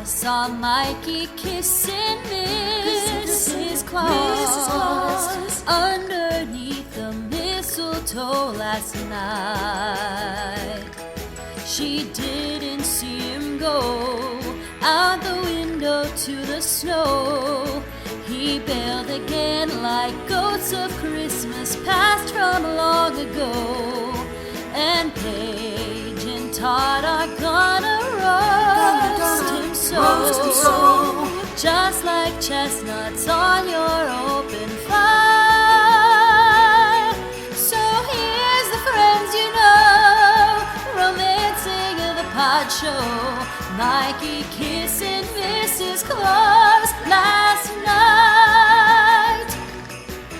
saw Mikey kissing Mrs. Claus underneath the mistletoe last night. She didn't see him go out the window to the snow. He bailed again like ghosts of Christmas past from long ago. And Paige and Todd are gonna roast him so, just like chestnuts on your open fire. So here's the friends you know, romancing the pod show. Mikey kissing Mrs. Claus last night.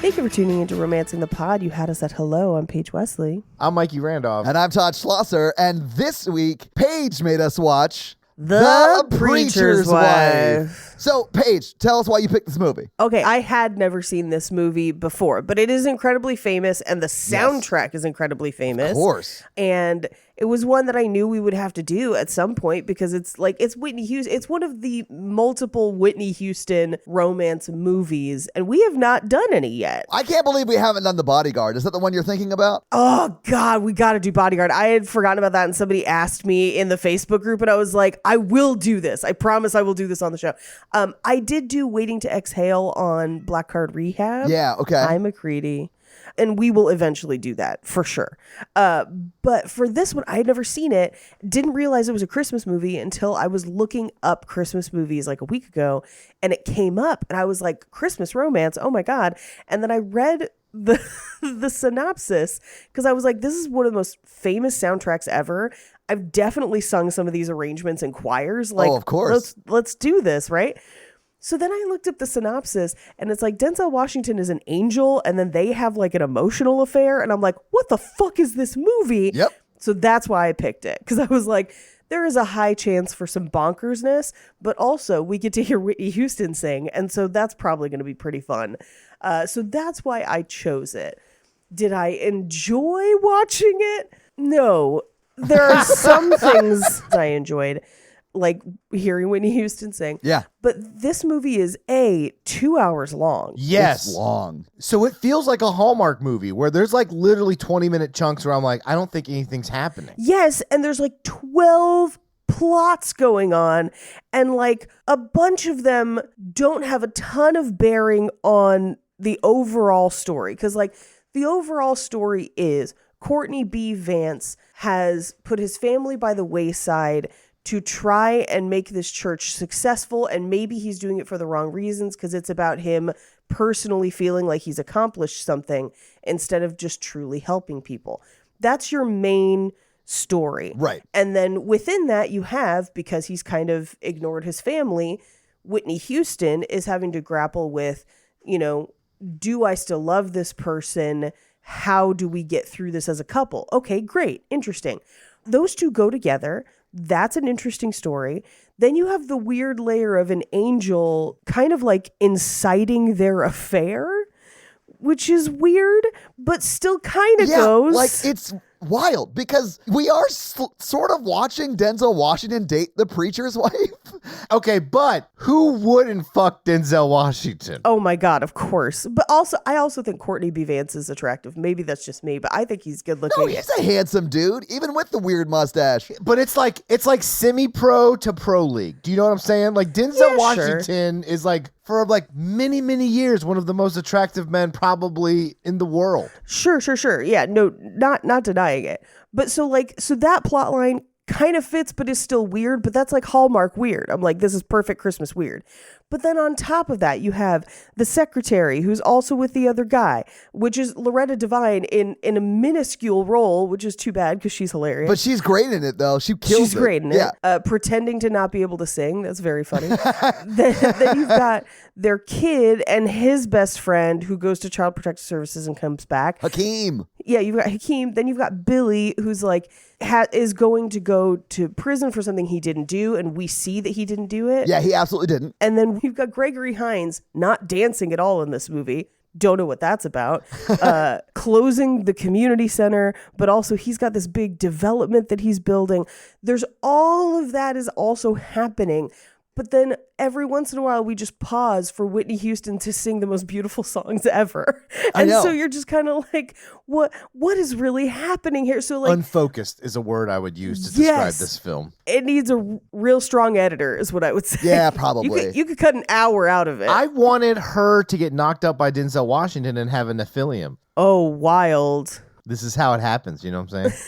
Thank you for tuning into Romancing the Pod. You had us at hello. I'm Paige Wesley. I'm Mikey Randolph. And I'm Todd Schlosser. And this week, Paige made us watch The Preacher's Wife. So, Paige, tell us why you picked this movie. Okay, I had never seen this movie before, but it is incredibly famous, and the soundtrack is incredibly famous. Of course. And it was one that I knew we would have to do at some point because it's Whitney Houston. It's one of the multiple Whitney Houston romance movies, and we have not done any yet. I can't believe we haven't done The Bodyguard. Is that the one you're thinking about? Oh, God, we got to do Bodyguard. I had forgotten about that, and somebody asked me in the Facebook group, and I was like, I will do this. I promise I will do this on the show. I did do Waiting to Exhale on Black Card Rehab. Yeah, okay. I'm McCready. And we will eventually do that for sure. But for this one, I had never seen it. Didn't realize it was a Christmas movie until I was looking up Christmas movies like a week ago. And it came up and I was like, Christmas romance. Oh my God. And then I read the synopsis because I was like, this is one of the most famous soundtracks ever. I've definitely sung some of these arrangements in choirs. Like, of course. Let's do this, right? So then I looked up the synopsis and it's like Denzel Washington is an angel and then they have like an emotional affair. And I'm like, what the fuck is this movie? Yep. So that's why I picked it. Because I was like, there is a high chance for some bonkersness, but also we get to hear Whitney Houston sing. And so that's probably going to be pretty fun. So that's why I chose it. Did I enjoy watching it? No. There are some things I enjoyed, like hearing Whitney Houston sing. Yeah. But this movie is 2 hours long. Yes. It's long. So it feels like a Hallmark movie where there's like literally 20-minute chunks where I'm like, I don't think anything's happening. Yes. And there's like 12 plots going on. And like a bunch of them don't have a ton of bearing on the overall story. Because like the overall story is Courtney B. Vance has put his family by the wayside to try and make this church successful. And maybe he's doing it for the wrong reasons because it's about him personally feeling like he's accomplished something instead of just truly helping people. That's your main story. Right. And then within that you have, because he's kind of ignored his family, Whitney Houston is having to grapple with, you know, do I still love this person? How do we get through this as a couple? Okay, great. Interesting. Those two go together. That's an interesting story. Then you have the weird layer of an angel kind of like inciting their affair, which is weird, but still kind of goes. Like it's wild because we are sort of watching Denzel Washington date the preacher's wife. Okay, but who wouldn't fuck Denzel Washington? Oh my God, of course. But also, I also think Courtney B. Vance is attractive. Maybe that's just me, but I think he's good looking. No, he's a handsome dude, even with the weird mustache. But it's like semi-pro to pro league. Do you know what I'm saying? Like Denzel Washington is like, for like many, many years, one of the most attractive men probably in the world. Sure. Yeah, no, not denying it. But so that plot line kind of fits, but is still weird. But that's like Hallmark weird. I'm like, this is perfect Christmas weird. But then on top of that, you have the secretary who's also with the other guy, which is Loretta Devine in a minuscule role, which is too bad because she's hilarious. But she's great in it, though. She kills it. She's great in it. Yeah. Pretending to not be able to sing. That's very funny. then you've got their kid and his best friend who goes to Child Protective Services and comes back. Hakeem. Yeah, you've got Hakeem. Then you've got Billy, who's like is going to go to prison for something he didn't do, and we see that he didn't do it. Yeah, he absolutely didn't. And then we've got Gregory Hines not dancing at all in this movie. Don't know what that's about. Closing the community center, but also he's got this big development that he's building. There's all of that is also happening. But then every once in a while, we just pause for Whitney Houston to sing the most beautiful songs ever. And so you're just kind of like, what is really happening here? So like, unfocused is a word I would use to describe this film. It needs a real strong editor, is what I would say. Yeah, probably. You could cut an hour out of it. I wanted her to get knocked up by Denzel Washington and have an nephilim. Oh, wild. This is how it happens. You know what I'm saying?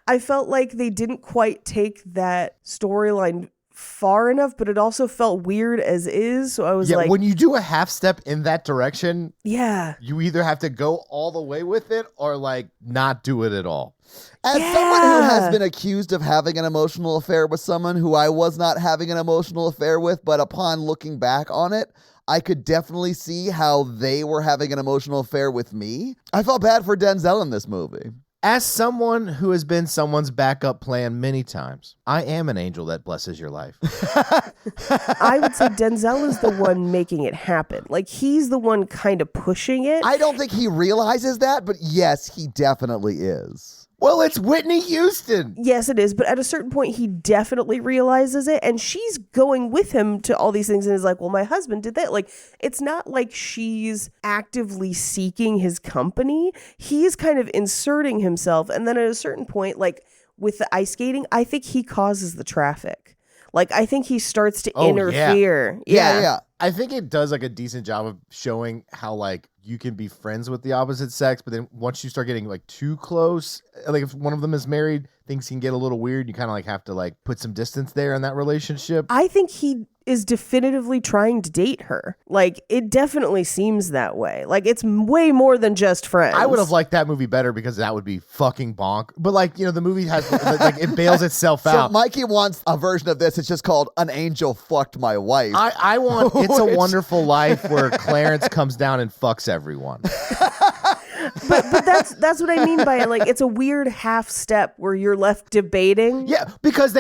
I felt like they didn't quite take that storyline far enough, but it also felt weird as is. So I was like, when you do a half step in that direction, you either have to go all the way with it or like not do it at all. As someone who has been accused of having an emotional affair with someone who I was not having an emotional affair with, but upon looking back on it, I could definitely see how they were having an emotional affair with me. I felt bad for Denzel in this movie. As someone who has been someone's backup plan many times, I am an angel that blesses your life. I would say Denzel is the one making it happen. Like, he's the one kind of pushing it. I don't think he realizes that, but yes, he definitely is. Well, it's Whitney Houston. Yes, it is. But at a certain point, he definitely realizes it. And she's going with him to all these things and is like, well, my husband did that. Like, it's not like she's actively seeking his company. He's kind of inserting himself. And then at a certain point, like with the ice skating, I think he causes the traffic. Like, I think he starts to interfere. Yeah. I think it does like a decent job of showing how like you can be friends with the opposite sex, but then once you start getting like too close, like if one of them is married, things can get a little weird. You kind of like have to like put some distance there in that relationship. I think he is definitively trying to date her. Like, it definitely seems that way. Like, it's way more than just friends. I would have liked that movie better because that would be fucking bonk. But like, you know, the movie has like it bails itself out. So Mikey wants a version of this. It's just called An Angel Fucked My Wife. I want It's a Wonderful Life where Clarence comes down and fucks everyone. But that's what I mean by it. Like, it's a weird half step where you're left debating. Yeah, because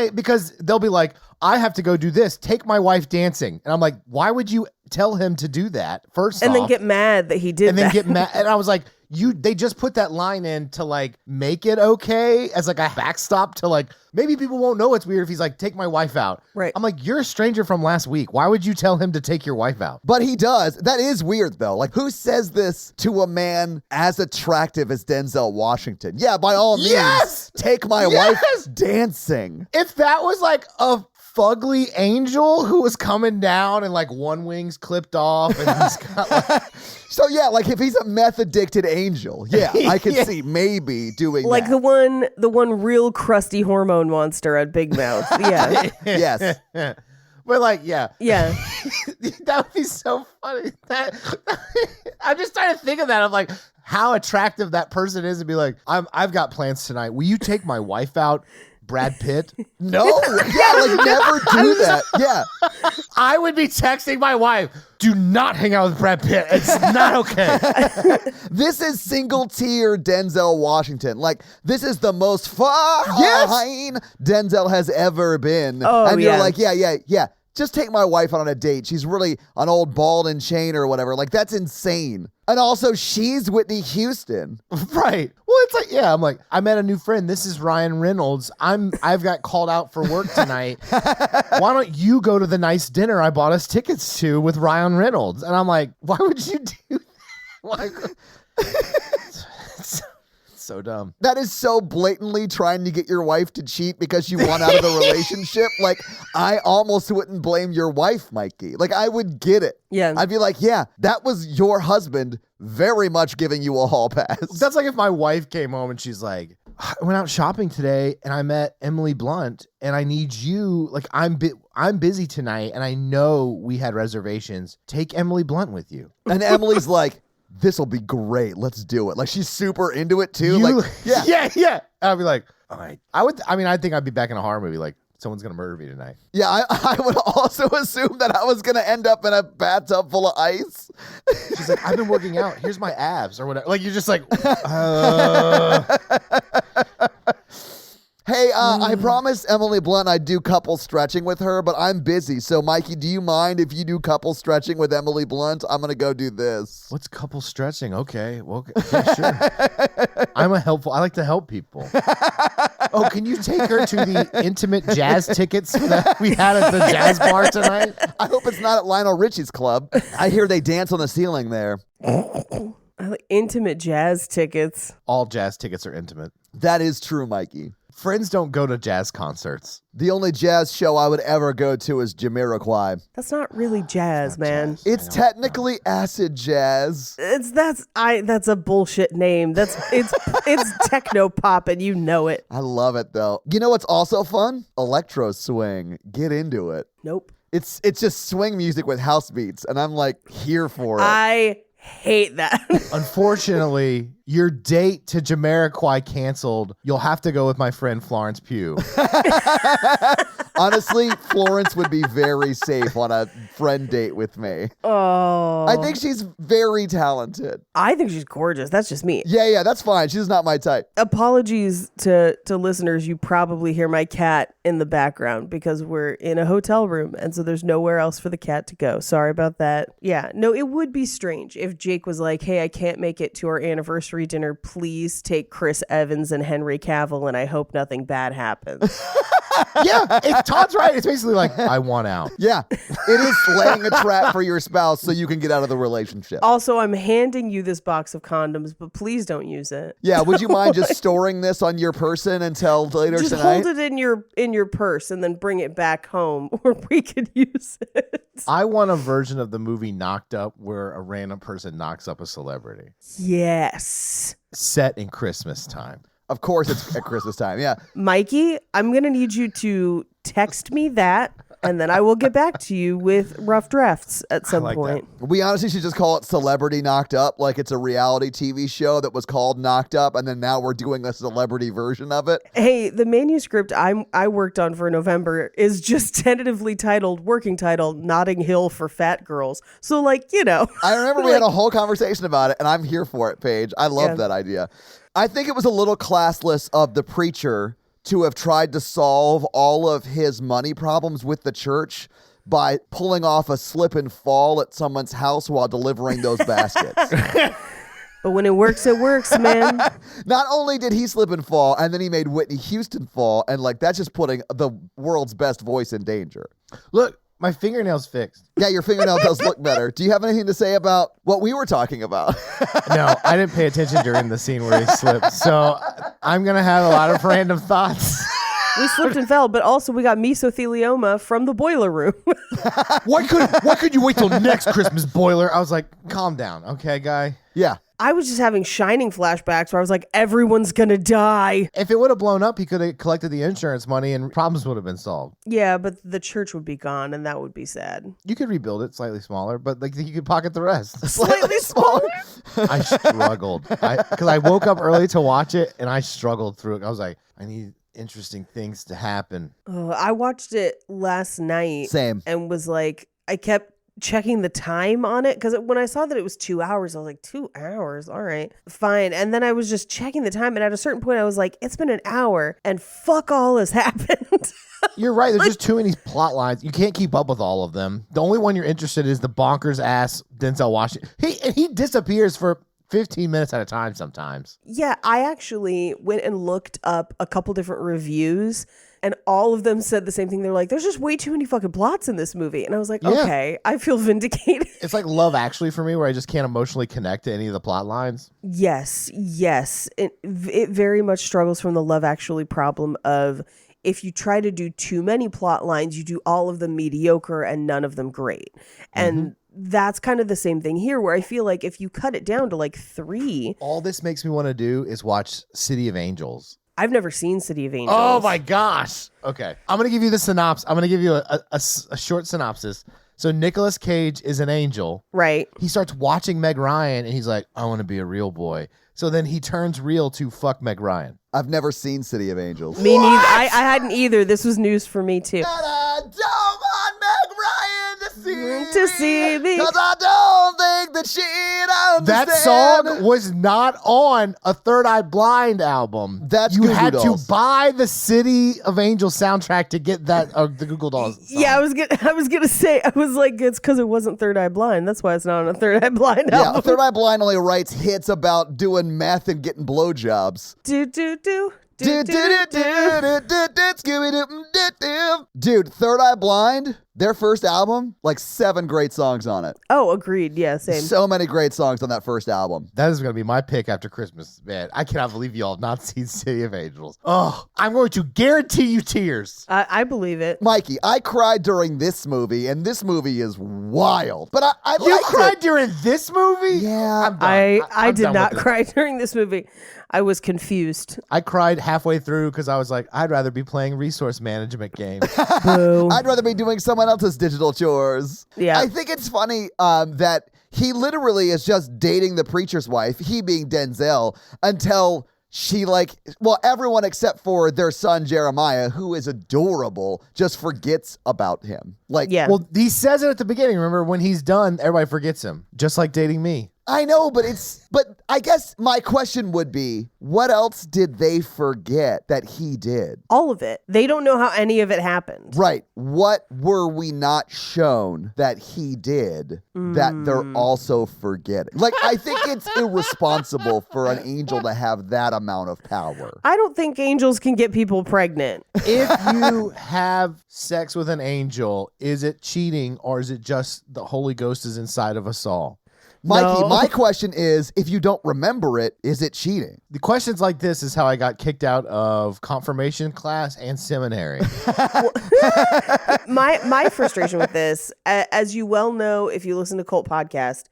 they'll be like, I have to go do this. Take my wife dancing. And I'm like, why would you tell him to do that first and off? then get mad that he did and then get mad. And I was like, they just put that line in to like make it okay as like a backstop to like, maybe people won't know it's weird if he's like, take my wife out. Right. I'm like, you're a stranger from last week. Why would you tell him to take your wife out? But he does. That is weird, though. Like, who says this to a man as attractive as Denzel Washington? Yeah, by all means, take my wife dancing. If that was like a fugly angel who was coming down and like one wing's clipped off and he's got like... So yeah, like if he's a meth addicted angel, I could see maybe doing like that. the one real crusty hormone monster at Big Mouth. Yeah. Yes. But like, yeah. That would be so funny. I'm just trying to think of that. I'm like, how attractive that person is and be like, I've got plans tonight. Will you take my wife out? Brad Pitt? No. Yeah, like never do that. Yeah. I would be texting my wife, do not hang out with Brad Pitt. It's not okay. This is single tier Denzel Washington. Like, this is the most fine Denzel has ever been. Oh, and you're like, yeah. Just take my wife out on a date. She's really an old ball and chain or whatever. Like, that's insane. And also, she's Whitney Houston. Right. Well, it's like, I'm like, I met a new friend. This is Ryan Reynolds. I've got called out for work tonight. Why don't you go to the nice dinner I bought us tickets to with Ryan Reynolds? And I'm like, why would you do that? Like, so dumb. That is so blatantly trying to get your wife to cheat because you want out of the relationship. Like, I almost wouldn't blame your wife, Mikey. Like, I would get it. Yeah. I'd be like, yeah, that was your husband very much giving you a hall pass. That's like if my wife came home and she's like, I went out shopping today and I met Emily Blunt and I need you. Like, I'm busy tonight and I know we had reservations. Take Emily Blunt with you. And Emily's like, this will be great. Let's do it. Like, she's super into it too. Yeah. I'd be like, all right. I think I'd be back in a horror movie. Like, someone's going to murder me tonight. Yeah, I would also assume that I was going to end up in a bathtub full of ice. She's like, I've been working out. Here's my abs or whatever. Like, you're just like, Hey, I promised Emily Blunt I'd do couple stretching with her, but I'm busy. So, Mikey, do you mind if you do couple stretching with Emily Blunt? I'm going to go do this. What's couple stretching? Okay. Well, yeah, sure. I like to help people. Oh, can you take her to the intimate jazz tickets that we had at the jazz bar tonight? I hope it's not at Lionel Richie's club. I hear they dance on the ceiling there. I like intimate jazz tickets. All jazz tickets are intimate. That is true, Mikey. Friends don't go to jazz concerts. The only jazz show I would ever go to is Jamiroquai. That's not really jazz, man. jazz. It's technically acid jazz. That's a bullshit name. It's techno pop and you know it. I love it though. You know what's also fun? Electro swing. Get into it. Nope. It's just swing music with house beats, and I'm like here for it. I hate that. Unfortunately, your date to Jamiroquai canceled. You'll have to go with my friend Florence Pugh. Honestly, Florence would be very safe on a friend date with me. Oh. I think she's very talented. I think she's gorgeous. That's just me. Yeah, that's fine. She's not my type. Apologies to listeners. You probably hear my cat in the background because we're in a hotel room and so there's nowhere else for the cat to go. Sorry about that. Yeah, no, it would be strange if Jake was like, hey, I can't make it to our anniversary dinner. Please take Chris Evans and Henry Cavill and I hope nothing bad happens. Yeah, if Todd's right. It's basically like, I want out. Yeah, it is laying a trap for your spouse so you can get out of the relationship. Also, I'm handing you this box of condoms, but please don't use it. Yeah, would you mind just storing this on your person until later Just tonight? hold it in your purse and then bring it back home where we could use it. I want a version of the movie Knocked Up where a random person knocks up a celebrity. Yes. Set in Christmas time. Of course it's at Christmas time, yeah. Mikey, I'm going to need you to text me that, and then I will get back to you with rough drafts at some like point. We honestly should just call it Celebrity Knocked Up, like it's a reality TV show that was called Knocked Up, and then now we're doing a celebrity version of it. Hey, the manuscript I worked on for November is just tentatively titled, working title, Notting Hill for Fat Girls. So, like, you know. I remember we had a whole conversation about it, and I'm here for it, Paige. I love Yeah. that idea. I think it was a little classless of the preacher to have tried to solve all of his money problems with the church by pulling off a slip and fall at someone's house while delivering those baskets. But when it works, man. Not only did he slip and fall, and then he made Whitney Houston fall, and like that's just putting the world's best voice in danger. Look, my fingernail's fixed. Yeah, your fingernail does look better. Do you have anything to say about what we were talking about? No, I didn't pay attention during the scene where he slipped. So I'm going to have a lot of random thoughts. We slipped and fell, but also we got mesothelioma from the boiler room. Why could you wait till next Christmas, boiler? I was like, calm down, okay, guy? Yeah. I was just having Shining flashbacks where I was like, everyone's gonna die. If it would have blown up, he could have collected the insurance money and problems would have been solved. Yeah, but the church would be gone and that would be sad. You could rebuild it slightly smaller, but like you could pocket the rest. Slightly smaller? I struggled because I woke up early to watch it and I struggled through it. I was like, I need interesting things to happen. I watched it last night. Same. And was like, I kept checking the time on it because when I saw that it was 2 hours, I was like, 2 hours? All right, fine. And then I was just checking the time. And at a certain point, I was like, it's been an hour and fuck all has happened. You're right. There's just too many plot lines. You can't keep up with all of them. The only one you're interested in is the bonkers ass Denzel Washington. He disappears for 15 minutes at a time sometimes. Yeah, I actually went and looked up a couple different reviews and all of them said the same thing. They're like, there's just way too many fucking plots in this movie. And I was like, Yeah. okay, I feel vindicated. It's like Love Actually for me, where I just can't emotionally connect to any of the plot lines. Yes. It very much struggles from the Love Actually problem of if you try to do too many plot lines, you do all of them mediocre and none of them great. And that's kind of the same thing here, where I feel like if you cut it down to like 3. All this makes me want to do is watch City of Angels. I've never seen City of Angels. Oh my gosh. Okay. I'm going to give you the synopsis. I'm going to give you a short synopsis. So Nicolas Cage is an angel. Right. He starts watching Meg Ryan and he's like, I want to be a real boy. So then he turns real to fuck Meg Ryan. I've never seen City of Angels. Me neither. I hadn't either. This was news for me too. And I don't want Meg Ryan To see me. Cause I don't think that she'd understand. That song was not on a Third Eye Blind album. That's you Goo Goo had Dolls. to buy the City of Angels soundtrack to get that the Google Dolls song. Yeah, I was gonna say, I was like, it's because it wasn't Third Eye Blind. That's why it's not on a Third Eye Blind Yeah, album. Third Eye Blind only writes hits about doing meth and getting blowjobs. Do do do Dude, Third Eye Blind, their first album, like 7 great songs on it. Oh, agreed. Yeah, same. So many great songs on that first album. That is going to be my pick after Christmas, man. I cannot believe y'all have not seen City of Angels. Oh, I'm going to guarantee you tears. I believe it. Mikey, I cried during this movie, and this movie is wild. But I You liked cried it. during this movie? Yeah. I'm done. I I'm did done not with it. cry during this movie. I was confused. I cried halfway through because I was like, I'd rather be playing resource management games. Boo. I'd rather be doing someone else's digital chores. Yeah. I think it's funny that he literally is just dating the preacher's wife, he being Denzel, until she everyone except for their son Jeremiah, who is adorable, just forgets about him. Yeah. Well, he says it at the beginning. Remember, when he's done, everybody forgets him, just like dating me. I know, but I guess my question would be, what else did they forget that he did? All of it. They don't know how any of it happened. Right. What were we not shown that he did that they're also forgetting? Like, I think it's irresponsible for an angel to have that amount of power. I don't think angels can get people pregnant. If you have sex with an angel, is it cheating or is it just the Holy Ghost is inside of us all? Mikey, No. my question is, if you don't remember it, is it cheating? The questions like this is how I got kicked out of confirmation class and seminary. My frustration with this, as you well know, if you listen to Cult Podcast,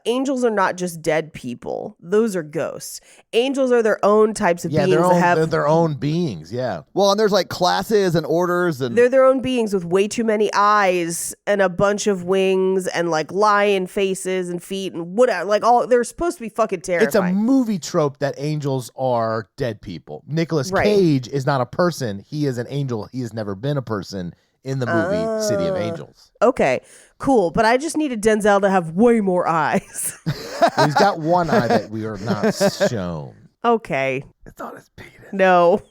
angels are not just dead people. Those are ghosts. Angels are their own types of beings that have... they're their own beings, yeah. Well, and there's like classes and orders and... They're their own beings with way too many eyes and a bunch of wings and like lion faces and feet and whatever. Like they're supposed to be fucking terrifying. It's a movie trope that angels are dead people. Nicolas Right. Cage is not a person. He is an angel. He has never been a person in the movie City of Angels. Okay, cool. But I just needed Denzel to have way more eyes. Well, he's got one eye that we are not shown. Okay. It's on his penis. No.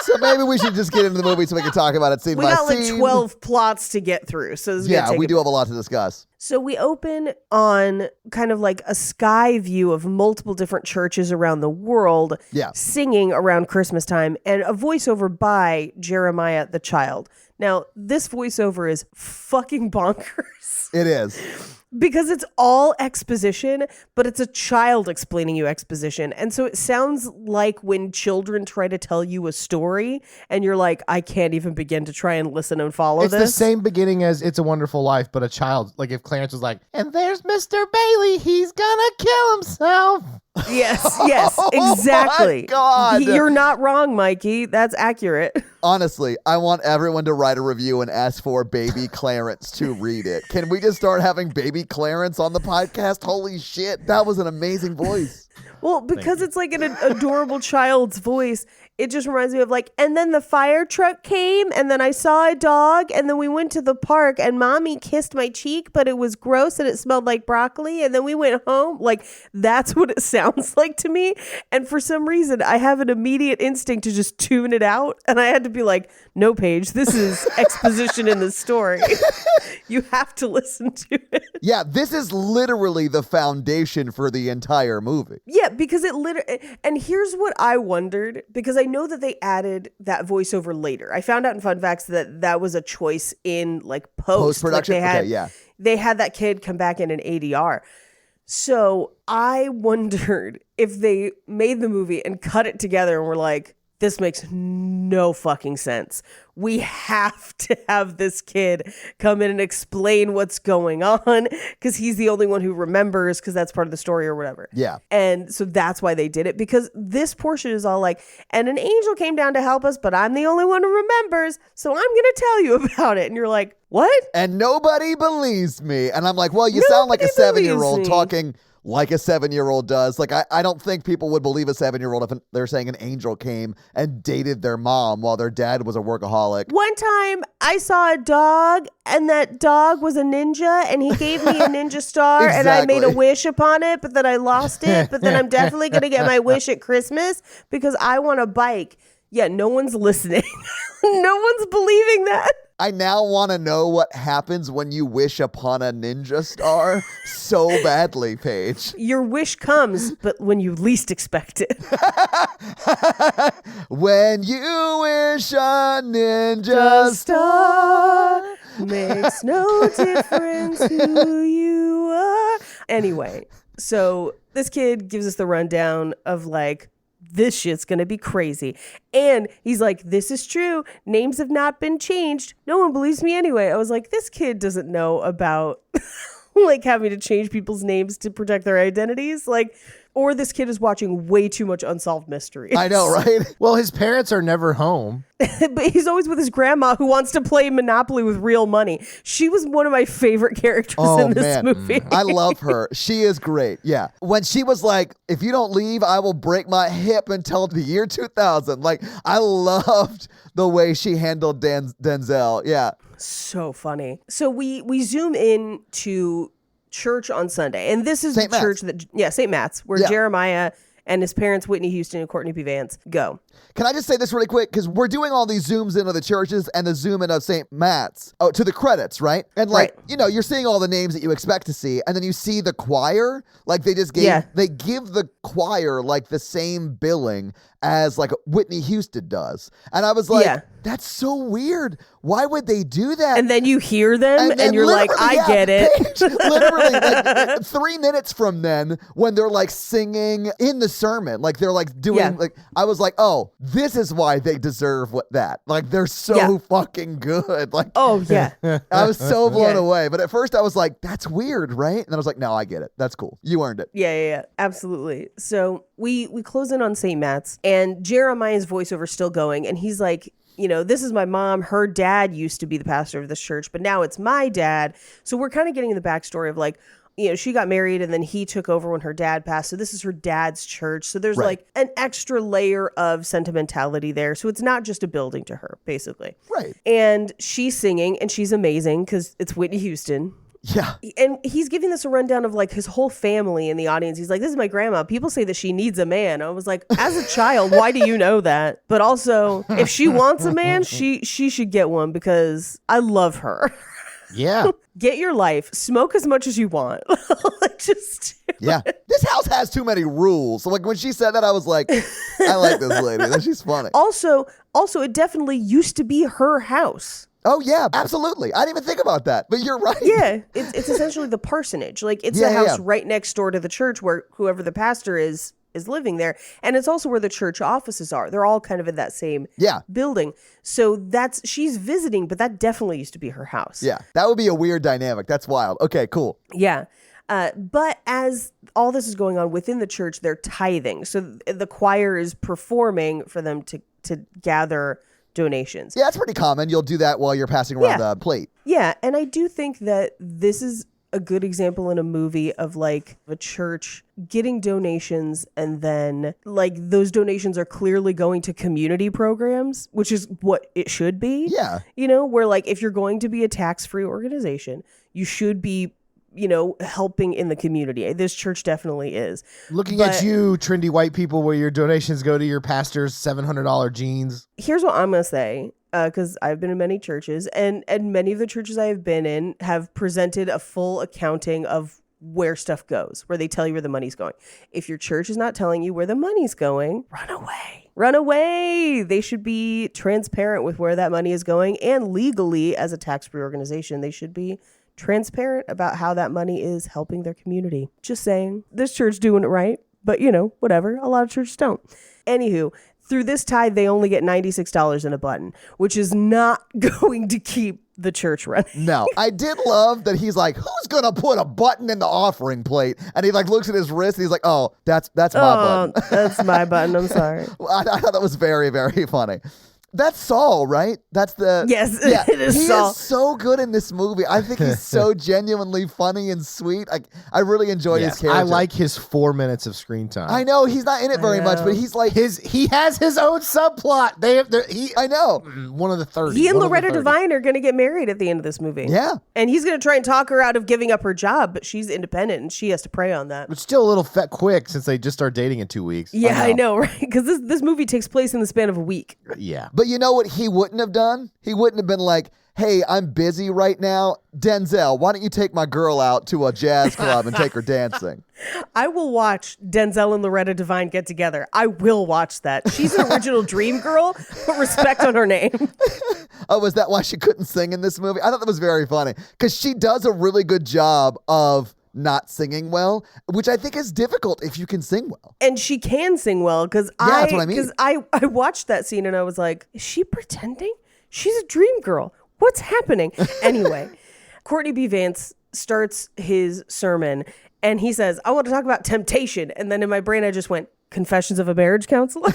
So maybe we should just get into the movie so we can talk about it scene We by got like scene. 12 plots to get through. So this is gonna Yeah, take we a do have a lot to discuss. So we open on kind of like a sky view of multiple different churches around the world singing around Christmas time and a voiceover by Jeremiah the child. Now, this voiceover is fucking bonkers. It is. Because it's all exposition, but it's a child explaining you exposition. And so it sounds like when children try to tell you a story and you're like, I can't even begin to try and listen and follow It's this. the same beginning as It's a Wonderful Life, but a child. Like if Clarence was like, and there's Mr. Bailey, he's gonna kill himself. Yes, exactly. God. You're not wrong, Mikey. That's accurate. Honestly, I want everyone to write a review and ask for Baby Clarence to read it. Can we just start having Baby Clarence on the podcast? Holy shit, that was an amazing voice. Well, because it's like an adorable child's voice, it just reminds me of like, and then the fire truck came, and then I saw a dog, and then we went to the park, and mommy kissed my cheek, but it was gross and it smelled like broccoli, and then we went home. Like, that's what it sounds like to me. And for some reason, I have an immediate instinct to just tune it out, and I had to be like, no, Paige, this is exposition in the story. You have to listen to it. Yeah, this is literally the foundation for the entire movie. Yeah, because it literally, and here's what I wondered, because I know that they added that voiceover later. I found out in Fun Facts that was a choice in like Post-production? Like Okay, yeah. They had that kid come back in an ADR. So I wondered if they made the movie and cut it together and were like, this makes no fucking sense. We have to have this kid come in and explain what's going on because he's the only one who remembers because that's part of the story or whatever. Yeah. And so that's why they did it, because this portion is all like, and an angel came down to help us, but I'm the only one who remembers, so I'm going to tell you about it. And you're like, what? And nobody believes me. And I'm like, well, you sound like a Nobody 7-year-old believes me. talking like a 7-year-old does. Like, I don't think people would believe a 7-year-old if they're saying an angel came and dated their mom while their dad was a workaholic. One time I saw a dog and that dog was a ninja and he gave me a ninja star and I made a Exactly. wish upon it, but then I lost it. But then I'm definitely going to get my wish at Christmas because I want a bike. Yeah, no one's listening. No one's believing that. I now want to know what happens when you wish upon a ninja star so badly, Paige. Your wish comes, but when you least expect it. When you wish a ninja Just star. makes no difference who you are. Anyway, so this kid gives us the rundown of like, this shit's gonna be crazy. And he's like, this is true. Names have not been changed. No one believes me anyway. I was like, this kid doesn't know about like having to change people's names to protect their identities. Like, or this kid is watching way too much Unsolved Mysteries. I know, right? Well, his parents are never home. But he's always with his grandma who wants to play Monopoly with real money. She was one of my favorite characters in this movie. I love her. She is great. Yeah. When she was like, if you don't leave, I will break my hip until the year 2000. Like, I loved the way she handled Denzel. Yeah. So funny. So we zoom in to church on Sunday. And this is St. the church that, St. Matt's, where Jeremiah and his parents, Whitney Houston and Courtney B. Vance, go. Can I just say this really quick? Because we're doing all these zooms into the churches and the zoom in of St. Matt's to the credits, right? And like, Right. you know, you're seeing all the names that you expect to see. And then you see the choir, like they just gave, they give the choir like the same billing as like Whitney Houston does. And I was like, that's so weird. Why would they do that? And then you hear them and you're like, I get it. Paige, literally, like 3 minutes from then, when they're like singing in the sermon, like they're like doing, like, I was like, oh, this is why they deserve that. Like, they're so fucking good. Like, I was so blown away. But at first I was like, that's weird, right? And then I was like, no, I get it. That's cool. You earned it. Yeah, absolutely. So we close in on St. Matt's and Jeremiah's voiceover still going. And he's like, you know, this is my mom. Her dad used to be the pastor of this church, but now it's my dad. So we're kind of getting the backstory of like, you know, she got married and then he took over when her dad passed. So this is her dad's church. So there's like an extra layer of sentimentality there. So it's not just a building to her, basically. Right. And she's singing and she's amazing because it's Whitney Houston. Yeah. And he's giving us a rundown of like his whole family in the audience. He's like, this is my grandma. People say that she needs a man. I was like, as a child, why do you know that? But also, if she wants a man, she should get one because I love her. Yeah. Get your life. Smoke as much as you want. Like, just This house has too many rules. So like when she said that, I was like, I like this lady. She's funny. Also, it definitely used to be her house. Oh, yeah, absolutely. I didn't even think about that, but you're right. Yeah, it's essentially the parsonage. Like, it's the house right next door to the church where whoever the pastor is living there. And it's also where the church offices are. They're all kind of in that same building. So she's visiting, but that definitely used to be her house. Yeah, that would be a weird dynamic. That's wild. Okay, cool. Yeah. But as all this is going on within the church, they're tithing. So the choir is performing for them to gather donations. Yeah, that's pretty common. You'll do that while you're passing around the plate. Yeah, and I do think that this is a good example in a movie of like a church getting donations and then like those donations are clearly going to community programs, which is what it should be. Yeah. You know, where like if you're going to be a tax-free organization, you should be, you know, helping in the community. This church definitely is. Looking at you, trendy white people, where your donations go to your pastor's $700 jeans. Here's what I'm going to say, because I've been in many churches, and many of the churches I have been in have presented a full accounting of where stuff goes, where they tell you where the money's going. If your church is not telling you where the money's going, run away. Run away. They should be transparent with where that money is going, and legally, as a tax-free organization, they should be transparent about how that money is helping their community. Just saying, this church doing it right, but you know, whatever. A lot of churches don't. Anywho, through this tithe, they only get $96 in a button, which is not going to keep the church running. No, I did love that he's like, who's going to put a button in the offering plate? And he like looks at his wrist and he's like, oh, that's my button. That's my button. I'm sorry. I thought that was very, very funny. That's Saul, right? That's the Yes, Yeah, it is he Saul. is so good in this movie. I think he's so genuinely funny and sweet. I really enjoy his character. I like his 4 minutes of screen time. I know he's not in it very much, know. but he's like He has his own subplot. I know. One of the 30. He and one of the Loretta 30. Devine are going to get married at the end of this movie. Yeah. And he's going to try and talk her out of giving up her job, but she's independent and she has to prey on that. It's still a little quick since they just started dating in 2 weeks. Yeah, I know, right? Because this movie takes place in the span of a week. Yeah. But you know what he wouldn't have done? He wouldn't have been like, hey, I'm busy right now. Denzel, why don't you take my girl out to a jazz club and take her dancing? I will watch Denzel and Loretta Devine get together. I will watch that. She's an original dream girl. Put respect on her name. Oh, is that why she couldn't sing in this movie? I thought that was very funny because she does a really good job of not singing well, which I think is difficult if you can sing well. And she can sing well because that's what I mean. Because I watched that scene and I was like, is she pretending? She's a dream girl. What's happening? Anyway, Courtney B. Vance starts his sermon and he says, I want to talk about temptation. And then in my brain, I just went, Confessions of a Marriage Counselor?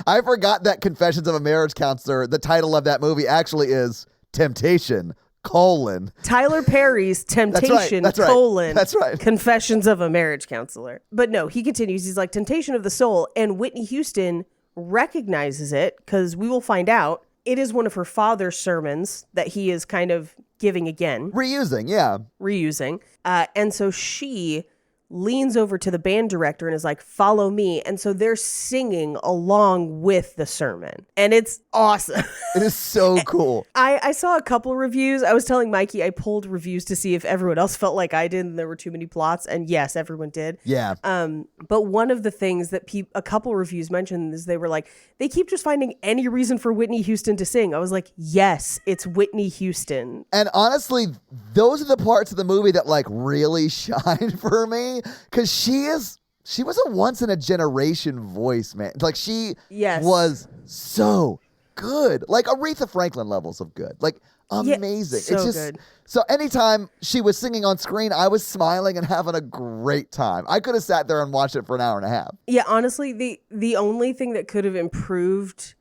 I forgot that Confessions of a Marriage Counselor, the title of that movie actually is Temptation, : Tyler Perry's Temptation, : That's right. Confessions of a Marriage Counselor. But no, he continues. He's like, Temptation of the Soul. And Whitney Houston recognizes it because we will find out it is one of her father's sermons that he is kind of giving again. Reusing. And so she leans over to the band director and is like, follow me. And so they're singing along with the sermon. And it's awesome. It is so cool. I saw a couple reviews. I was telling Mikey I pulled reviews to see if everyone else felt like I did and there were too many plots. And yes, everyone did. Yeah. But one of the things that a couple reviews mentioned is they were like, they keep just finding any reason for Whitney Houston to sing. I was like, yes, it's Whitney Houston. And honestly, those are the parts of the movie that like really shine for me because she was a once in a generation voice, man. Like she was so good, like Aretha Franklin levels of good, like amazing. So it's just good. So anytime she was singing on screen, I was smiling and having a great time. I could have sat there and watched it for an hour and a half. Yeah, honestly, the only thing that could have improved,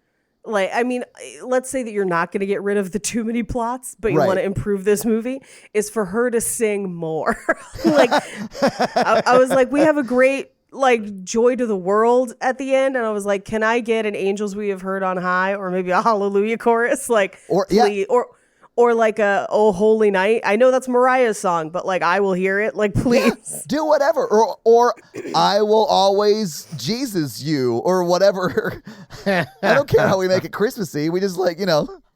like, I mean, let's say that you're not going to get rid of the too many plots, but you want to improve this movie, is for her to sing more. Like, I was like, we have a great, like, Joy to the World at the end, and I was like, can I get an Angels We Have Heard on High, or maybe a Hallelujah chorus? Like, please, or like a Oh Holy Night. I know that's Mariah's song, but like I will hear it. Like, please. Yeah, do whatever. Or I will always Jesus you or whatever. I don't care how we make it Christmassy. We just like,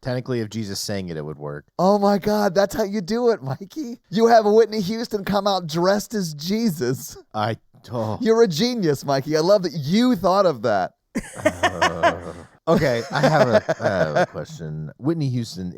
Technically, if Jesus sang it, it would work. Oh my God, that's how you do it, Mikey. You have Whitney Houston come out dressed as Jesus. You're a genius, Mikey. I love that you thought of that. Okay, I have a question. Whitney Houston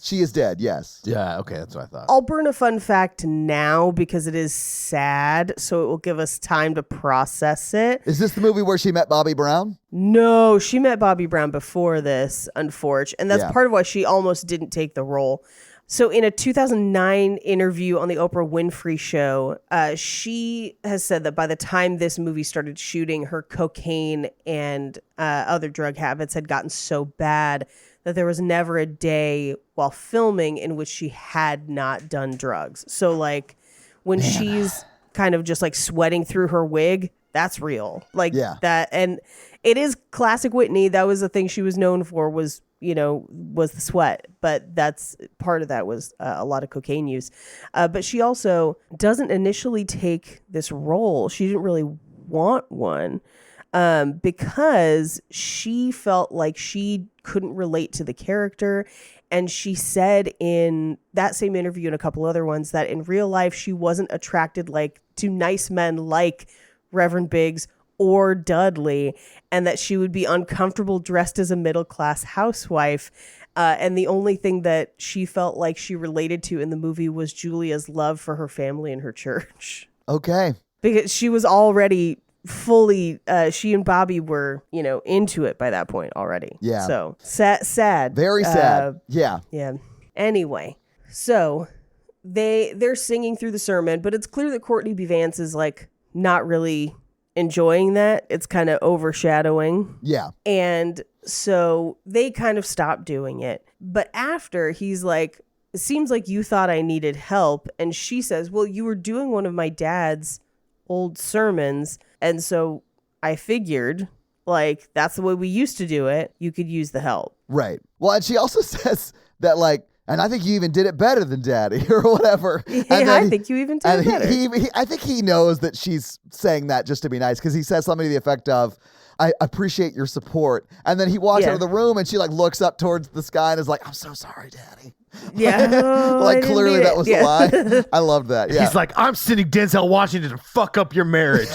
She is dead, yes. Yeah, okay, that's what I thought. I'll burn a fun fact now because it is sad, so it will give us time to process it. Is this the movie where she met Bobby Brown? No, she met Bobby Brown before this, unfortunately. And that's part of why she almost didn't take the role. So in a 2009 interview on the Oprah Winfrey Show, she has said that by the time this movie started shooting, her cocaine and other drug habits had gotten so bad that there was never a day while filming in which she had not done drugs. So like when she's kind of just like sweating through her wig, that's real. Like that. And it is classic Whitney. That was the thing she was known for was the sweat, but that's part of that was a lot of cocaine use. But she also doesn't initially take this role. She didn't really want one because she felt like she couldn't relate to the character. And she said in that same interview and a couple other ones that in real life, she wasn't attracted to nice men like Reverend Biggs or Dudley, and that she would be uncomfortable dressed as a middle-class housewife. And the only thing that she felt like she related to in the movie was Julia's love for her family and her church. Okay. Because she was already fully, she and Bobby were, into it by that point already. Yeah. So sad. Very sad. Yeah. Anyway, so they're singing through the sermon, but it's clear that Courtney B. Vance is like not really enjoying that. It's kind of overshadowing. Yeah. And so they kind of stop doing it. But after, he's like, it seems like you thought I needed help. And she says, well, you were doing one of my dad's old sermons. And so I figured, like, that's the way we used to do it. You could use the help. Right. Well, and she also says that, like, and I think you even did it better than Daddy or whatever. Yeah, And I think you even did it better. I think he knows that she's saying that just to be nice, because he says something to the effect of, I appreciate your support. And then he walks out of the room and she like looks up towards the sky and is like, I'm so sorry, Daddy. Yeah. Like clearly that was a lie. I loved that. Yeah. He's like, I'm sending Denzel Washington to fuck up your marriage.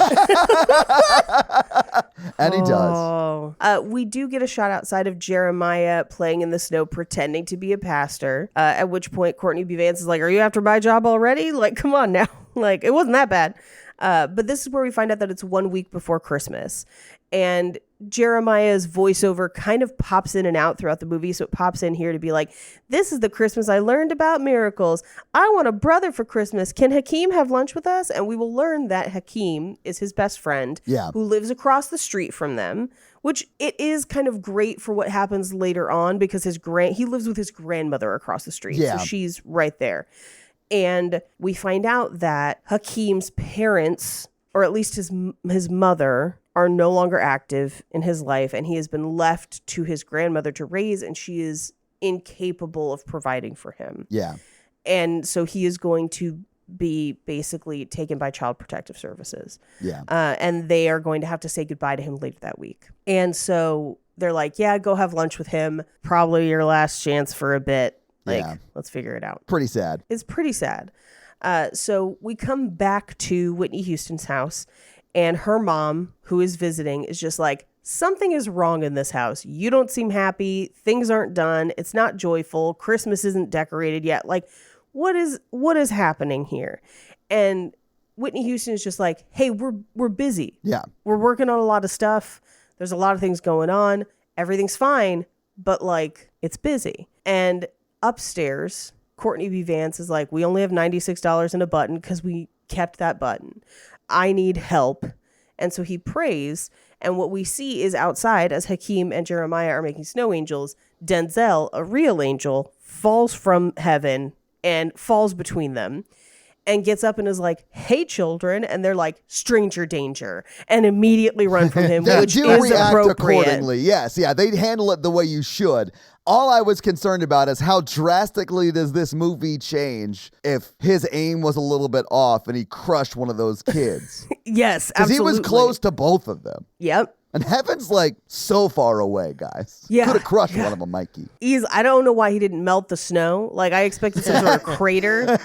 And he does. We do get a shot outside of Jeremiah playing in the snow, pretending to be a pastor. At which point Courtney B. Vance is like, are you after my job already? Like, come on now. Like, it wasn't that bad. But this is where we find out that it's 1 week before Christmas. And Jeremiah's voiceover kind of pops in and out throughout the movie. So it pops in here to be like, this is the Christmas I learned about miracles. I want a brother for Christmas. Can Hakeem have lunch with us? And we will learn that Hakeem is his best friend who lives across the street from them, which it is kind of great for what happens later on because he lives with his grandmother across the street. Yeah. So she's right there. And we find out that Hakeem's parents, or at least his mother, are no longer active in his life, and he has been left to his grandmother to raise, and she is incapable of providing for him. Yeah. And so he is going to be basically taken by Child Protective Services. Yeah. And they are going to have to say goodbye to him later that week. And so they're like, yeah, go have lunch with him. Probably your last chance for a bit. Like, let's figure it out. Pretty sad. It's pretty sad. So we come back to Whitney Houston's house, and her mom, who is visiting, is just like, something is wrong in this house. You don't seem happy. Things aren't done. It's not joyful. Christmas isn't decorated yet. Like, what is happening here? And Whitney Houston is just like, hey, we're busy. Yeah. We're working on a lot of stuff. There's a lot of things going on. Everything's fine, but like, it's busy. And upstairs, Courtney B. Vance is like, we only have $96 in a button because we kept that button. I need help. And so he prays. And what we see is outside, as Hakeem and Jeremiah are making snow angels, Denzel, a real angel, falls from heaven and falls between them and gets up and is like, hey, children. And they're like, stranger danger, and immediately run from him, which do is react appropriate. accordingly. Yes. Yeah. They handle it the way you should. All I was concerned about is how drastically does this movie change if his aim was a little bit off and he crushed one of those kids? Yes, Because he absolutely. was close to both of them. Yep. And heaven's like so far away, guys. Yeah. Could have crushed one of them, Mikey. I don't know why he didn't melt the snow. Like, I expected some sort of crater.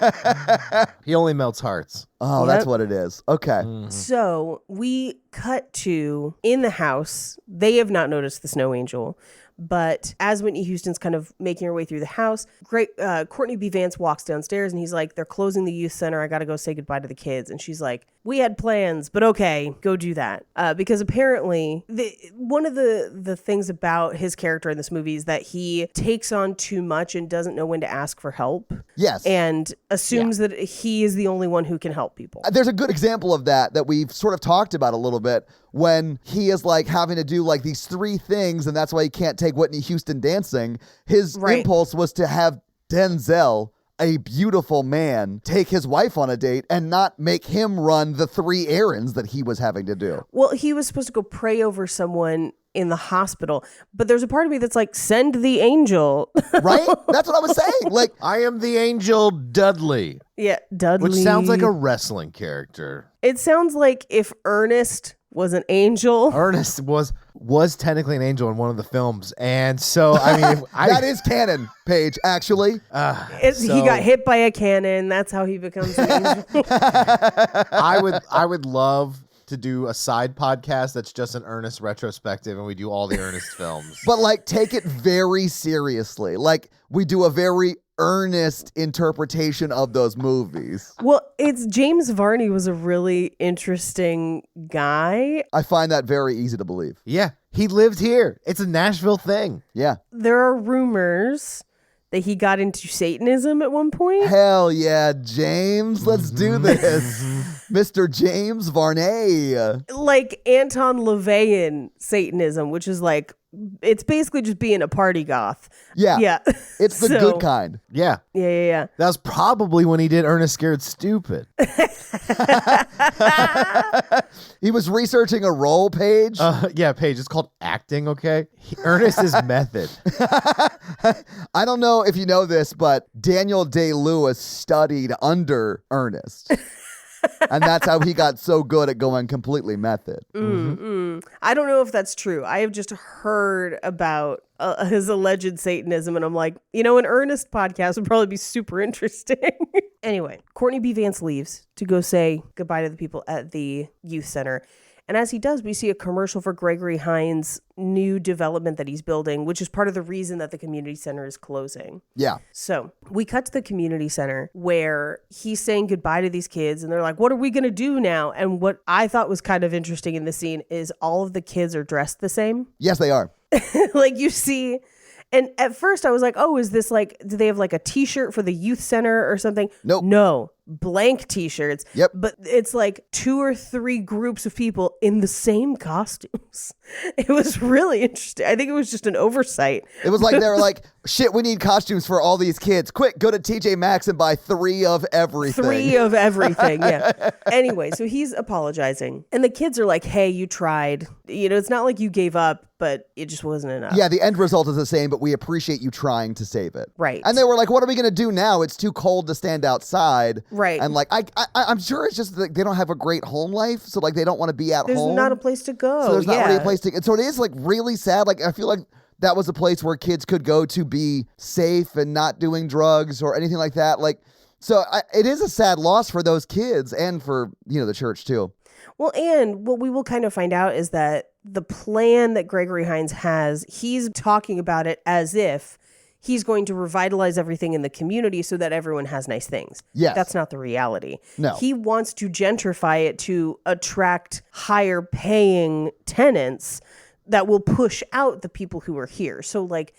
He only melts hearts. Oh, Yep. that's what it is. Okay. So we cut to in the house. They have not noticed the snow angel. But as Whitney Houston's kind of making her way through the house, Courtney B. Vance walks downstairs and he's like, they're closing the youth center. I got to go say goodbye to the kids. And she's like, we had plans, but okay, go do that. Because apparently one of the things about his character in this movie is that he takes on too much and doesn't know when to ask for help. Yes. And assumes that he is the only one who can help people. There's a good example of that we've sort of talked about a little bit when he is like having to do like these three things, and that's why he can't take Whitney Houston dancing. His impulse was to have Denzel, a beautiful man, take his wife on a date and not make him run the three errands that he was having to do. Well, he was supposed to go pray over someone in the hospital, but there's a part of me that's like, send the angel. Right? That's what I was saying. Like, I am the angel Dudley, Yeah, Dudley. which sounds like a wrestling character. It sounds like if Ernest was an angel. Ernest was technically an angel in one of the films, and so I mean, that is canon, Paige, actually. He got hit by a cannon. That's how he becomes an angel. I would love to do a side podcast that's just an Ernest retrospective, and we do all the Ernest films. But like, take it very seriously. Like, we do a very earnest interpretation of those movies. Well, James Varney was a really interesting guy. I find that very easy to believe. Yeah, he lived here. It's a Nashville thing. Yeah. There are rumors that he got into Satanism at one point. Hell yeah, James. Let's do this. Mr. James Varney. Like Anton LaVeyan Satanism, which is like, it's basically just being a party goth. Yeah. Yeah. It's the good kind. Yeah. Yeah. That was probably when he did Ernest Scared Stupid. He was researching a role page. Yeah, Paige. It's called acting, okay? Ernest is method. I don't know if you know this, but Daniel Day-Lewis studied under Ernest. And that's how he got so good at going completely method. I don't know if that's true. I have just heard about his alleged Satanism, and I'm like, an Ernest podcast would probably be super interesting. Anyway, Courtney B. Vance leaves to go say goodbye to the people at the youth center. And as he does, we see a commercial for Gregory Hines' new development that he's building, which is part of the reason that the community center is closing. Yeah. So we cut to the community center where he's saying goodbye to these kids, and they're like, what are we going to do now? And what I thought was kind of interesting in the scene is all of the kids are dressed the same. Yes, they are. Like you see... And at first I was like, oh, is this like, do they have like a t-shirt for the youth center or something? Nope. No, blank t-shirts. Yep. But it's like 2 or 3 groups of people in the same costumes. It was really interesting. I think it was just an oversight. It was like they were like, shit, we need costumes for all these kids. Quick, go to TJ Maxx and buy 3 of everything. 3 of everything, yeah. Anyway, so he's apologizing. And the kids are like, hey, you tried. It's not like you gave up, but it just wasn't enough. Yeah, the end result is the same, but we appreciate you trying to save it. Right. And they were like, what are we going to do now? It's too cold to stand outside. Right. And like, I'm sure it's just that they don't have a great home life. So like, they don't want to be at There's home. not a place to go. So there's not yeah. really a place to, and so it is like really sad. Like, I feel like that was a place where kids could go to be safe and not doing drugs or anything like that. Like, so it is a sad loss for those kids and for, the church too. Well, and what we will kind of find out is that the plan that Gregory Hines has, he's talking about it as if he's going to revitalize everything in the community so that everyone has nice things. Yes. That's not the reality. No. He wants to gentrify it to attract higher paying tenants that will push out the people who are here. So like,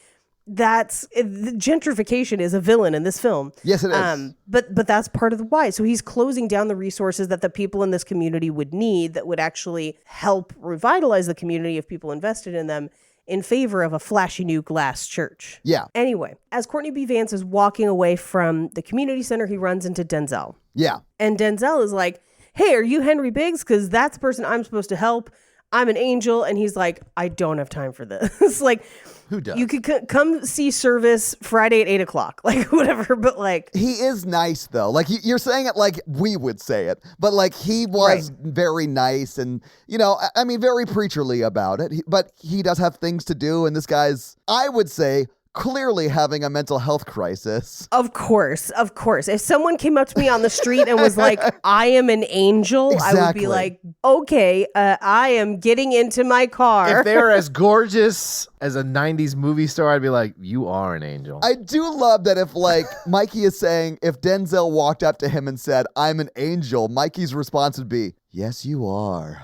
the gentrification is a villain in this film. Yes, it is. But that's part of the why. So he's closing down the resources that the people in this community would need that would actually help revitalize the community if people invested in them in favor of a flashy new glass church. Yeah. Anyway, as Courtney B. Vance is walking away from the community center, he runs into Denzel. Yeah. And Denzel is like, hey, are you Henry Biggs? Because that's the person I'm supposed to help. I'm an angel. And he's like, I don't have time for this. Like, Who does? you could come see service Friday at 8:00, like whatever. But like, He is nice though. Like you're saying it like we would say it, but like he was very nice and, I mean, very preacherly about it. But he does have things to do. And this guy's, I would say, clearly having a mental health crisis. Of course. If someone came up to me on the street and was like, I am an angel, I would Exactly. be like, okay, I am getting into my car. If they were as gorgeous as a 90s movie star, I'd be like, you are an angel. I do love that if like Mikey is saying, if Denzel walked up to him and said, I'm an angel, Mikey's response would be, yes, you are.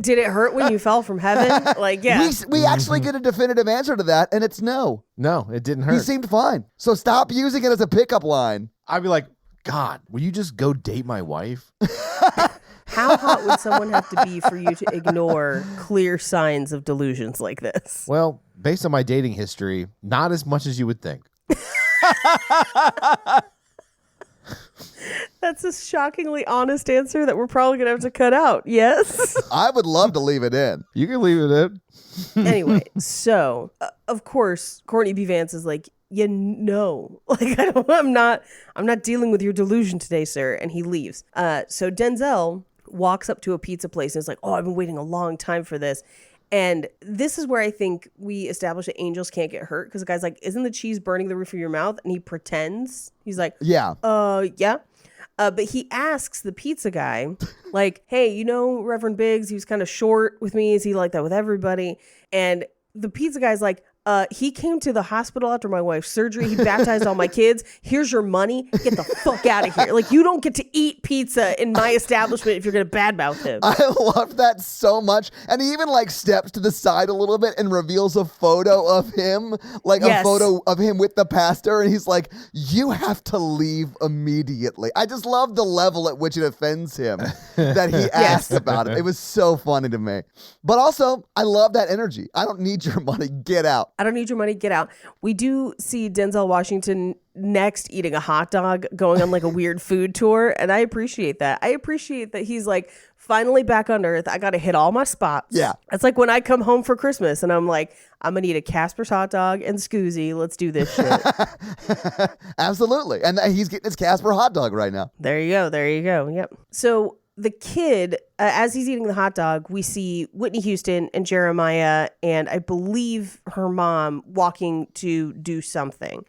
Did it hurt when you fell from heaven? Like, yeah. We actually get a definitive answer to that, and it's no. No, it didn't He hurt. seemed fine. So stop using it as a pickup line. I'd be like, God, will you just go date my wife? How hot would someone have to be for you to ignore clear signs of delusions like this? Well, based on my dating history, not as much as you would think. That's a shockingly honest answer that we're probably going to have to cut out. Yes? I would love to leave it in. You can leave it in. Anyway, so of course, Courtney B. Vance is like, like I'm not dealing with your delusion today, sir. And he leaves. So Denzel walks up to a pizza place and is like, oh, I've been waiting a long time for this. And this is where I think we establish that angels can't get hurt, because the guy's like, isn't the cheese burning the roof of your mouth? And he pretends. He's like, Yeah. yeah. But he asks the pizza guy, like, hey, Reverend Biggs, he was kind of short with me. Is he like that with everybody? And the pizza guy's like, he came to the hospital after my wife's surgery. He baptized all my kids. Here's your money. Get the fuck out of here. Like, you don't get to eat pizza in my establishment if you're going to badmouth him. I love that so much. And he even like steps to the side a little bit and reveals a photo of him, like a photo of him with the pastor. And he's like, you have to leave immediately. I just love the level at which it offends him that he asked about it. It was so funny to me. But also, I love that energy. I don't need your money. Get out. I don't need your money. Get out. We do see Denzel Washington next eating a hot dog, going on like a weird food tour. And I appreciate that. I appreciate that he's like, finally back on earth. I got to hit all my spots. Yeah. It's like when I come home for Christmas and I'm like, I'm going to eat a Casper's hot dog and Scoozy. Let's do this shit. Absolutely. And he's getting his Casper hot dog right now. There you go. There you go. Yep. So the kid, as he's eating the hot dog, we see Whitney Houston and Jeremiah and I believe her mom walking to do something.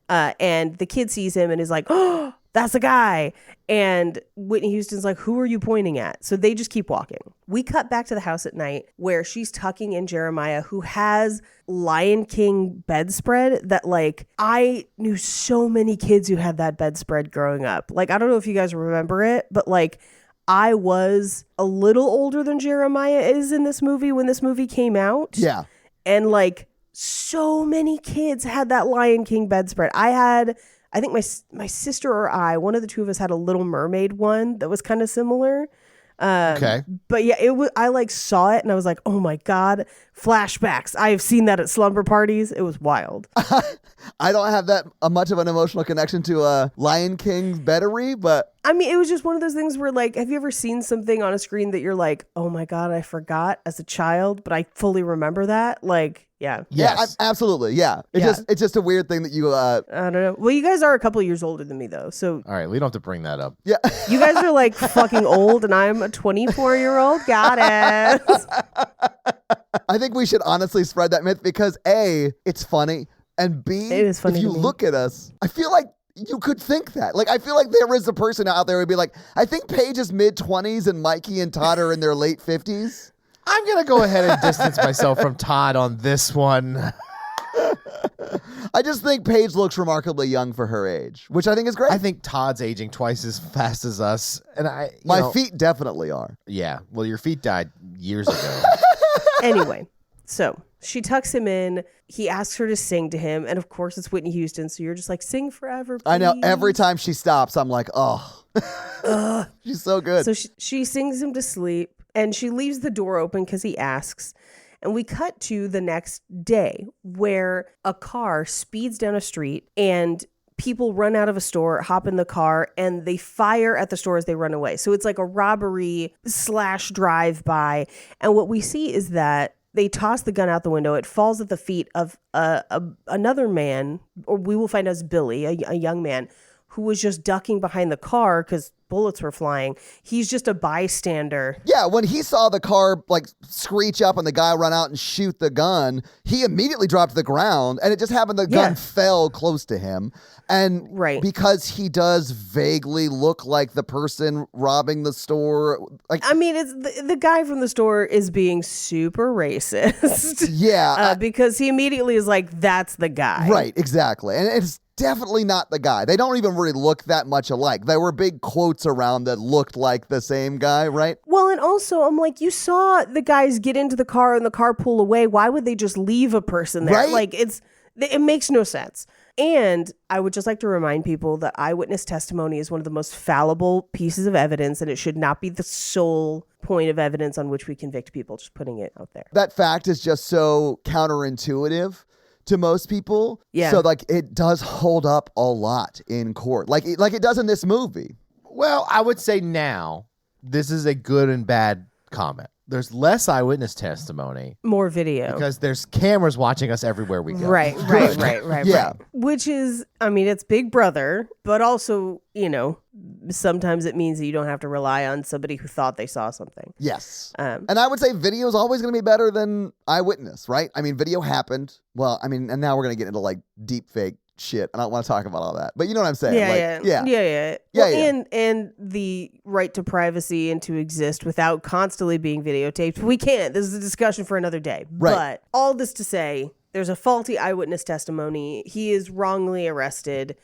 And the kid sees him and is like, oh, that's a guy. And Whitney Houston's like, who are you pointing at? So they just keep walking. We cut back to the house at night where she's tucking in Jeremiah, who has Lion King bedspread that, like, I knew so many kids who had that bedspread growing up. Like, I don't know if you guys remember it, but like, I was a little older than Jeremiah is in this movie when this movie came out. Yeah. And like, so many kids had that Lion King bedspread. I think my sister or one of the two of us had a Little Mermaid one that was kind of similar. Okay. But yeah, I like saw it and I was like, oh my God, flashbacks. I have seen that at slumber parties. It was wild. I don't have that much of an emotional connection to Lion King's beddery, but I mean, it was just one of those things where, like, have you ever seen something on a screen that you're like, oh my God, I forgot as a child, but I fully remember that? Like, yeah. Yes. Yeah, absolutely. Yeah. It's just a weird thing that you I don't know. Well, you guys are a couple of years older than me, though. So All right, we don't have to bring that up. yeah. you guys are like fucking old, and I'm a 24-year-old. Got it. I think we should honestly spread that myth because A, it's funny, and B, It is funny if you to me. look at us, I feel like you could think that. Like, I feel like there is a person out there who would be like, I think Paige is mid-20s and Mikey and Todd are in their late 50s. I'm going to go ahead and distance myself from Todd on this one. I just think Paige looks remarkably young for her age, which I think is great. I think Todd's aging twice as fast as us. And My feet definitely are. Yeah. Well, your feet died years ago. Anyway, so she tucks him in. He asks her to sing to him. And of course, it's Whitney Houston. So you're just like, sing forever, please. I know. Every time she stops, I'm like, oh. She's so good. So she sings him to sleep. And she leaves the door open because he asks. And we cut to the next day where a car speeds down a street and people run out of a store, hop in the car, and they fire at the store as they run away. So it's like a robbery / drive-by. And what we see is that they toss the gun out the window. It falls at the feet of another man, or we will find as Billy, a young man, who was just ducking behind the car because bullets were flying. He's just a bystander. Yeah, when he saw the car like screech up and the guy run out and shoot the gun, he immediately dropped to the ground, and it just happened the gun fell close to him. And because he does vaguely look like the person robbing the store, like I mean, it's the guy from the store is being super racist. Yeah, because he immediately is like, "That's the guy." Right, exactly, and it's definitely not the guy. They don't even really look that much alike. There were big quotes around that looked like the same guy, right? Well, and also I'm like, you saw the guys get into the car and the car pull away. Why would they just leave a person there? Right? Like it makes no sense. And I would just like to remind people that eyewitness testimony is one of the most fallible pieces of evidence, and it should not be the sole point of evidence on which we convict people. Just putting it out there. That fact is just so counterintuitive to most people. Yeah. So like it does hold up a lot in court. Like it does in this movie. Well, I would say now this is a good and bad comment. There's less eyewitness testimony. More video. Because there's cameras watching us everywhere we go. Right. Yeah. Right. Which is, I mean, it's Big Brother, but also, you know, sometimes it means that you don't have to rely on somebody who thought they saw something. Yes. And I would say video is always going to be better than eyewitness, right? I mean, video happened. Well, I mean, and now we're going to get into like deep fake shit. I don't want to talk about all that, but you know what I'm saying? Yeah. Well, and the right to privacy and to exist without constantly being videotaped. We can't. This is a discussion for another day. Right. But all this to say, there's a faulty eyewitness testimony. He is wrongly arrested.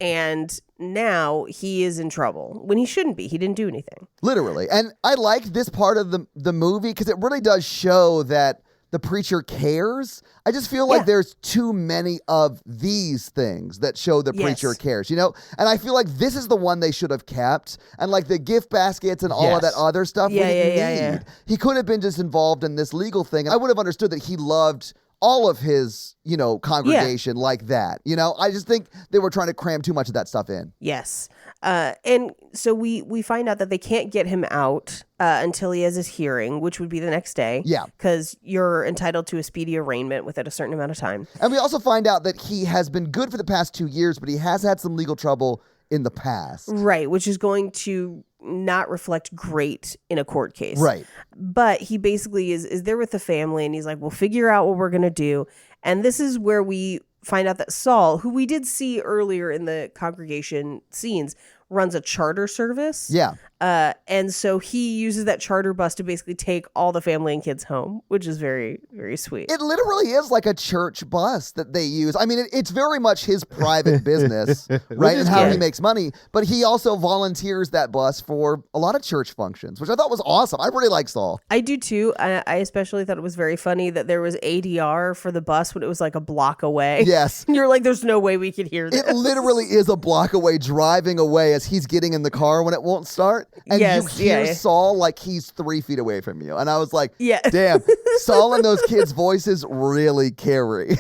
And now he is in trouble when he shouldn't be. He didn't do anything. Literally. And I like this part of the movie because it really does show that the preacher cares. I just feel like there's too many of these things that show the preacher cares, And I feel like this is the one they should have kept. And like the gift baskets and all of that other stuff we didn't need. He could have been just involved in this legal thing. I would have understood that he loved all of his, congregation like that. I just think they were trying to cram too much of that stuff in. Yes. And so we find out that they can't get him out until he has his hearing, which would be the next day. Yeah. Because you're entitled to a speedy arraignment within a certain amount of time. And we also find out that he has been good for the past 2 years, but he has had some legal trouble in the past. Right, which is going to not reflect great in a court case. Right. But he basically is there with the family, and he's like, we'll figure out what we're going to do. And this is where we find out that Saul, who we did see earlier in the congregation scenes, runs a charter service. Yeah. And so he uses that charter bus to basically take all the family and kids home, which is very, very sweet. It literally is like a church bus that they use. I mean, it's very much his private business, right? And how he makes money. But he also volunteers that bus for a lot of church functions, which I thought was awesome. I really like Saul. I do too. I especially thought it was very funny that there was ADR for the bus when it was like a block away. Yes. And you're like, there's no way we could hear this. It literally is a block away, driving away as he's getting in the car when it won't start. And you hear Saul like he's 3 feet away from you. And I was like, damn, Saul and those kids' voices really carry.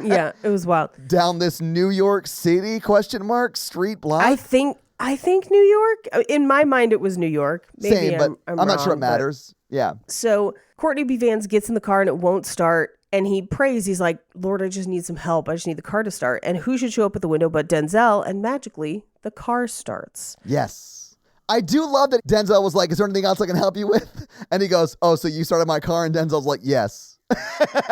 Yeah, it was wild. Down this New York City street block. I think New York. In my mind, it was New York. Maybe Same, but I'm not sure wrong, it matters. Yeah. So Courtney B. Vance gets in the car and it won't start. And he prays. He's like, Lord, I just need some help. I just need the car to start. And who should show up at the window but Denzel? And magically, the car starts. Yes. I do love that Denzel was like, is there anything else I can help you with? And he goes, oh, so you started my car? And Denzel's like, yes.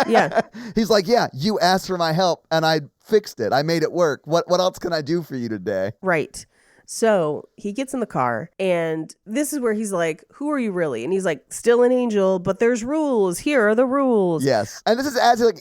Yeah. He's like, yeah, you asked for my help and I fixed it. I made it work. What else can I do for you today? Right. So he gets in the car and this is where he's like, who are you really? And he's like, still an angel, but there's rules. Here are the rules. Yes. And this is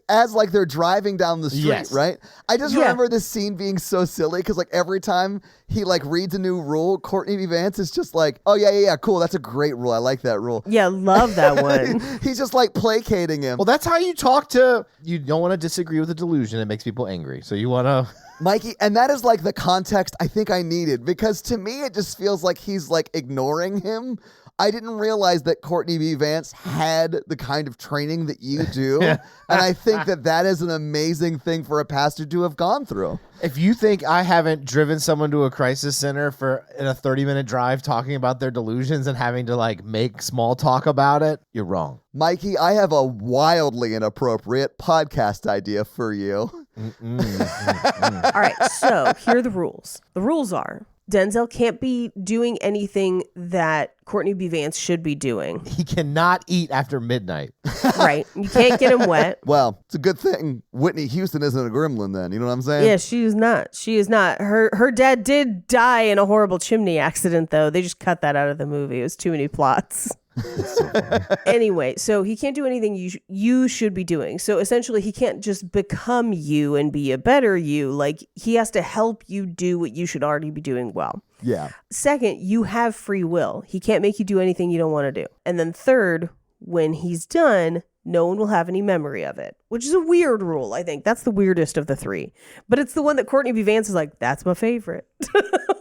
as they're driving down the street, right? I just remember this scene being so silly because like every time he like reads a new rule, Courtney B. Vance is just like, oh yeah, cool. That's a great rule. I like that rule. Yeah, love that one. He's just like placating him. Well, that's how you talk to, you don't want to disagree with a delusion. It makes people angry. So you want to... Mikey, and that is like the context I think I needed because to me it just feels like he's like ignoring him. I didn't realize that Courtney B. Vance had the kind of training that you do. And I think that is an amazing thing for a pastor to have gone through. If you think I haven't driven someone to a crisis center in a 30-minute drive talking about their delusions and having to like make small talk about it, you're wrong. Mikey, I have a wildly inappropriate podcast idea for you. All right, so here are the rules. The rules are Denzel can't be doing anything that Courtney B. Vance should be doing. He cannot eat after midnight. Right. You can't get him wet. Well, it's a good thing Whitney Houston isn't a gremlin then. You know what I'm saying? Yeah, she is not. She is not. Her dad did die in a horrible chimney accident, though. They just cut that out of the movie. It was too many plots. Anyway, so he can't do anything you should be doing. So essentially, he can't just become you and be a better you. Like, he has to help you do what you should already be doing well. Yeah. Second, you have free will. He can't make you do anything you don't want to do. And then third, when he's done, no one will have any memory of it, which is a weird rule, I think. That's the weirdest of the three. But it's the one that Courtney B. Vance is like, that's my favorite.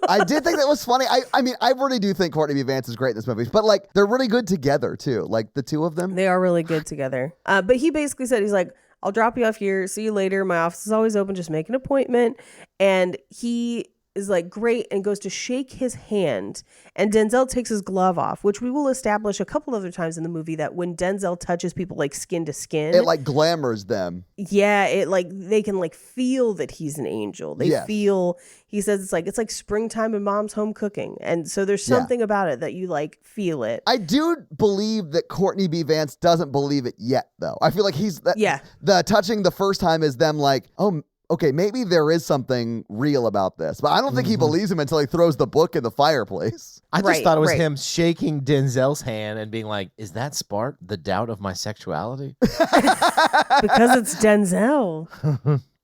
I did think that was funny. I mean, I really do think Courtney B. Vance is great in this movie, but like they're really good together too. Like the two of them. They are really good together. But he basically said, he's like, I'll drop you off here. See you later. My office is always open. Just make an appointment. And he is like, great, and goes to shake his hand. And Denzel takes his glove off, which we will establish a couple other times in the movie that when Denzel touches people like skin to skin, it like glamours them. Yeah, it like they can like feel that he's an angel. They feel, he says it's like springtime in mom's home cooking. And so there's something about it that you like feel it. I do believe that Courtney B. Vance doesn't believe it yet though. I feel like he's the touching the first time is them like, oh, okay, maybe there is something real about this, but I don't think he believes him until he throws the book in the fireplace. I just Right, thought it was right. him shaking Denzel's hand and being like, "Is that spark the doubt of my sexuality? Because it's Denzel.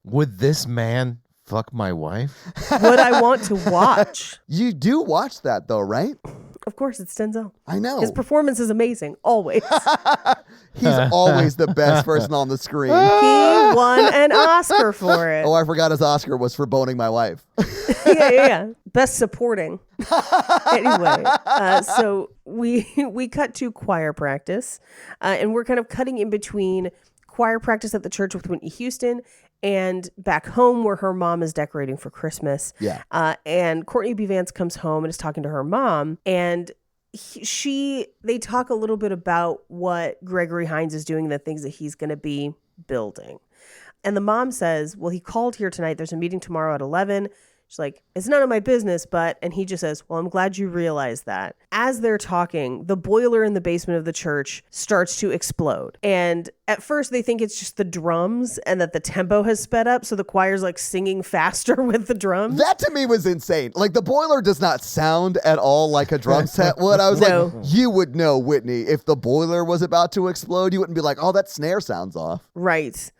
Would this man fuck my wife?" What I want to watch. You do watch that though, right? Of course, it's Denzel. I know. His performance is amazing, always. He's always the best person on the screen. He won an Oscar for it. Oh, I forgot his Oscar was for boning my wife. Yeah. Best supporting. Anyway, so we cut to choir practice, and we're kind of cutting in between choir practice at the church with Whitney Houston and back home where her mom is decorating for Christmas. Yeah. And Courtney B. Vance comes home and is talking to her mom, and they talk a little bit about what Gregory Hines is doing, the things that he's going to be building. And the mom says, well, he called here tonight. There's a meeting tomorrow at 11. She's like, it's none of my business, but, and he just says, well, I'm glad you realized that. As they're talking, the boiler in the basement of the church starts to explode. And at first they think it's just the drums and that the tempo has sped up. So the choir's like singing faster with the drums. That to me was insane. Like the boiler does not sound at all like a drum set would. I was No. like, you would know, Whitney, if the boiler was about to explode, you wouldn't be like, oh, that snare sounds off. Right.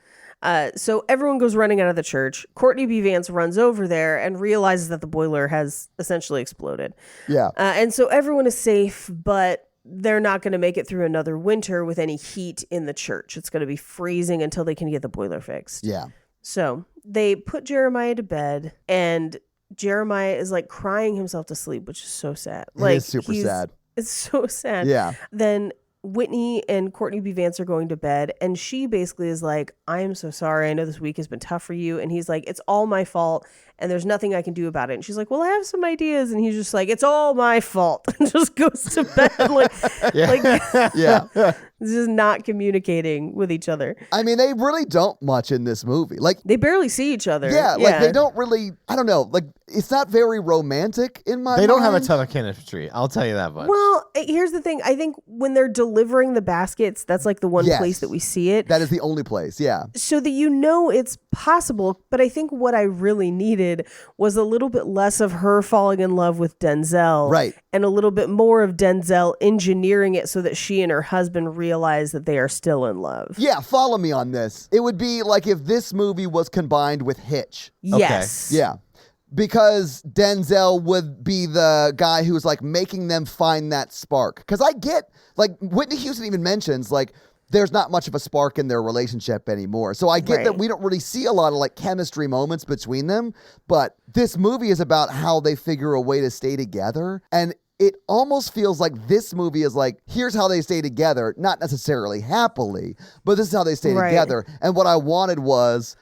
So everyone goes running out of the church. Courtney B. Vance runs over there and realizes that the boiler has essentially exploded. Yeah. And so everyone is safe, but they're not going to make it through another winter with any heat in the church. It's going to be freezing until they can get the boiler fixed. Yeah. So they put Jeremiah to bed, and Jeremiah is like crying himself to sleep, which is so sad. It is super sad. It's so sad. Yeah. Then Whitney and Courtney B. Vance are going to bed, and she basically is like, I am so sorry. I know this week has been tough for you. And he's like, it's all my fault, and there's nothing I can do about it. And she's like, well, I have some ideas. And he's just like, it's all my fault. And just goes to bed. like Yeah. just not communicating with each other. I mean, they really don't much in this movie. Like, They barely see each other. yeah, like they don't really, I don't know, like it's not very romantic in my mind. They don't have a ton of chemistry. I'll tell you that much. Well, here's the thing. I think when they're delivering the baskets, that's like the one Yes. place that we see it. That is the only place, yeah. So that you know it's possible. But I think what I really needed was a little bit less of her falling in love with Denzel. Right. And a little bit more of Denzel engineering it so that she and her husband realize that they are still in love. Yeah, follow me on this. It would be like if this movie was combined with Hitch. Yes. Yeah. Because Denzel would be the guy who's like making them find that spark. Because I get, like, Whitney Houston even mentions, like, there's not much of a spark in their relationship anymore. So I get that Right. we don't really see a lot of like chemistry moments between them. But this movie is about how they figure a way to stay together. And it almost feels like this movie is like, here's how they stay together, not necessarily happily, but this is how they stay Right. together. And what I wanted was,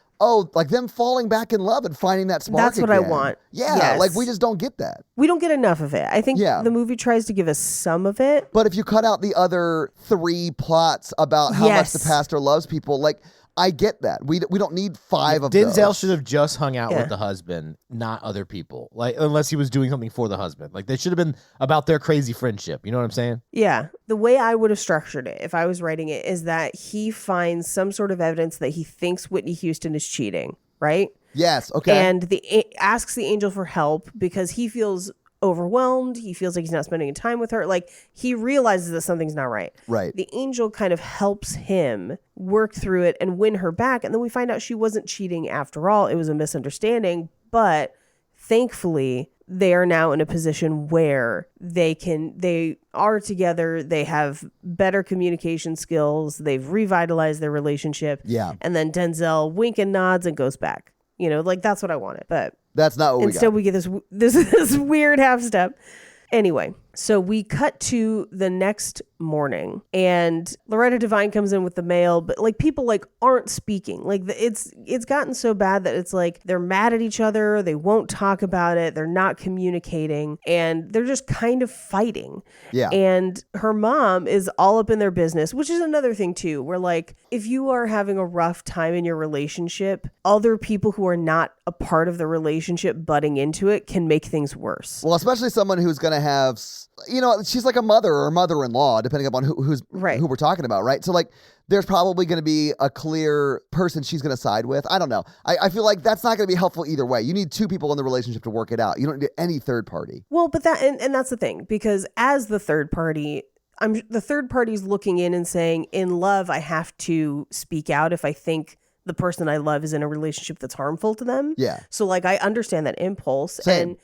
like them falling back in love and finding that spark That's what I again. want. Yeah, Yes. like we just don't get that. We don't get enough of it. I think Yeah. the movie tries to give us some of it. But if you cut out the other 3 plots about how much the Yes. pastor loves people, like I get that. We don't need 5 of Denzel those. should have just hung out Yeah. with the husband, not other people. Like, unless he was doing something for the husband. Like, they should have been about their crazy friendship. You know what I'm saying? Yeah. The way I would have structured it if I was writing it is that he finds some sort of evidence that he thinks Whitney Houston is cheating, right? Yes, okay. And asks the angel for help because he feels overwhelmed. He feels like he's not spending time with her. Like he realizes that something's not right. Right. The angel kind of helps him work through it and win her back. And then we find out she wasn't cheating after all. It was a misunderstanding. But thankfully, they are now in a position where they are together. They have better communication skills. They've revitalized their relationship. Yeah. And then Denzel wink and nods and goes back. You know, like that's what I wanted. But That's not what we instead got. we get this weird half step. Anyway, so we cut to the next morning and Loretta Devine comes in with the mail, but like people like aren't speaking. Like it's gotten so bad that it's like they're mad at each other. They won't talk about it. They're not communicating and they're just kind of fighting. Yeah. And her mom is all up in their business, which is another thing too, where like if you are having a rough time in your relationship, other people who are not a part of the relationship butting into it can make things worse. Well, especially someone who's going to have is, she's like a mother or a mother-in-law, depending upon who we're talking about, right? So like, there's probably going to be a clear person she's going to side with. I don't know. I feel like that's not going to be helpful either way. You need two people in the relationship to work it out. You don't need any third party. Well, but and that's the thing, because as the third party, the third party's looking in and saying, in love, I have to speak out if I think the person I love is in a relationship that's harmful to them. Yeah. So like, I understand that impulse. Same. And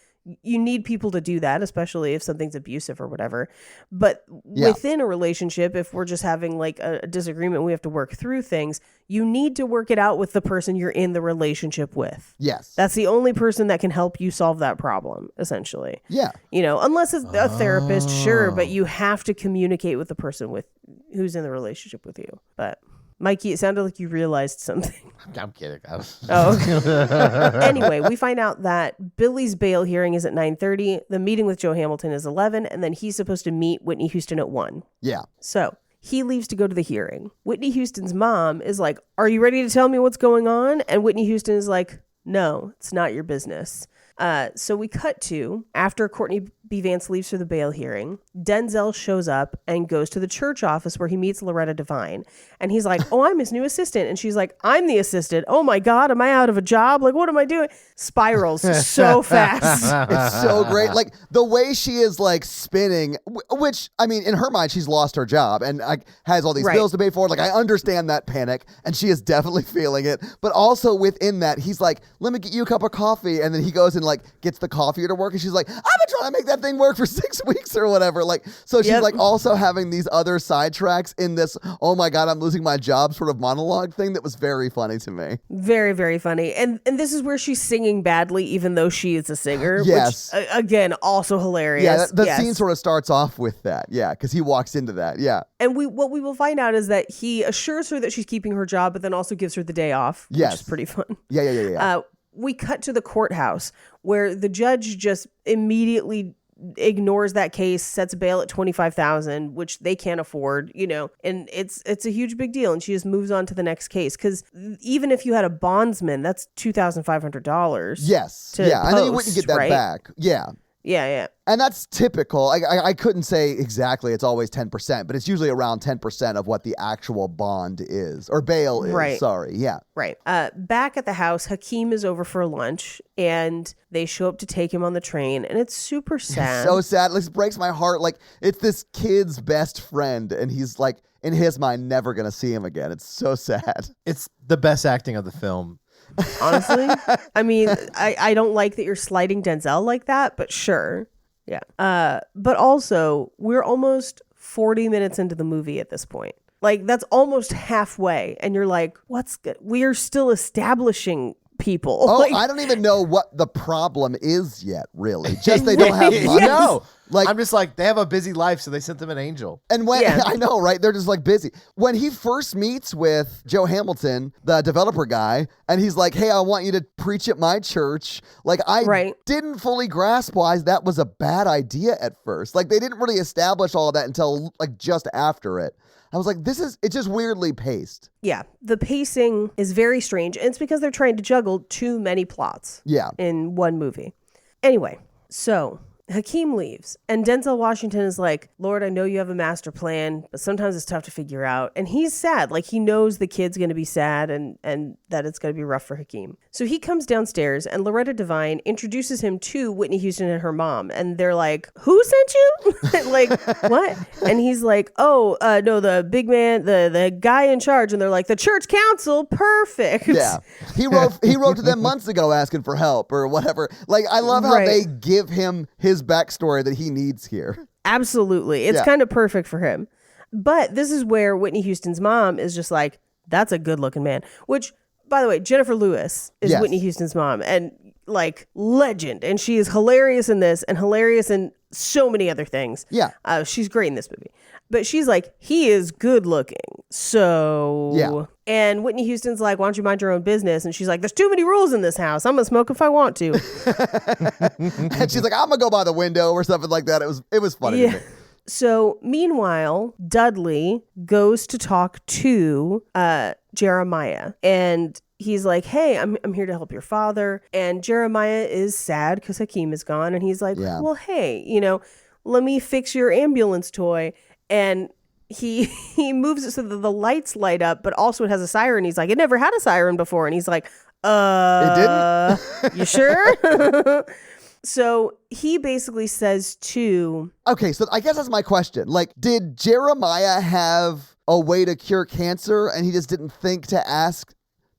you need people to do that, especially if something's abusive or whatever. But within a relationship, if we're just having like a disagreement, we have to work through things. You need to work it out with the person you're in the relationship with. Yes. That's the only person that can help you solve that problem, essentially. Yeah. Unless it's a therapist, sure, but you have to communicate with the person who's in the relationship with you. But Mikey, it sounded like you realized something. I'm kidding. Oh. Anyway, we find out that Billy's bail hearing is at 9:30. The meeting with Joe Hamilton is 11, and then he's supposed to meet Whitney Houston at 1. Yeah. So he leaves to go to the hearing. Whitney Houston's mom is like, "Are you ready to tell me what's going on?" And Whitney Houston is like, "No, it's not your business." So we cut to after Courtney B. Vance leaves for the bail hearing. Denzel shows up and goes to the church office where he meets Loretta Devine. And he's like, "Oh, I'm his new assistant." And she's like, "I'm the assistant. Oh my God, am I out of a job? Like, what am I doing?" Spirals so fast. It's so great. Like the way she is like spinning, which I mean, in her mind, she's lost her job and has all these bills to pay for. Like I understand that panic, and she is definitely feeling it. But also within that, he's like, "Let me get you a cup of coffee," and then he goes and like gets the coffee to work, and she's like, "I've been trying to make that thing work for 6 weeks or whatever." Like, so she's like also having these other sidetracks in this, "Oh my God, I'm losing my job" sort of monologue thing that was very funny to me. Very, very funny. And this is where she's singing badly, even though she is a singer. Yes. Which, again, also hilarious. Yeah, the scene sort of starts off with that. Yeah, because he walks into that. Yeah. And what we will find out is that he assures her that she's keeping her job, but then also gives her the day off, which is pretty fun. Yeah. We cut to the courthouse where the judge just immediately ignores that case, sets bail at $25,000, which they can't afford, and it's a huge big deal. And she just moves on to the next case. Cause even if you had a bondsman, that's $2,500. Yes. Yeah. And then you wouldn't get that back. Yeah. Yeah. And that's typical. I couldn't say exactly it's always 10%, but it's usually around 10% of what the actual bond is or bail is. Right. Sorry. Yeah. Right. Back at the house, Hakeem is over for lunch and they show up to take him on the train, and it's super sad. So sad. This breaks my heart. Like, it's this kid's best friend, and he's like, in his mind, never going to see him again. It's so sad. It's the best acting of the film. Honestly, I mean, I don't like that you're sliding Denzel like that, but sure. Yeah. But also, we're almost 40 minutes into the movie at this point. Like, that's almost halfway. And you're like, what's good? We are still establishing people. Oh, I don't even know what the problem is yet, really. Just they don't have money. No. Like, I'm just like, they have a busy life, so they sent them an angel. And when I know, right? They're just like busy. When he first meets with Joe Hamilton, the developer guy, and he's like, "Hey, I want you to preach at my church." Like, I didn't fully grasp why that was a bad idea at first. Like, they didn't really establish all of that until like just after it. I was like, it's just weirdly paced. Yeah, the pacing is very strange. And it's because they're trying to juggle too many plots in one movie. Anyway, so Hakeem leaves and Denzel Washington is like, "Lord, I know you have a master plan, but sometimes it's tough to figure out." And he's sad. Like, he knows the kid's going to be sad and that it's going to be rough for Hakeem. So he comes downstairs and Loretta Devine introduces him to Whitney Houston and her mom. And they're like, "Who sent you?" Like, what? And he's like, "Oh, no, the big man, the guy in charge." And they're like, "The church council." Perfect. Yeah. He wrote to them months ago asking for help or whatever. Like, I love how they give him his backstory that he needs here. Absolutely. It's kind of perfect for him. But this is where Whitney Houston's mom is just like, "That's a good looking man." Which, by the way, Jennifer Lewis is Whitney Houston's mom, and like, legend. And she is hilarious in this and hilarious in so many other things. Yeah. She's great in this movie. But she's like, "He is good looking." So, and Whitney Houston's like, "Why don't you mind your own business?" And she's like, "There's too many rules in this house. I'm going to smoke if I want to." And she's like, "I'm going to go by the window," or something like that. It was funny to me. So meanwhile, Dudley goes to talk to Jeremiah, and he's like, "Hey, I'm here to help your father." And Jeremiah is sad because Hakeem is gone, and he's like, "Well, hey, let me fix your ambulance toy. And he moves it so that the lights light up, but also it has a siren. He's like, it never had a siren before. And he's like, It didn't? You sure? So he basically says to... Okay, so I guess that's my question. Like, did Jeremiah have a way to cure cancer and he just didn't think to ask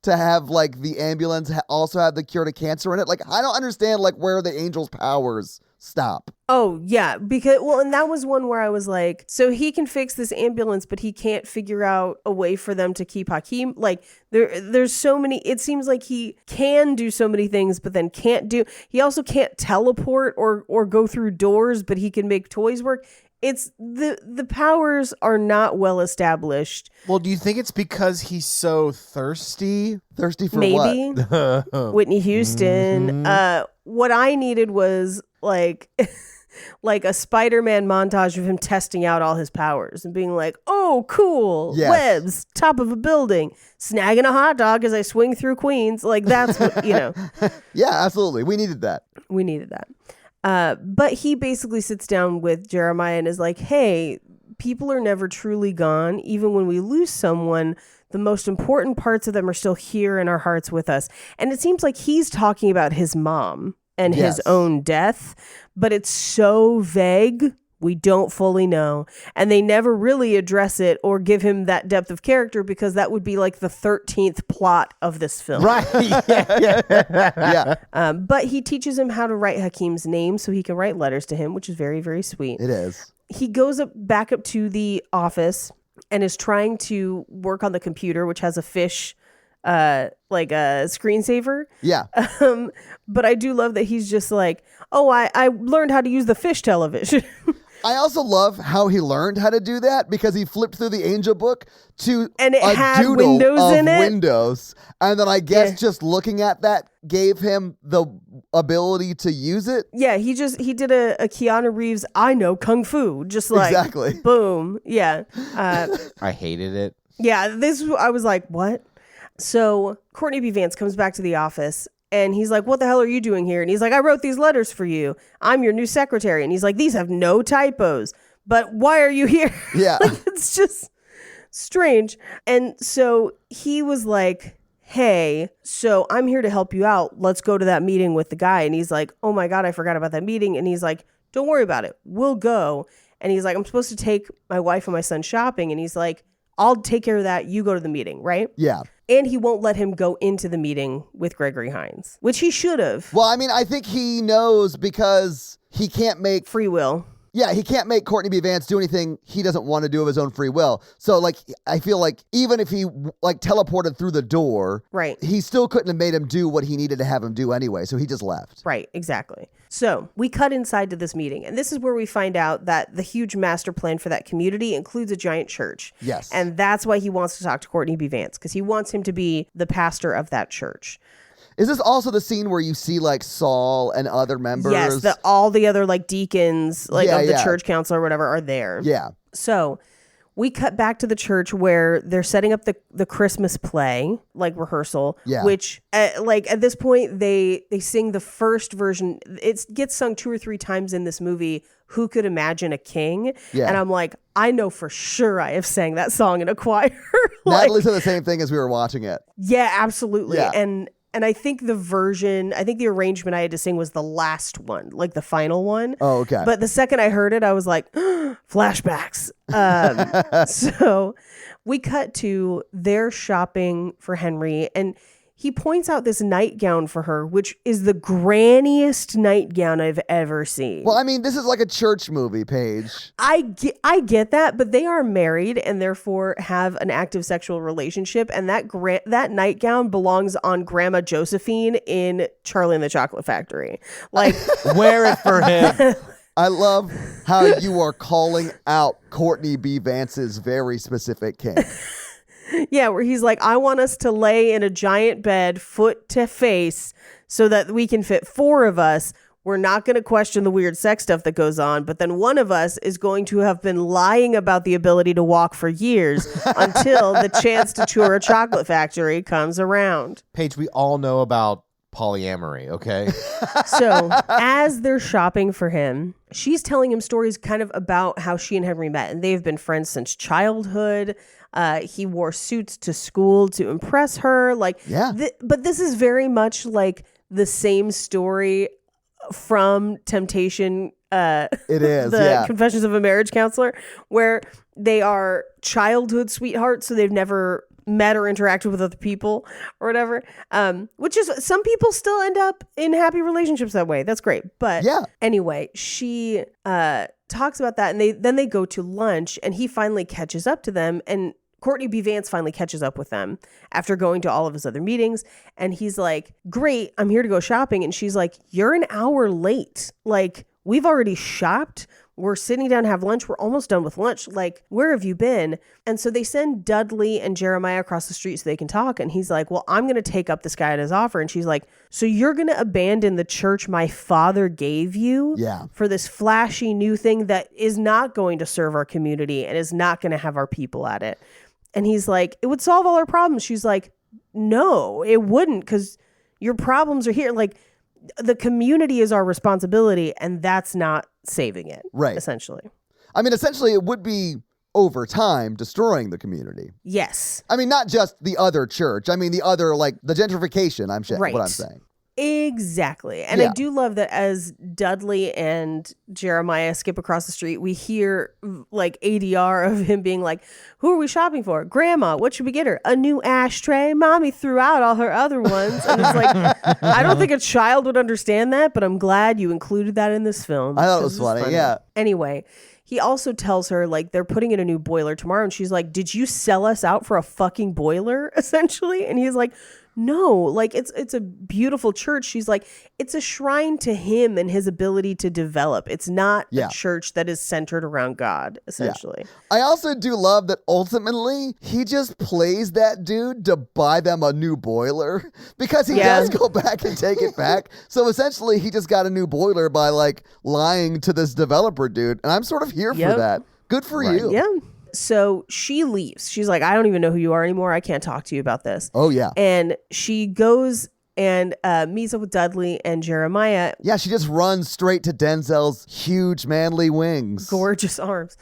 to have, like, the ambulance also have the cure to cancer in it? Like, I don't understand, like, where the angel's powers stop. Oh, yeah, because, well, and that was one where I was like, so he can fix this ambulance, but he can't figure out a way for them to keep Hakeem. Like, there's so many, it seems like he can do so many things, but then can't do, he also can't teleport or go through doors, but he can make toys work. It's, the powers are not well established. Well, do you think it's because he's so thirsty? Thirsty for Maybe. what? Whitney Houston. What I needed was like like a Spider-Man montage of him testing out all his powers and being like, oh, cool, Yes. webs, top of a building, snagging a hot dog as I swing through Queens. Like, that's what, you know, Yeah, absolutely. We needed that. we needed that. But he basically sits down with Jeremiah and is like, hey, people are never truly gone. Even when we lose someone, the most important parts of them are still here in our hearts with us. And it seems like he's talking about his mom and Yes. his own death, but it's so vague. We don't fully know. And they never really address it or give him that depth of character, because that would be like the 13th plot of this film. Right. Yeah. Yeah, But he teaches him how to write Hakeem's name so he can write letters to him, which is very, very sweet. it is. He goes back up to the office and is trying to work on the computer, which has a fish, like a screensaver. Yeah. But I do love that he's just like, oh, I learned how to use the fish television. I also love how he learned how to do that, because he flipped through the angel book to And it a had doodle windows of in it. windows. And then I guess Yeah. just looking at that gave him the ability to use it. Yeah, he did a Keanu Reeves, I know Kung Fu, just like, Exactly. boom. Yeah. I hated it. Yeah, I was like, what? So Courtney B. Vance comes back to the office and he's like, what the hell are you doing here? And he's like, I wrote these letters for you. I'm your new secretary. And he's like, these have no typos, but why are you here? Yeah. Like, it's just strange. And so he was like, hey, so I'm here to help you out. Let's go to that meeting with the guy. And he's like, oh my God, I forgot about that meeting. And he's like, don't worry about it. We'll go. And he's like, I'm supposed to take my wife and my son shopping. And he's like, I'll take care of that. You go to the meeting, right? Yeah. And he won't let him go into the meeting with Gregory Hines, which he should have. Well, I mean, I think he knows, because he can't make Free will. Yeah, he can't make Courtney B. Vance do anything he doesn't want to do of his own free will. So, like, I feel like even if he, like, teleported through the door, Right. he still couldn't have made him do what he needed to have him do anyway. So he just left. Right, exactly. So we cut inside to this meeting, and this is where we find out that the huge master plan for that community includes a giant church. Yes. And that's why he wants to talk to Courtney B. Vance, because he wants him to be the pastor of that church. Is this also the scene where you see, like, Saul and other members? Yes, all the other, like, deacons, like, Yeah, of the yeah. church council or whatever are there. Yeah. So we cut back to the church where they're setting up the Christmas play, like rehearsal, Yeah. which like at this point they sing the first version. It gets sung 2 or 3 times in this movie. Who could imagine a king? Yeah. And I'm like, I know for sure I have sang that song in a choir. like, Natalie said the same thing as we were watching it. yeah, absolutely. Yeah. And I think the arrangement I had to sing was the last one, like the final one. Oh, okay. But the second I heard it, I was like, flashbacks. So we cut to their shopping for Henry, and he points out this nightgown for her, which is the granniest nightgown I've ever seen. Well, I mean, this is like a church movie, Paige. I get that, but they are married and therefore have an active sexual relationship, and that nightgown belongs on Grandma Josephine in Charlie and the Chocolate Factory. Like, Wear it for him. I love how you are calling out Courtney B. Vance's very specific kink. yeah, where he's like, I want us to lay in a giant bed, foot to face, so that we can fit 4 of us. We're not going to question the weird sex stuff that goes on, but then one of us is going to have been lying about the ability to walk for years until the chance to tour a chocolate factory comes around. Paige, we all know about polyamory, okay? So as they're shopping for him, she's telling him stories kind of about how she and Henry met, and they've been friends since childhood. He wore suits to school to impress her. Like, Yeah. But this is very much like the same story from Temptation. It is, the yeah. Confessions of a Marriage Counselor, where they are childhood sweethearts, so they've never met or interacted with other people or whatever. Which is, some people still end up in happy relationships that way. That's great. But Yeah. anyway, she talks about that, and they go to lunch, and he finally catches up to them, and Courtney B. Vance finally catches up with them after going to all of his other meetings. And he's like, great, I'm here to go shopping. And she's like, you're an hour late. Like, we've already shopped. We're sitting down to have lunch. We're almost done with lunch. Like, where have you been? And so they send Dudley and Jeremiah across the street so they can talk. And he's like, well, I'm going to take up this guy at his offer. And she's like, so you're going to abandon the church my father gave you Yeah. for this flashy new thing that is not going to serve our community and is not going to have our people at it. And he's like, it would solve all our problems. She's like, no, it wouldn't, because your problems are here. Like, the community is our responsibility, and that's not saving it. Right. Essentially. I mean, essentially, it would be over time destroying the community. Yes. I mean, not just the other church. I mean, the other, like, the gentrification, Right. what I'm saying. Exactly. And Yeah. I do love that as Dudley and Jeremiah skip across the street, we hear like ADR of him being like, who are we shopping for? Grandma, what should we get her? A new ashtray? Mommy threw out all her other ones. And it's like, I don't think a child would understand that, but I'm glad you included that in this film. I thought it 'cause was it's funny, yeah. Anyway, he also tells her, like, they're putting in a new boiler tomorrow. And she's like, did you sell us out for a fucking boiler, essentially? And he's like, no, like, it's a beautiful church. She's like, it's a shrine to him and his ability to develop. It's not Yeah. a church that is centered around God, essentially. I also do love that ultimately he just plays that dude to buy them a new boiler because he Yeah. does go back and take it back. So essentially he just got a new boiler by like lying to this developer dude. And I'm sort of here Yep. for that. Good for you. Yeah. So she leaves. She's like, I don't even know who you are anymore. I can't talk to you about this. Oh, yeah. And she goes and meets up with Dudley and Jeremiah. Yeah, she just runs straight to Denzel's huge manly wings. Gorgeous arms.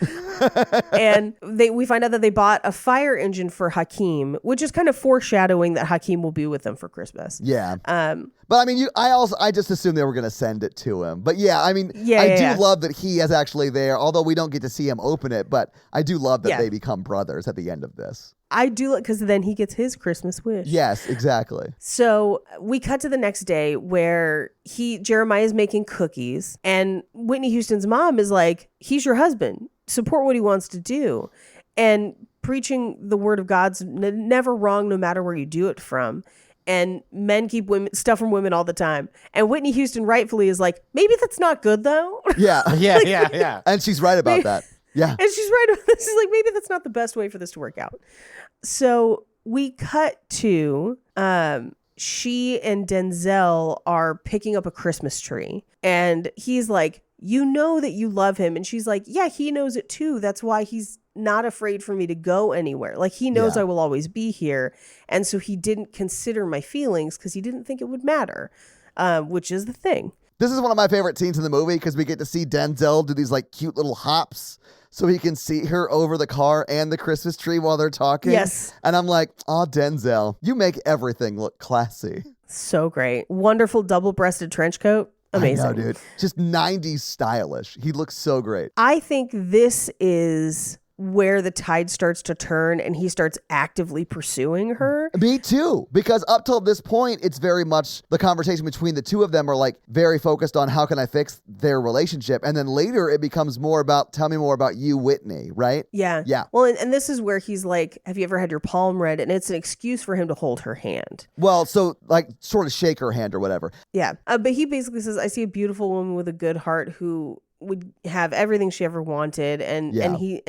And we find out that they bought a fire engine for Hakeem, which is kind of foreshadowing that Hakeem will be with them for Christmas. Yeah. But I mean, I just assumed they were going to send it to him. But yeah, I mean, I do love that he is actually there, although we don't get to see him open it. But I do love that they become brothers at the end of this. I do, because then he gets his Christmas wish. Yes, exactly. So we cut to the next day where Jeremiah is making cookies, and Whitney Houston's mom is like, he's your husband. Support what he wants to do. And preaching the word of God's never wrong, no matter where you do it from. And men keep stuff from women all the time. And Whitney Houston rightfully is like, maybe that's not good though. Yeah. Yeah. And she's right about that. Yeah. And she's right about this. Is like, maybe that's not the best way for this to work out. So we cut to she and Denzel are picking up a Christmas tree. And he's like, you know that you love him. And she's like, yeah, he knows it too. That's why he's not afraid for me to go anywhere. Like, he knows I will always be here. And so he didn't consider my feelings because he didn't think it would matter, which is the thing. This is one of my favorite scenes in the movie because we get to see Denzel do these like cute little hops so he can see her over the car and the Christmas tree while they're talking. Yes. And I'm like, oh, Denzel, you make everything look classy. So great. Wonderful double-breasted trench coat. Amazing. I know, dude. Just 90s stylish. He looks so great. I think this is where the tide starts to turn and he starts actively pursuing her. Me too, because up till this point, it's very much the conversation between the two of them are like very focused on how can I fix their relationship. And then later it becomes more about, tell me more about you, Whitney, right? Yeah. Yeah. Well, and this is where he's like, have you ever had your palm read? And it's an excuse for him to hold her hand. Well, so like sort of shake her hand or whatever. Yeah. But he basically says, I see a beautiful woman with a good heart who would have everything she ever wanted. And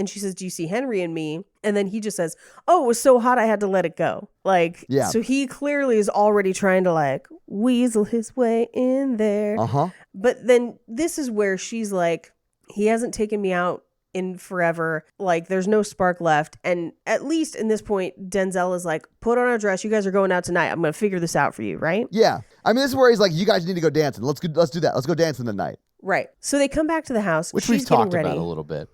she says, do you see Henry in me? And then he just says, oh, it was so hot I had to let it go. Like, so he clearly is already trying to like weasel his way in there. Uh-huh. But then this is where she's like, he hasn't taken me out in forever. Like, there's no spark left. And at least in this point, Denzel is like, put on a dress. You guys are going out tonight. I'm going to figure this out for you, right? Yeah. I mean, this is where he's like, you guys need to go dancing. Let's do that. Let's go dancing tonight. Right. So they come back to the house. Which She's we've talked getting ready. about a little bit.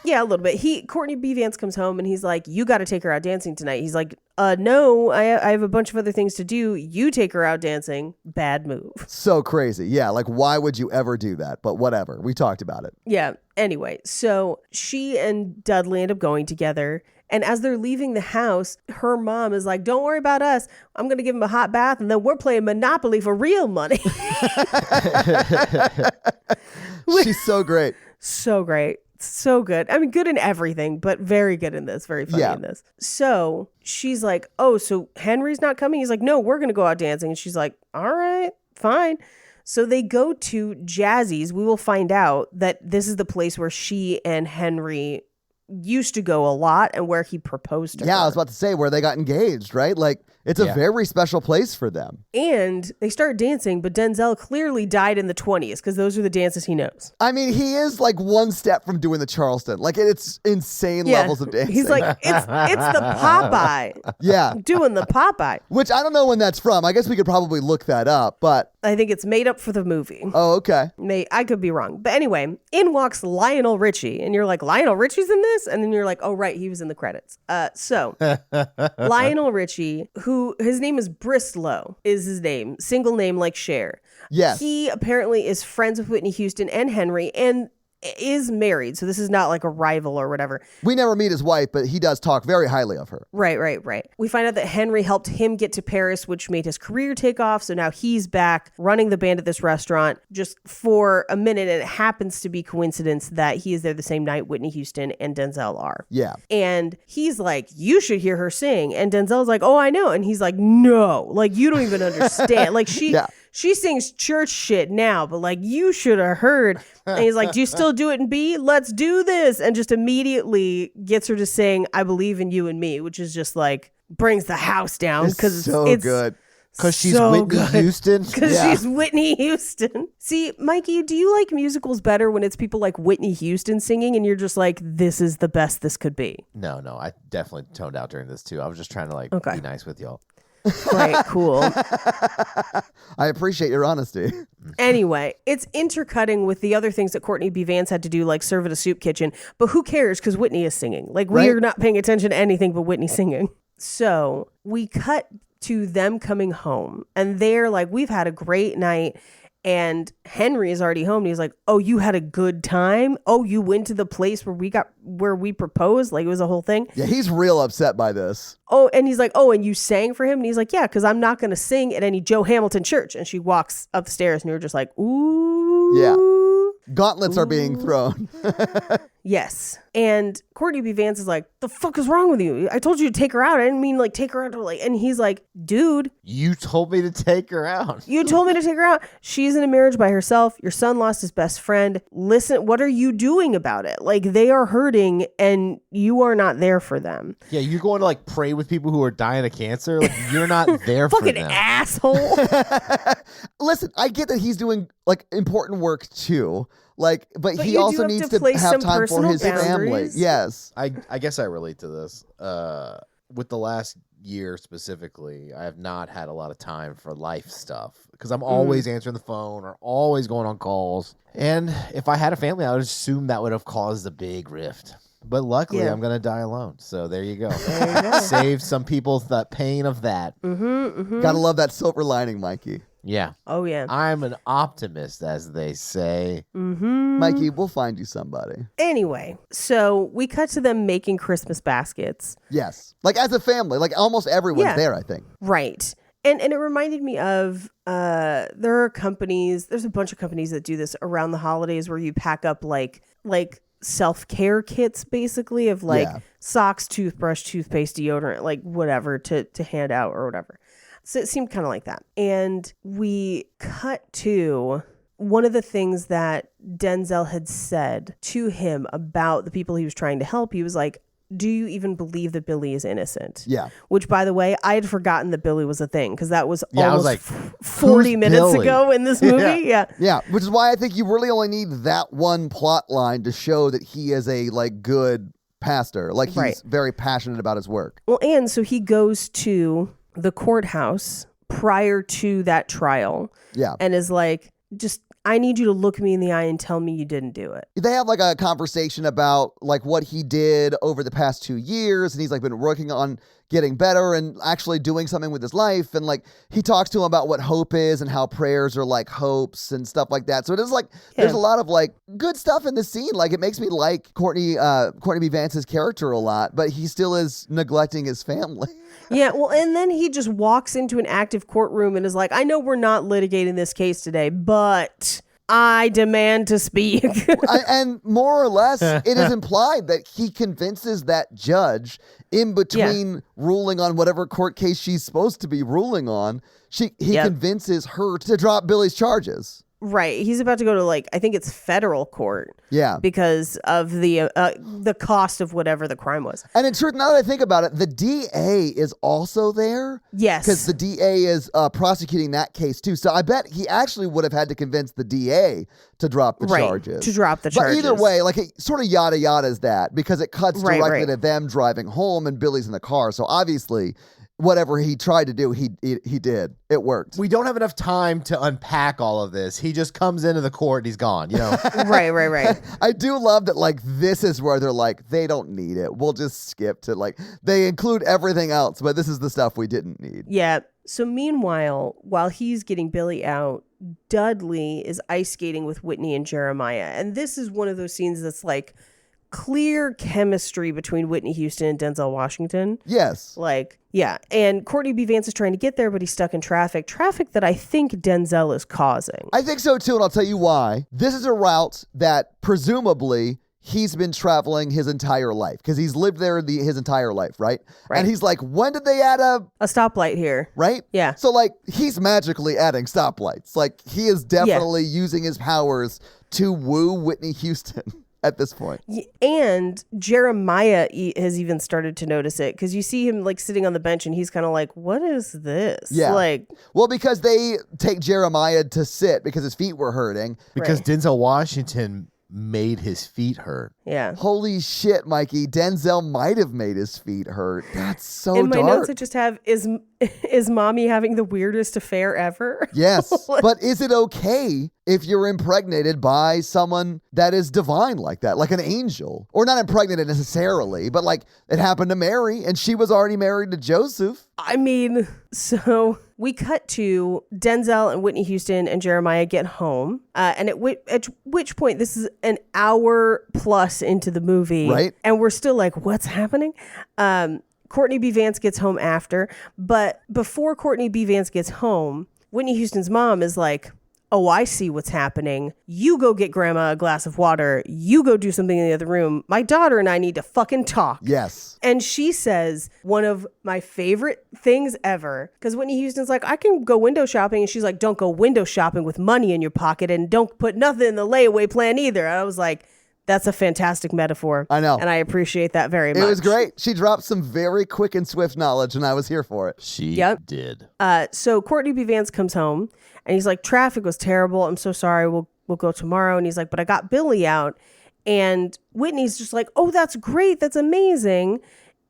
Yeah, a little bit. Courtney B. Vance comes home and he's like, you got to take her out dancing tonight. He's like, no, I have a bunch of other things to do. You take her out dancing. Bad move. So crazy. Yeah. Like, why would you ever do that? But whatever. We talked about it. Yeah. Anyway, so she and Dudley end up going together. And as they're leaving the house, her mom is like, don't worry about us. I'm going to give him a hot bath and then we're playing Monopoly for real money. She's so great. So great. So good. I mean, good in everything, but very good in this. Very funny in this. So she's like, oh, so Henry's not coming? He's like, no, we're going to go out dancing. And she's like, all right, fine. So they go to Jazzy's. We will find out that this is the place where she and Henry used to go a lot and where he proposed to her. Yeah, I was about to say where they got engaged, right? Like, it's a very special place for them. And they start dancing, but Denzel clearly died in the 20s because those are the dances he knows. I mean, he is like one step from doing the Charleston. Like, it's insane levels of dancing. He's like, it's the Popeye. Yeah. Doing the Popeye. Which I don't know when that's from. I guess we could probably look that up, but. I think it's made up for the movie. Oh, okay. I could be wrong. But anyway, in walks Lionel Richie. And you're like, Lionel Richie's in this? And then you're like, oh, right, he was in the credits. So Lionel Richie, who his name is Bristlow, is his name. Single name like Cher. Yes. He apparently is friends with Whitney Houston and Henry and is married. So this is not like a rival or whatever. We never meet his wife, but he does talk very highly of her. Right. We find out that Henry helped him get to Paris, which made his career take off. So now he's back running the band at this restaurant just for a minute. And it happens to be coincidence that he is there the same night Whitney Houston and Denzel are. Yeah. And he's like, you should hear her sing. And Denzel's like, oh, I know. And he's like, no, like, you don't even understand. Like she sings church shit now, but like, you should have heard. And he's like, do you still do it in B? Let's do this. And just immediately gets her to sing I Believe in You and Me, which is just like brings the house down because it's so good. Because she's so Whitney good. Houston. Because she's Whitney Houston. See, Mikey, do you like musicals better when it's people like Whitney Houston singing and you're just like, this is the best this could be? No, I definitely toned out during this too. I was just trying to be nice with y'all. Right, cool. I appreciate your honesty. Anyway, it's intercutting with the other things that Courtney B. Vance had to do, like serve at a soup kitchen. But who cares? Because Whitney is singing. Like, we are not paying attention to anything but Whitney singing. So we cut to them coming home. And they're like, we've had a great night. And Henry is already home. And he's like, oh, you had a good time? Oh, you went to the place where we proposed? Like, it was a whole thing? Yeah, he's real upset by this. Oh, and he's like, oh, and you sang for him? And he's like, yeah, because I'm not going to sing at any Joe Hamilton church. And she walks up the stairs and you're just like, ooh. Yeah. Gauntlets are being thrown. Yes. And Courtney B. Vance is like, the fuck is wrong with you? I told you to take her out. I didn't mean like take her out to like, and he's like, dude. You told me to take her out. You told me to take her out. She's in a marriage by herself. Your son lost his best friend. Listen, what are you doing about it? Like, they are hurting and you are not there for them. Yeah, you're going to like pray with people who are dying of cancer. Like, you're not there for them. Fucking asshole. Listen, I get that he's doing like important work too. Like, but he you do also have needs to to place have some time for his personal family. boundaries. Yes. I guess I relate to this. With the last year specifically, I have not had a lot of time for life stuff because I'm always answering the phone or always going on calls. And if I had a family, I would assume that would have caused a big rift. But luckily, I'm going to die alone. So there you go. Save some people that pain of that. Gotta love that silver lining, Mikey. Yeah. Oh, yeah. I'm an optimist, as they say. Mikey, we'll find you somebody. Anyway, so we cut to them making Christmas baskets. Yes. Like as a family, like almost everyone's there, I think. Right. And it reminded me of there's a bunch of companies that do this around the holidays where you pack up like self-care kits basically of like socks, toothbrush, toothpaste, deodorant, like whatever to hand out or whatever. So it seemed kind of like that. And we cut to one of the things that Denzel had said to him about the people he was trying to help. He was like, do you even believe that Billy is innocent? Yeah. Which, by the way, I had forgotten that Billy was a thing because that was Yeah, I was almost like, 40 who's minutes Billy? ago in this movie. Yeah. Yeah, which is why I think you really only need that one plot line to show that he is a like good pastor. Like he's Right. very passionate about his work. Well, and so he goes to the courthouse prior to that trial Yeah. and is like, just, I need you to look me in the eye and tell me you didn't do it. They have like a conversation about like what he did over the past 2 years, and he's like been working on getting better and actually doing something with his life. And like he talks to him about what hope is and how prayers are like hopes and stuff like that. So it is like there's a lot of like good stuff in this scene. Like it makes me like Courtney B. Vance's character a lot, but he still is neglecting his family. Yeah, well, and then he just walks into an active courtroom and is like, I know we're not litigating this case today, but I demand to speak. And more or less, it is implied that he convinces that judge in between ruling on whatever court case she's supposed to be ruling on. He convinces her to drop Billy's charges. Right. He's about to go to like, I think it's federal court. Yeah. Because of the cost of whatever the crime was. And in truth, now that I think about it, the DA is also there. Yes. Because the DA is prosecuting that case too. So I bet he actually would have had to convince the DA to drop the charges. To drop the But charges. either way, like it sort of yada yada is that because it cuts Right, directly right. to them driving home and Billy's in the car. So obviously, whatever he tried to do, he did. It worked. We don't have enough time to unpack all of this. He just comes into the court and he's gone, you know? Right. I do love that, like, this is where they're like, they don't need it. We'll just skip to, like, they include everything else, but this is the stuff we didn't need. Yeah. So meanwhile, while he's getting Billy out, Dudley is ice skating with Whitney and Jeremiah. And this is one of those scenes that's like clear chemistry between Whitney Houston and Denzel Washington. Yes. Like, yeah. And Courtney B. Vance is trying to get there, but he's stuck in traffic. Traffic that I think Denzel is causing. I think so, too, and I'll tell you why. This is a route that presumably he's been traveling his entire life because he's lived there his entire life, right? And he's like, when did they add a stoplight here? Right? Yeah. So, like, he's magically adding stoplights. Like, he is definitely using his powers to woo Whitney Houston at this point. And Jeremiah has even started to notice it because you see him like sitting on the bench and he's kind of like, what is this? Yeah. Like, well, because they take Jeremiah to sit because his feet were hurting. Because Right. Denzel Washington made his feet hurt. yeah. Holy shit, Mikey. Denzel might have made his feet hurt. That's so In my dark. notes, I just have, is mommy having the weirdest affair ever? Yes. But is it okay if you're impregnated by someone that is divine like that, like an angel? Or not impregnated necessarily, but like it happened to Mary and she was already married to Joseph. I mean, so we cut to Denzel and Whitney Houston and Jeremiah get home. And at which point, this is an hour plus into the movie. Right. And we're still like, what's happening? Courtney B. Vance gets home after. But before Courtney B. Vance gets home, Whitney Houston's mom is like, oh, I see what's happening. You go get grandma a glass of water. You go do something in the other room. My daughter and I need to fucking talk. Yes. And she says one of my favorite things ever, because Whitney Houston's like, I can go window shopping. And she's like, don't go window shopping with money in your pocket and don't put nothing in the layaway plan either. And I was like, that's a fantastic metaphor. I know. And I appreciate that very much. It was great. She dropped some very quick and swift knowledge and I was here for it. She Yep. did. So Courtney B. Vance comes home and he's like, traffic was terrible. I'm so sorry. We'll go tomorrow. And he's like, but I got Billy out. And Whitney's just like, oh, that's great. That's amazing.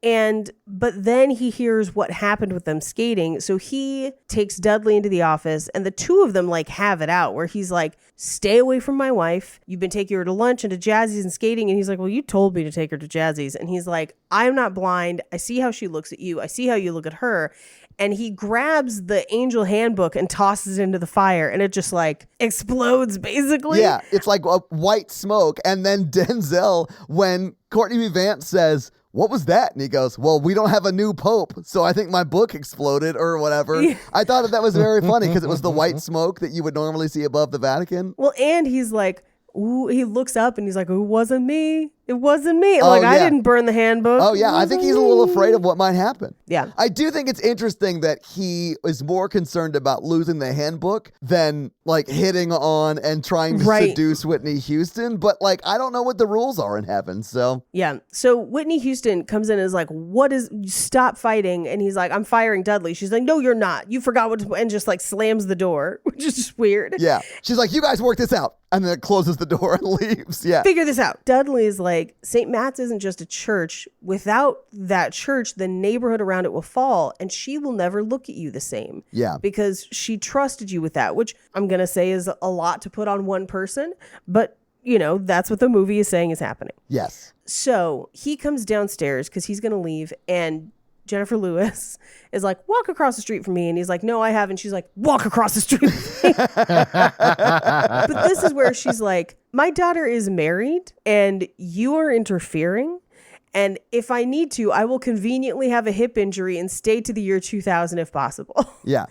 But then he hears what happened with them skating. So he takes Dudley into the office and the two of them like have it out where he's like, stay away from my wife. You've been taking her to lunch and to Jazzy's and skating. And he's like, well, you told me to take her to Jazzy's. And he's like, I'm not blind. I see how she looks at you. I see how you look at her. And he grabs the angel handbook and tosses it into the fire and it just like explodes basically. Yeah. It's like a white smoke. And then Denzel, when Courtney B. Vance says, what was that? And he goes, well, we don't have a new pope, so I think my book exploded or whatever. Yeah. I thought that was very funny because it was the white smoke that you would normally see above the Vatican. Well, and he's like, ooh, he looks up and he's like, it wasn't me. It wasn't me. Oh, Like, I yeah. didn't burn the handbook. Oh, It yeah. I think he's a wasn't little me. afraid of what might happen. Yeah. I do think it's interesting that he is more concerned about losing the handbook than like hitting on and trying to Right. seduce Whitney Houston. But like, I don't know what the rules are in heaven. So Yeah. So Whitney Houston comes in and is like, stop fighting. And he's like, I'm firing Dudley. She's like, no, you're not. You forgot what, and just like slams the door, which is just weird. yeah, she's like, you guys work this out. And then it closes the door and leaves. Yeah. Figure this out. Dudley is like, St. Matt's isn't just a church. Without that church, the neighborhood around it will fall, and she will never look at you the same. Yeah. Because she trusted you with that, which I'm going to say is a lot to put on one person. But, you know, that's what the movie is saying is happening. Yes. So he comes downstairs because he's going to leave, and Jennifer Lewis is like, walk across the street from me. And he's like, no, I haven't. She's like, walk across the street from me. But this is where she's like, my daughter is married and you are interfering. And if I need to, I will conveniently have a hip injury and stay to the year 2000 if possible. Yeah.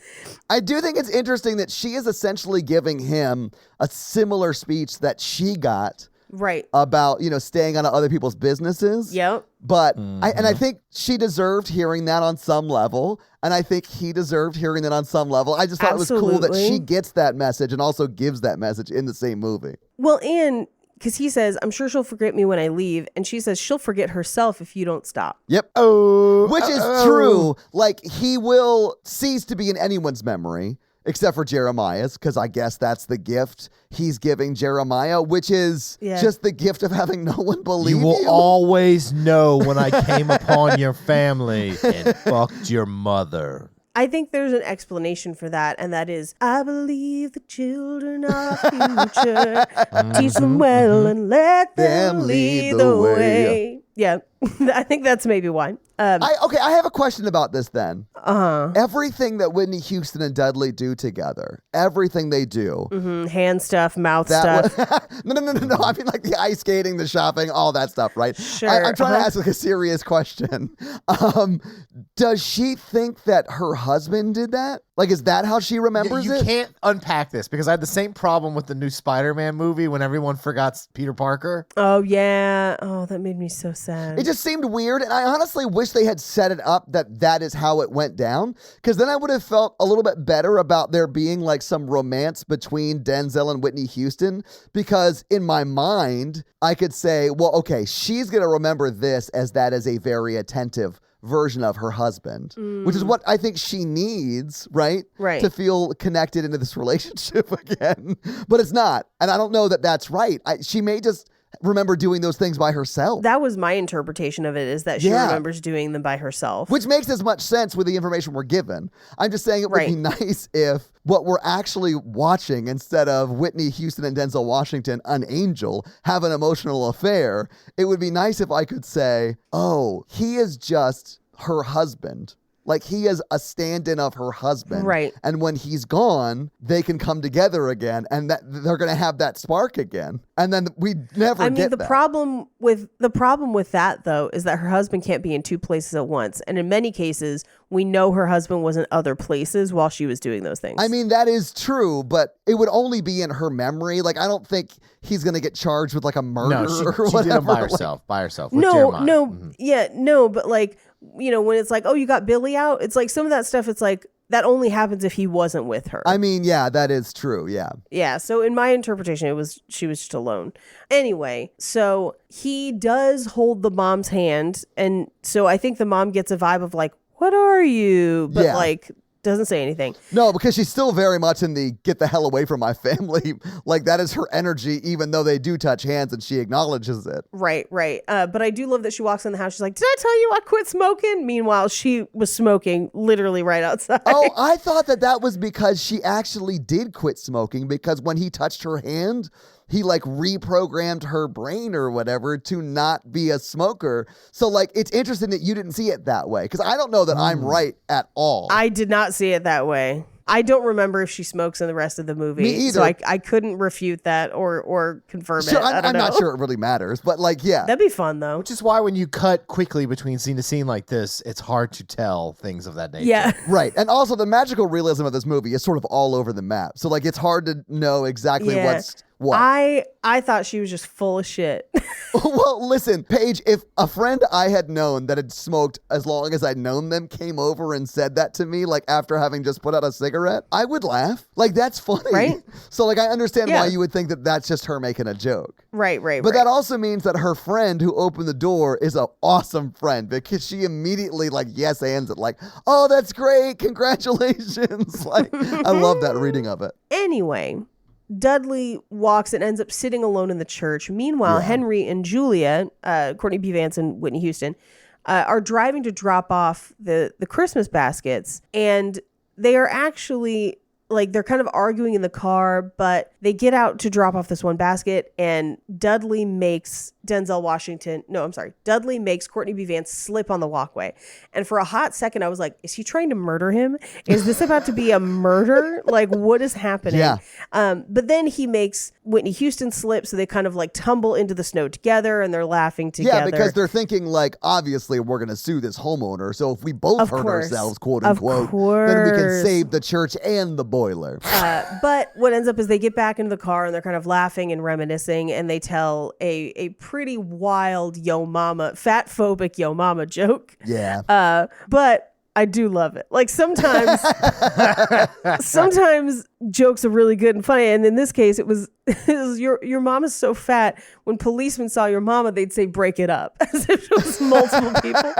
I do think it's interesting that she is essentially giving him a similar speech that she got Right. about, you know, staying out of other people's businesses. Yep. But I think she deserved hearing that on some level. And I think he deserved hearing that on some level. I just thought it was cool that Absolutely. she gets that message and also gives that message in the same movie. Well, and because he says, I'm sure she'll forget me when I leave. And she says, she'll forget herself if you don't stop. Yep. Oh, Which is true. Like, he will cease to be in anyone's memory, except for Jeremiah's, because I guess that's the gift he's giving Jeremiah, which is just the gift of having no one believe You you. will always know when I came upon your family and fucked your mother. I think there's an explanation for that, and that is, I believe the children are our future. Teach them well and let them lead the way. Yeah, I think that's maybe why. I have a question about this then. Everything that Whitney Houston and Dudley do together, everything they do. Hand stuff, mouth That stuff. No. I mean, like the ice skating, the shopping, all that stuff, right? Sure, I'm trying to ask like a serious question. Does she think that her husband did that? Like, is that how she remembers You it? can't unpack this because I had the same problem with the new Spider-Man movie when everyone forgot Peter Parker. Oh, yeah. Oh, that made me so sad. It just seemed weird, and I honestly wish they had set it up that is how it went down, because then I would have felt a little bit better about there being like some romance between Denzel and Whitney Houston, because in my mind, I could say, well, okay, she's going to remember this as that is a very attentive version of her husband, which is what I think she needs, right? Right. To feel connected into this relationship again. But it's not, and I don't know that that's right. She may just remember doing those things by herself. That was my interpretation of it, is that she remembers doing them by herself. Which makes as much sense with the information we're given. I'm just saying it would be nice if what we're actually watching, instead of Whitney Houston and Denzel Washington, an angel, have an emotional affair, it would be nice if I could say, oh, he is just her husband. Like, he is a stand-in of her husband. Right. And when he's gone, they can come together again, and that they're going to have that spark again. And then we never get the that. problem with that, though, is that her husband can't be in two places at once. And in many cases, we know her husband was in other places while she was doing those things. I mean, that is true, but it would only be in her memory. Like, I don't think he's going to get charged with like a murder No, or she whatever. did them by Like, herself. With Jeremiah. No, but like, you know, when it's like, oh, you got Billy out, it's like some of that stuff, it's like, that only happens if he wasn't with her. I mean, yeah, that is true. Yeah. Yeah. So in my interpretation, she was just alone. Anyway, so he does hold the mom's hand. And so I think the mom gets a vibe of like, what are you? But like, doesn't say anything. No, because she's still very much in the get the hell away from my family. Like, that is her energy, even though they do touch hands and she acknowledges it. Right. But I do love that she walks in the house. She's like, did I tell you I quit smoking? Meanwhile, she was smoking literally right outside. Oh, I thought that was because she actually did quit smoking, because when he touched her hand, he like reprogrammed her brain or whatever to not be a smoker. So like, it's interesting that you didn't see it that way, because I don't know that I'm right at all. I did not see it that way. I don't remember if she smokes in the rest of the movie. Me either. So I couldn't refute that or confirm Sure, it. I don't I'm know. not sure it really matters, but like, yeah. That'd be fun, though. Which is why when you cut quickly between scene to scene like this, it's hard to tell things of that nature. Yeah. Right. And also the magical realism of this movie is sort of all over the map. So like, it's hard to know exactly What? I thought she was just full of shit. Well, listen, Paige, if a friend I had known that had smoked as long as I'd known them came over and said that to me, like after having just put out a cigarette, I would laugh. Like, that's funny. Right? So, like, I understand Yeah. why you would think that that's just her making a joke. Right. But that also means that her friend who opened the door is an awesome friend because she immediately, like, yes ands it, like, oh, that's great. Congratulations. Like, I love that reading of it. Anyway, Dudley walks and ends up sitting alone in the church. Meanwhile, Yeah. Henry and Julia, Courtney B. Vance and Whitney Houston, are driving to drop off the Christmas baskets. And they are actually, like, they're kind of arguing in the car, but they get out to drop off this one basket. And Dudley makes Dudley makes Courtney B. Vance slip on the walkway. And for a hot second, I was like, is he trying to murder him? Is this about to be a murder? Like, what is happening? Yeah. But then he makes Whitney Houston slip, so they kind of like tumble into the snow together, and they're laughing together. Yeah, because they're thinking, like, obviously we're going to sue this homeowner. So if we both Of hurt course. ourselves, quote Of unquote, then we can course. save the church and the boiler. But what ends up is they get back into the car and they're kind of laughing and reminiscing, and they tell a pretty wild fat phobic yo mama joke. Yeah. But I do love it. Like, sometimes jokes are really good and funny, and in this case, it was your mom is so fat. When policemen saw your mama, they'd say break it up, as if it was multiple people.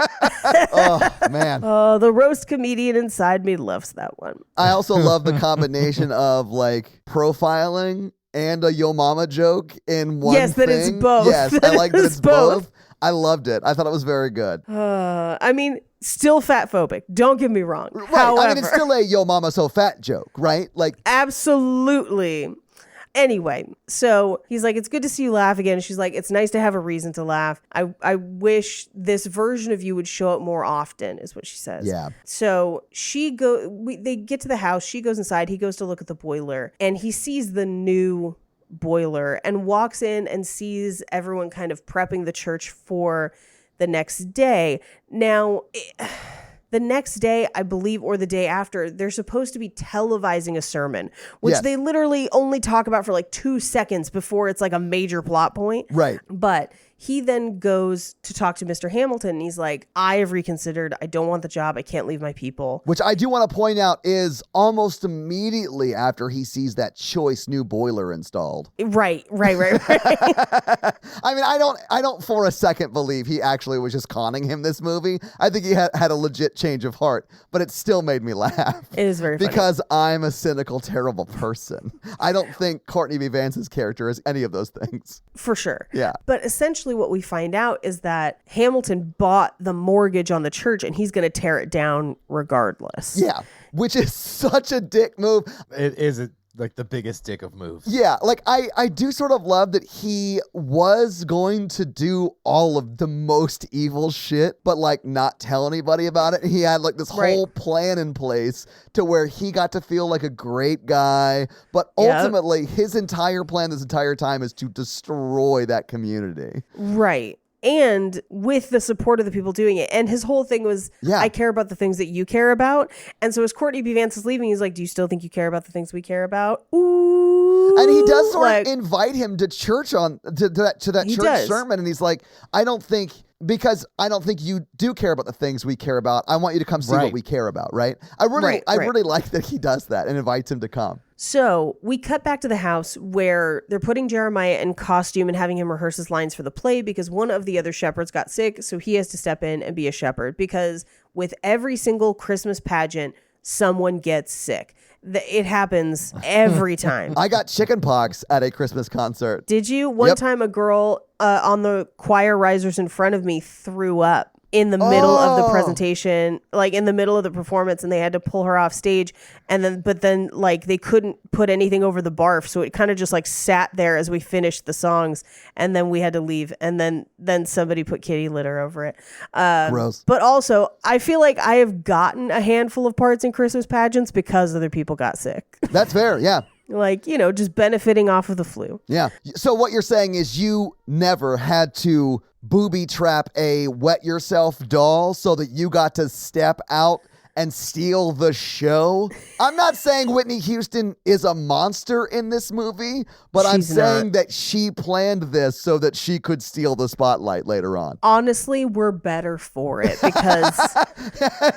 Oh, man. The roast comedian inside me loves that one. I also love the combination of, like, profiling and a yo mama joke in one Yes, that thing. it's both. Yes, That I like that it's it's both. I loved it. I thought it was very good. I mean, still fat phobic. Don't get me wrong. Right. However, I mean, it's still a yo mama so fat joke, right? Like, absolutely. Anyway, so he's like, it's good to see you laugh again. And she's like, it's nice to have a reason to laugh. I wish this version of you would show up more often, is what she says. Yeah. So they get to the house. She goes inside. He goes to look at the boiler, and he sees the new boiler and walks in and sees everyone kind of prepping the church for the next day. Now, the next day, I believe, or the day after, they're supposed to be televising a sermon, which Yes. they literally only talk about for like 2 seconds before it's like a major plot point. right. But he then goes to talk to Mr. Hamilton, and he's like, I have reconsidered. I don't want the job. I can't leave my people. Which I do want to point out is almost immediately after he sees that choice new boiler installed. Right. I mean, I don't for a second believe he actually was just conning him this movie. I think he had a legit change of heart, but it still made me laugh. It is very funny. Because I'm a cynical, terrible person. I don't think Courtney B. Vance's character is any of those things. For sure. Yeah. But essentially what we find out is that Hamilton bought the mortgage on the church, and he's going to tear it down regardless. Yeah, which is such a dick move. It is like the biggest dick of moves. Yeah, like I do sort of love that he was going to do all of the most evil shit, but like not tell anybody about it. He had like this whole plan in place to where he got to feel like a great guy, but ultimately his entire plan this entire time is to destroy that community. Right. And with the support of the people doing it. And his whole thing was, Yeah. I care about the things that you care about. And so as Courtney B. Vance is leaving, he's like, do you still think you care about the things we care about? Ooh. And he does sort Like, of invite him to church to that He church does. sermon, and he's like, because I don't think you do care about the things we care about. I want you to come see what Right. we care about, right? I really like that he does that and invites him to come. So we cut back to the house where they're putting Jeremiah in costume and having him rehearse his lines for the play because one of the other shepherds got sick. So he has to step in and be a shepherd because with every single Christmas pageant, someone gets sick. It happens every time. I got chicken pox at a Christmas concert. Did you? One time a girl on the choir risers in front of me threw up in the middle of the presentation, like in the middle of the performance, and they had to pull her off stage. But then like they couldn't put anything over the barf. So it kind of just like sat there as we finished the songs, and then we had to leave. And then somebody put kitty litter over it. Gross. But also I feel like I have gotten a handful of parts in Christmas pageants because other people got sick. That's fair, yeah. Like, just benefiting off of the flu. Yeah. So what you're saying is you never had to booby trap a wet yourself doll so that you got to step out and steal the show. I'm not saying Whitney Houston is a monster in this movie, but I'm She's saying not. that she planned this so that she could steal the spotlight later on. Honestly, we're better for it because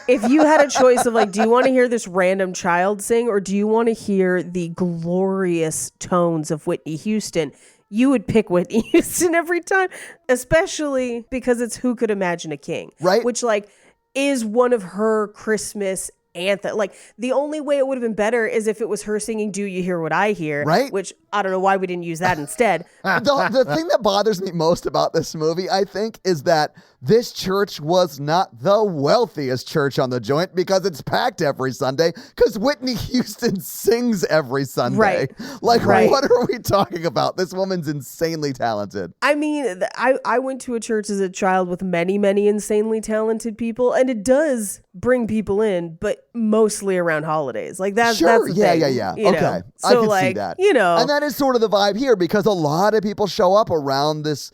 if you had a choice of like, do you want to hear this random child sing or do you want to hear the glorious tones of Whitney Houston? You would pick Whitney Houston every time, especially because it's Who Could Imagine a King, Right. Which like is one of her Christmas anthem. Like the only way it would have been better is if it was her singing "Do You Hear What I Hear," Right. Which I don't know why we didn't use that instead. The thing that bothers me most about this movie, I think, is that this church was not the wealthiest church on the joint because it's packed every Sunday because Whitney Houston sings every Sunday. Right. Like, Right. what are we talking about? This woman's insanely talented. I mean, I went to a church as a child with many, many insanely talented people, and it does bring people in, but mostly around holidays. Like that's Sure. that's the Yeah, thing, yeah, yeah. you Okay. know? I So can like, see that. you know, And that is sort of the vibe here because a lot of people show up around this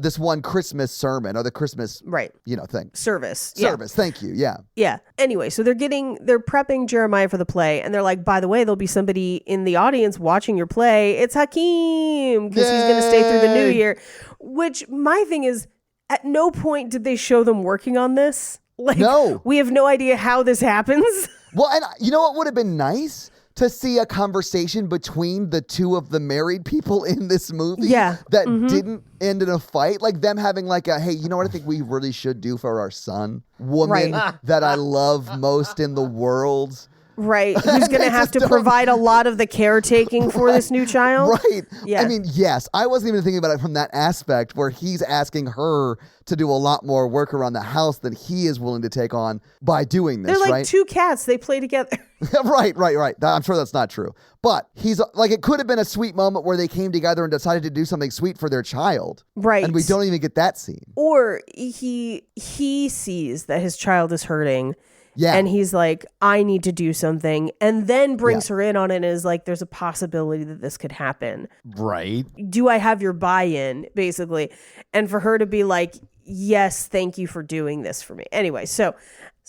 this one Christmas sermon or the Christmas right. thing. Service. Yeah. Service. Thank you. Yeah. Yeah. Anyway, so they're prepping Jeremiah for the play, and they're like, by the way, there'll be somebody in the audience watching your play. It's Hakeem because he's going to stay through the new Yay. year. Which my thing is, at no point did they show them working on this. Like, No. we have no idea how this happens. Well, and you know what would have been nice? To see a conversation between the two of the married people in this movie Yeah. that didn't end in a fight. Like them having like a, hey, you know what I think we really should do for our son? Woman Right. that I love most in the world. Right. Who's going to They have just to don't- provide a lot of the caretaking for this new child. Right. Yeah. I mean, yes, I wasn't even thinking about it from that aspect where he's asking her to do a lot more work around the house than he is willing to take on by doing this, They're like right? two cats. They play together. Right. I'm sure that's not true. But he's like, it could have been a sweet moment where they came together and decided to do something sweet for their child. Right. And we don't even get that scene. Or he sees that his child is hurting. Yeah. And he's like, I need to do something. And then brings her in on it and is like, there's a possibility that this could happen. Right. Do I have your buy-in, basically? And for her to be like, yes, thank you for doing this for me. Anyway, so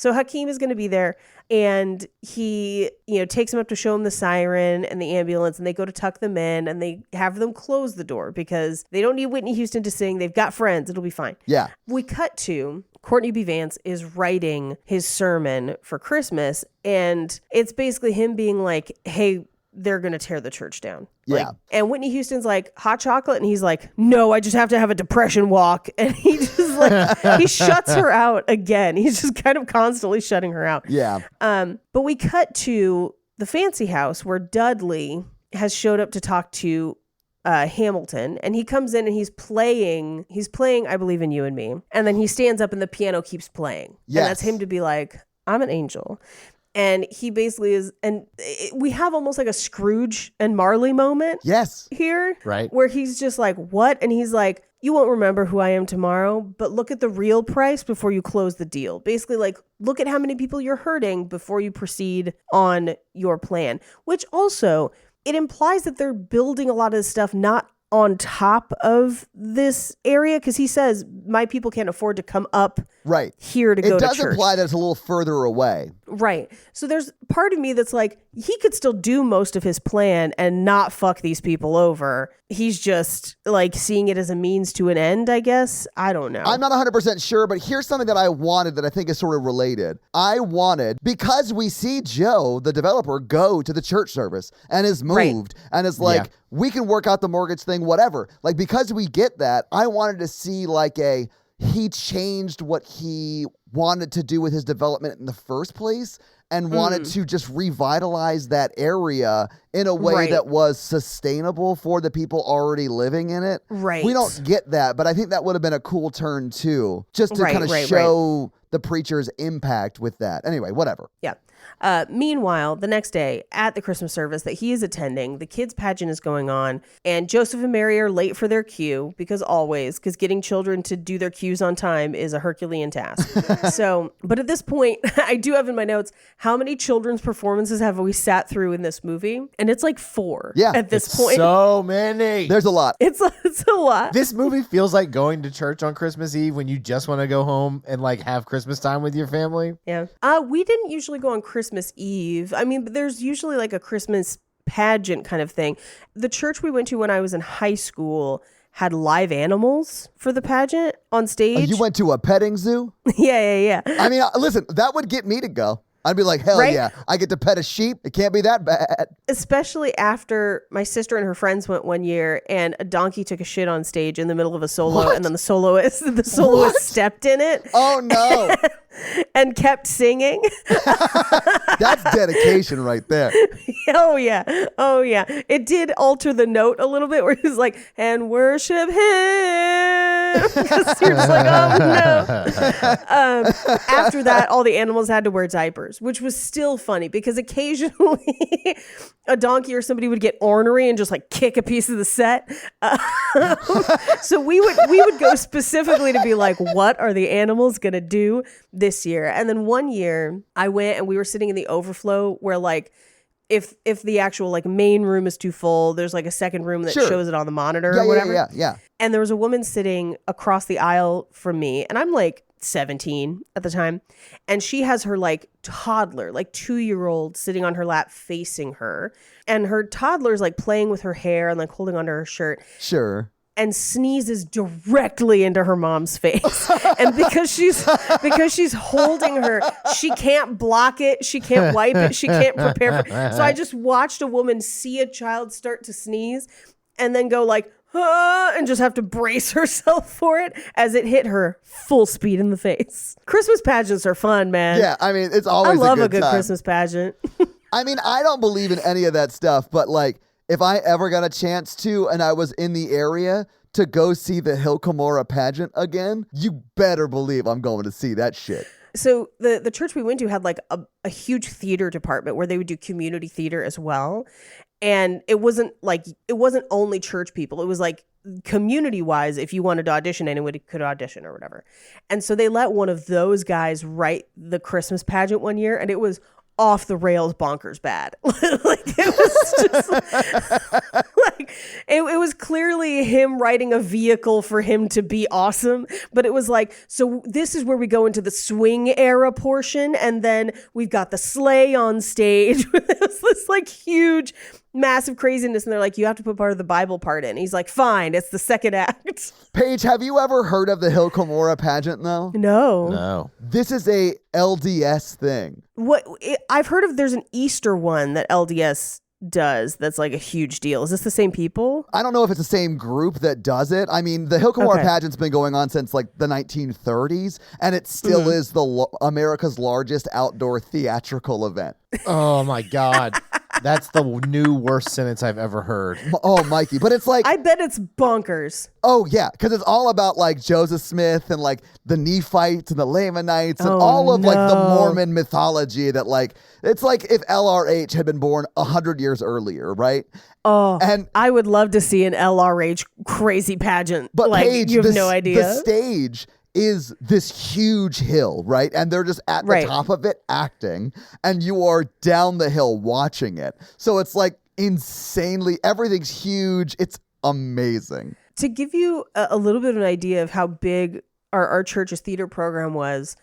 Hakeem is going to be there. And he, takes him up to show him the siren and the ambulance, and they go to tuck them in, and they have them close the door because they don't need Whitney Houston to sing. They've got friends. It'll be fine. Yeah. We cut to Courtney B. Vance is writing his sermon for Christmas, and it's basically him being like, hey, they're going to tear the church down. Yeah. And Whitney Houston's like, hot chocolate? And he's like, no, I just have to have a depression walk. And he just like, he shuts her out again. He's just kind of constantly shutting her out. Yeah. But we cut to the fancy house where Dudley has showed up to talk to Hamilton, and he comes in and he's playing I Believe in You and Me. And then he stands up and the piano keeps playing. Yes. And that's him to be like, I'm an angel. And he basically is, and we have almost like a Scrooge and Marley moment Yes. here. Right. Where he's just like, what? And he's like, you won't remember who I am tomorrow, but look at the real price before you close the deal. Basically, like, look at how many people you're hurting before you proceed on your plan, which also, it implies that they're building a lot of this stuff not on top of this area, because he says my people can't afford to come up Right. here to It go to does church. imply that it's a little further away. Right. So there's part of me that's like, he could still do most of his plan and not fuck these people over. He's just like seeing it as a means to an end, I guess. I don't know. I'm not 100% sure, but here's something that I wanted that I think is sort of related. I wanted, because we see Joe, the developer, go to the church service and is moved and is like, Yeah. we can work out the mortgage thing, whatever. Like, because we get that, I wanted to see like he changed what he wanted to do with his development in the first place and wanted to just revitalize that area in a way Right. that was sustainable for the people already living in it. Right. We don't get that, but I think that would have been a cool turn too, just to Right, kind of right, show the preacher's impact with that. Anyway, whatever. Yeah. Meanwhile, the next day at the Christmas service that he is attending, the kids' pageant is going on, and Joseph and Mary are late for their cue because getting children to do their cues on time is a Herculean task. But at this point, I do have in my notes, how many children's performances have we sat through in this movie? And it's like 4 at this point. So many. There's a lot. It's a lot. This movie feels like going to church on Christmas Eve when you just want to go home and like have Christmas time with your family. Yeah. We didn't usually go on Christmas Eve. I mean, but there's usually like a Christmas pageant kind of thing. The church we went to when I was in high school had live animals for the pageant on stage. You went to a petting zoo? Yeah. I mean, listen, that would get me to go. I'd be like, hell yeah, I get to pet a sheep. It can't be that bad. Especially after my sister and her friends went one year and a donkey took a shit on stage in the middle of a solo. And then the soloist stepped in it. Oh, no. And kept singing. That's dedication right there. Oh, yeah. It did alter the note a little bit where he's like, and worship him. Because you're just like, oh, no. After that, all the animals had to wear diapers, which was still funny because occasionally a donkey or somebody would get ornery and just like kick a piece of the set. So we would go specifically to be like, what are the animals going to do this year? And then one year I went and we were sitting in the overflow where like if the actual like main room is too full, there's like a second room that shows it on the monitor or whatever. Yeah. And there was a woman sitting across the aisle from me, and I'm like 17 at the time, and she has her like toddler, like 2-year-old sitting on her lap facing her, and her toddler's like playing with her hair and like holding onto her shirt. Sure. And sneezes directly into her mom's face. And because she's holding her, she can't block it, she can't wipe it, she can't prepare for it. So I just watched a woman see a child start to sneeze and then go like, and just have to brace herself for it as it hit her full speed in the face. Christmas pageants are fun, man. Yeah, I mean, it's always I love a good time. Christmas pageant. I mean, I don't believe in any of that stuff, but like, if I ever got a chance to and I was in the area to go see the Hill Cumorah pageant again, you better believe I'm going to see that shit. So the church we went to had like a huge theater department where they would do community theater as well. And it wasn't only church people. It was like community wise, if you wanted to audition, anyone could audition or whatever. And so they let one of those guys write the Christmas pageant one year, and it was off the rails bonkers bad. Like it was just like it was clearly him writing a vehicle for him to be awesome, but it was like, so this is where we go into the swing era portion, and then we've got the sleigh on stage. It was this like huge massive craziness, and they're like, you have to put part of the Bible part in. He's like, fine, it's the second act. Paige, have you ever heard of the Hill Cumorah pageant though? No. This is a LDS thing. I've heard of, there's an Easter one that LDS does that's like a huge deal. Is this the same people? I don't know if it's the same group that does it. I mean, the Hill Cumorah pageant's been going on since like the 1930s, and it still is America's largest outdoor theatrical event. Oh my God. That's the new worst sentence I've ever heard. Oh, Mikey. But it's like, I bet it's bonkers. oh yeah, because it's all about like Joseph Smith and like the Nephites and the Lamanites and all of like the Mormon mythology that like, it's like if LRH had been born 100 years earlier, right? Oh, and I would love to see an LRH crazy pageant. But like, Paige, you have no idea. The stage is this huge hill, right? And they're just at the top of it acting, and you are down the hill watching it. So it's like insanely, everything's huge. It's amazing. To give you a little bit of an idea of how big our church's theater program was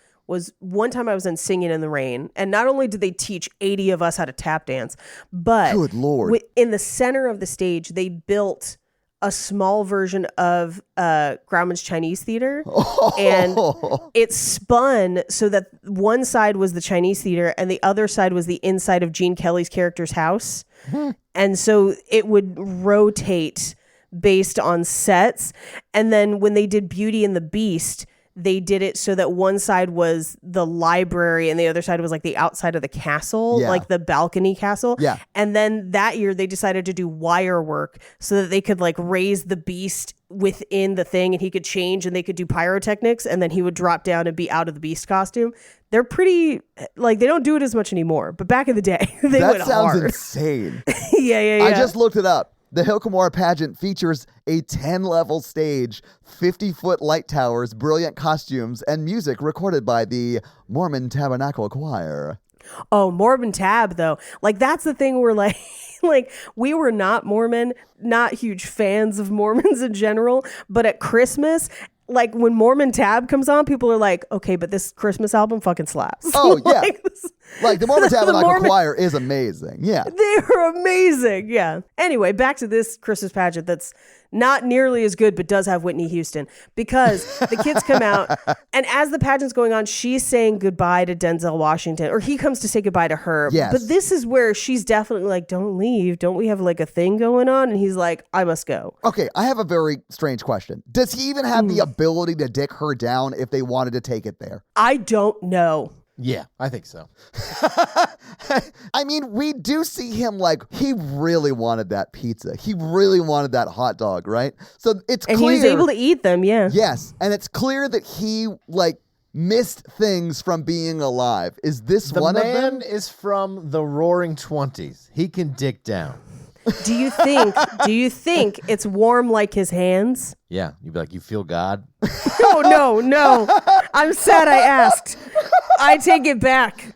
one time I was in Singing in the Rain, and not only did they teach 80 of us how to tap dance, but good Lord, in the center of the stage, they built a small version of Grauman's Chinese theater, and it spun so that one side was the Chinese theater and the other side was the inside of Gene Kelly's character's house. And so it would rotate based on sets. And then when they did Beauty and the Beast, they did it so that one side was the library and the other side was like the outside of the castle, Yeah. like the balcony castle. Yeah. And then that year they decided to do wire work so that they could like raise the beast within the thing and he could change and they could do pyrotechnics and then he would drop down and be out of the beast costume. They're pretty, like, they don't do it as much anymore, but back in the day, they That went sounds hard. insane. Yeah. I just looked it up. The Hilkamora pageant features a 10-level stage, 50-foot light towers, brilliant costumes, and music recorded by the Mormon Tabernacle Choir. Oh, Mormon Tab, though. Like, that's the thing where, like, like, we were not Mormon, not huge fans of Mormons in general, but at Christmas, like, when Mormon Tab comes on, people are like, okay, but this Christmas album fucking slaps. Oh, yeah. Like, Like, the Mormon Tabernacle Mormon- Choir is amazing. Yeah. they were amazing. Yeah. Anyway, back to this Christmas pageant that's not nearly as good, but does have Whitney Houston because the kids come out and as the pageant's going on, she's saying goodbye to Denzel Washington or he comes to say goodbye to her. Yes. But this is where she's definitely like, don't leave. Don't we have like a thing going on? And he's like, I must go. Okay, I have a very strange question. Does he even have the ability to dick her down if they wanted to take it there? I don't know. Yeah, I think so. I mean, we do see him like, he really wanted that pizza. He really wanted that hot dog, right? So it's And clear. he was able to eat them. Yeah. Yes, and it's clear that he like missed things from being alive. Is this The one of man them? is from the Roaring 20s. He can dick down. Do you think it's warm like his hands? Yeah, you'd be like, you feel God? No. I'm sad I asked. I take it back.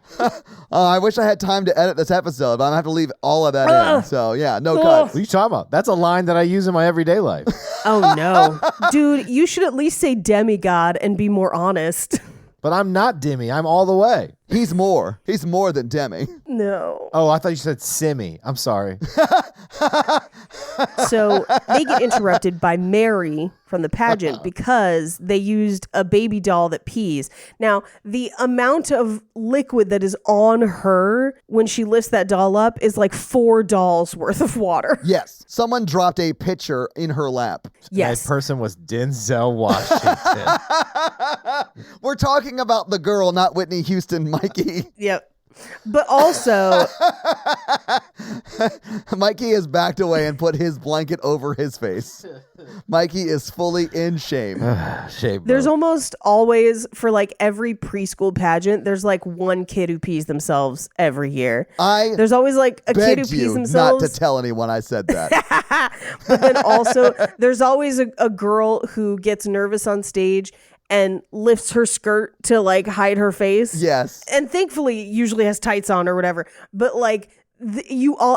I wish I had time to edit this episode, but I'm gonna have to leave all of that in. Ugh. So yeah, no Ugh. cuts. What are you talking about? That's a line that I use in my everyday life. Oh no. Dude, you should at least say demigod and be more honest. But I'm not Demi. I'm all the way. He's more. He's more than Demi. No. Oh, I thought you said Simi. I'm sorry. So they get interrupted by Mary from the pageant because they used a baby doll that pees. Now, the amount of liquid that is on her when she lifts that doll up is like 4 dolls worth of water. Yes, someone dropped a pitcher in her lap. Yes. That person was Denzel Washington. We're talking about the girl, not Whitney Houston, Mikey. Yep. But also, Mikey has backed away and put his blanket over his face. Mikey is fully in shame. Shame. there's almost always, for like every preschool pageant, there's like one kid who pees themselves every year. There's always like a kid who Begged pees you themselves. not to tell anyone I said that. But then also, there's always a girl who gets nervous on stage and lifts her skirt to like hide her face. Yes. And thankfully, usually has tights on or whatever. But like,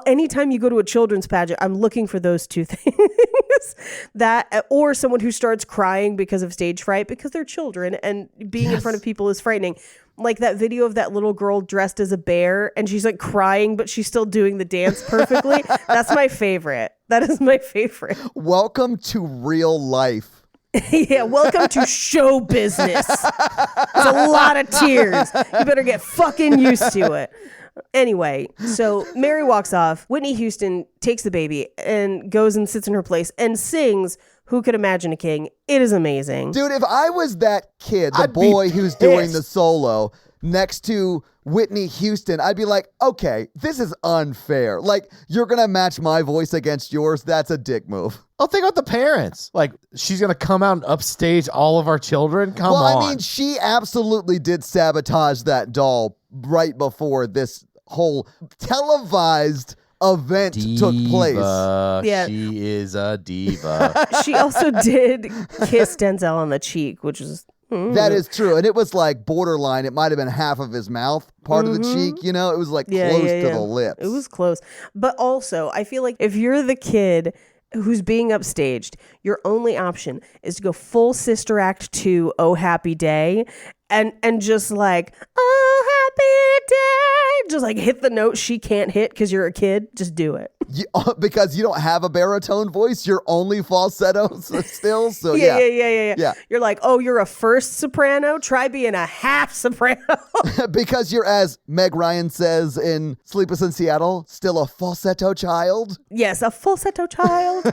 anytime you go to a children's pageant, I'm looking for those two things. That, or someone who starts crying because of stage fright because they're children and being in front of people is frightening. Like that video of that little girl dressed as a bear and she's like crying, but she's still doing the dance perfectly. That's my favorite. That is my favorite. Welcome to real life. Yeah, welcome to show business. It's a lot of tears. You better get fucking used to it. Anyway, so Mary walks off. Whitney Houston takes the baby and goes and sits in her place and sings Who Could Imagine a King. It is amazing. Dude, if I was that kid, the I'd be boy who's doing the pissed. solo next to Whitney Houston, I'd be like, okay, this is unfair. Like, you're going to match my voice against yours? That's a dick move. Oh, think about the parents. Like, she's going to come out and upstage all of our children? Come Well, on. I mean, she absolutely did sabotage that doll right before this whole televised event took place. Yeah. She is a diva. She also did kiss Denzel on the cheek, which is... That is true. And it was like borderline. It might have been half of his mouth, part of the cheek, you know? It was like close to the lips. It was close. But also, I feel like if you're the kid who's being upstaged, your only option is to go full Sister Act 2, Oh Happy Day, and just like, oh happy day, just like hit the note she can't hit because you're a kid. Just do it. Because you don't have a baritone voice, you're only falsetto still. So Yeah. You're like, oh, you're a first soprano? Try being a half soprano. Because you're, as Meg Ryan says in Sleepless in Seattle, still a falsetto child. Yes, a falsetto child.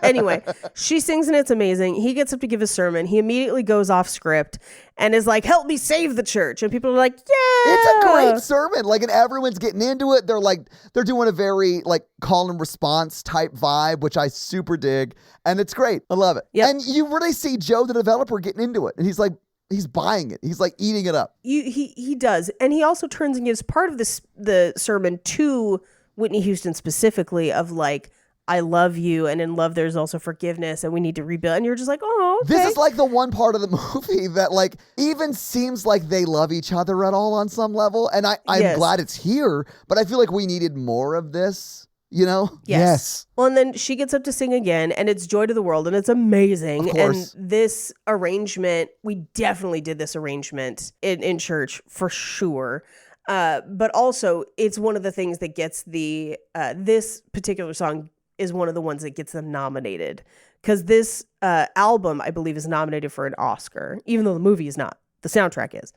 Anyway, she sings and it's amazing. He gets up to give a sermon. He immediately goes off script and is like, help me save the church. And people are like, yeah. It's a great sermon. Like, and everyone's getting into it. They're doing a very like call and response type vibe, which I super dig. And it's great. I love it. Yep. And you really see Joe, the developer, getting into it. And he's like, he's buying it. He's like eating it up. He does. And he also turns and gives part of the sermon to Whitney Houston specifically of like, I love you, and in love there's also forgiveness, and we need to rebuild. And you're just like, oh, okay. This is like the one part of the movie that like even seems like they love each other at all on some level. And I'm glad it's here, but I feel like we needed more of this, you know? Yes. Well, and then she gets up to sing again, and it's Joy to the World, and it's amazing. Of course. And this arrangement, we definitely did this arrangement in church for sure. But also, it's one of the things that gets this particular song is one of the ones that gets them nominated, because this album, I believe, is nominated for an Oscar, even though the movie is not. The soundtrack is.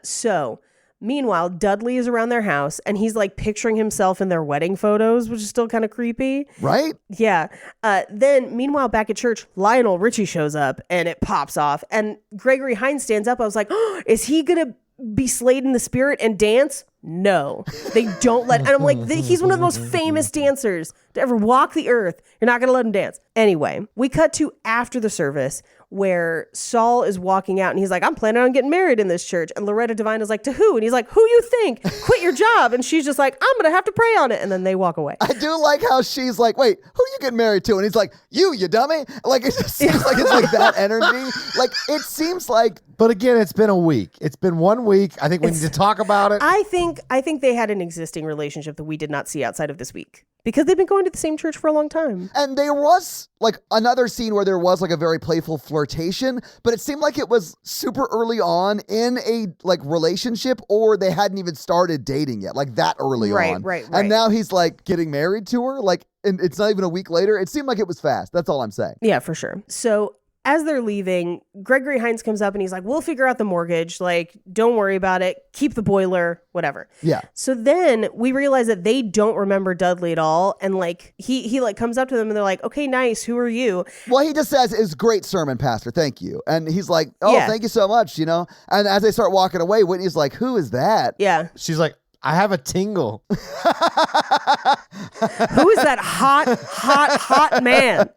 So meanwhile, Dudley is around their house, and he's like picturing himself in their wedding photos, which is still kind of creepy. Right? Yeah. Then meanwhile, back at church, Lionel Richie shows up, and it pops off, and Gregory Hines stands up. I was like, oh, is he going to be slayed in the spirit and dance? No, they don't let, and I'm like, he's one of the most famous dancers to ever walk the earth. You're not going to let him dance. Anyway, we cut to after the service where Saul is walking out and he's like, I'm planning on getting married in this church. And Loretta Devine is like, to who? And he's like, who you think? Quit your job. And she's just like, I'm going to have to pray on it. And then they walk away. I do like how she's like, wait, who are you getting married to? And he's like, you dummy. Like, it just seems like it's like that energy. Like, it seems like. But again, it's been a week. It's been 1 week. I think we need to talk about it. I think they had an existing relationship that we did not see outside of this week, because they've been going to the same church for a long time. And there was like another scene where there was like a very playful flirtation, but it seemed like it was super early on in a like relationship, or they hadn't even started dating yet, like that early on. Right. And now he's like getting married to her, like, and it's not even a week later. It seemed like it was fast. That's all I'm saying. Yeah, for sure. So as they're leaving, Gregory Hines comes up and he's like, we'll figure out the mortgage. Like, don't worry about it. Keep the boiler, whatever. Yeah. So then we realize that they don't remember Dudley at all. And like, he like comes up to them and they're like, okay, nice. Who are you? Well, he just says, it's great sermon, Pastor. Thank you. And he's like, oh, Yeah. Thank you so much. You know? And as they start walking away, Whitney's like, who is that? Yeah. She's like, I have a tingle. Who is that hot man?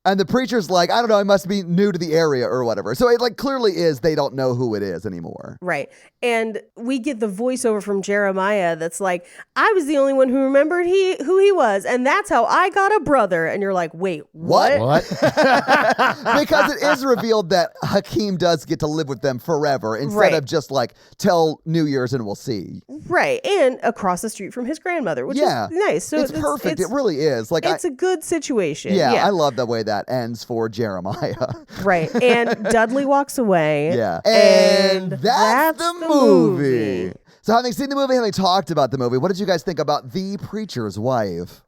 And the preacher's like, I don't know, I must be new to the area or whatever. So it like clearly is they don't know who it is anymore. Right. And we get the voiceover from Jeremiah that's like, I was the only one who remembered who he was. And that's how I got a brother. And you're like, wait, what? Because it is revealed that Hakeem does get to live with them forever instead of just like till New Year's and we'll see. Right. And across the street from his grandmother, which is nice. So it's perfect. It really is. Like it's a good situation. Yeah, I love the way that ends for Jeremiah. Right. And Dudley walks away. Yeah. And that's the movie. So having seen the movie, having talked about the movie, what did you guys think about The Preacher's Wife?